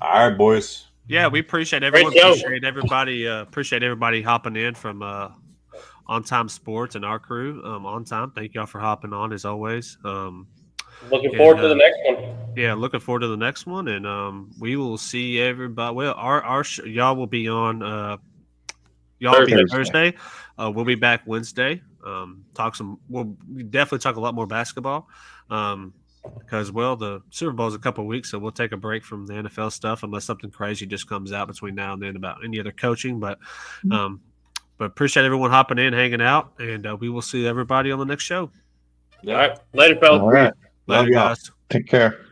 right, boys. Yeah, we appreciate everyone. Great show. Appreciate everybody hopping in from On Time Sports and our crew. On Time, thank y'all for hopping on as always. Looking forward to the next one. Yeah, looking forward to the next one, and we will see everybody. Well, y'all will be on. Y'all will be Thursday. We'll be back Wednesday. We'll definitely talk a lot more basketball. Because the Super Bowl is a couple of weeks, so we'll take a break from the NFL stuff unless something crazy just comes out between now and then about any other coaching. But appreciate everyone hopping in, hanging out, and we will see everybody on the next show. All right, later, fellas. All right, Later, guys. Take care.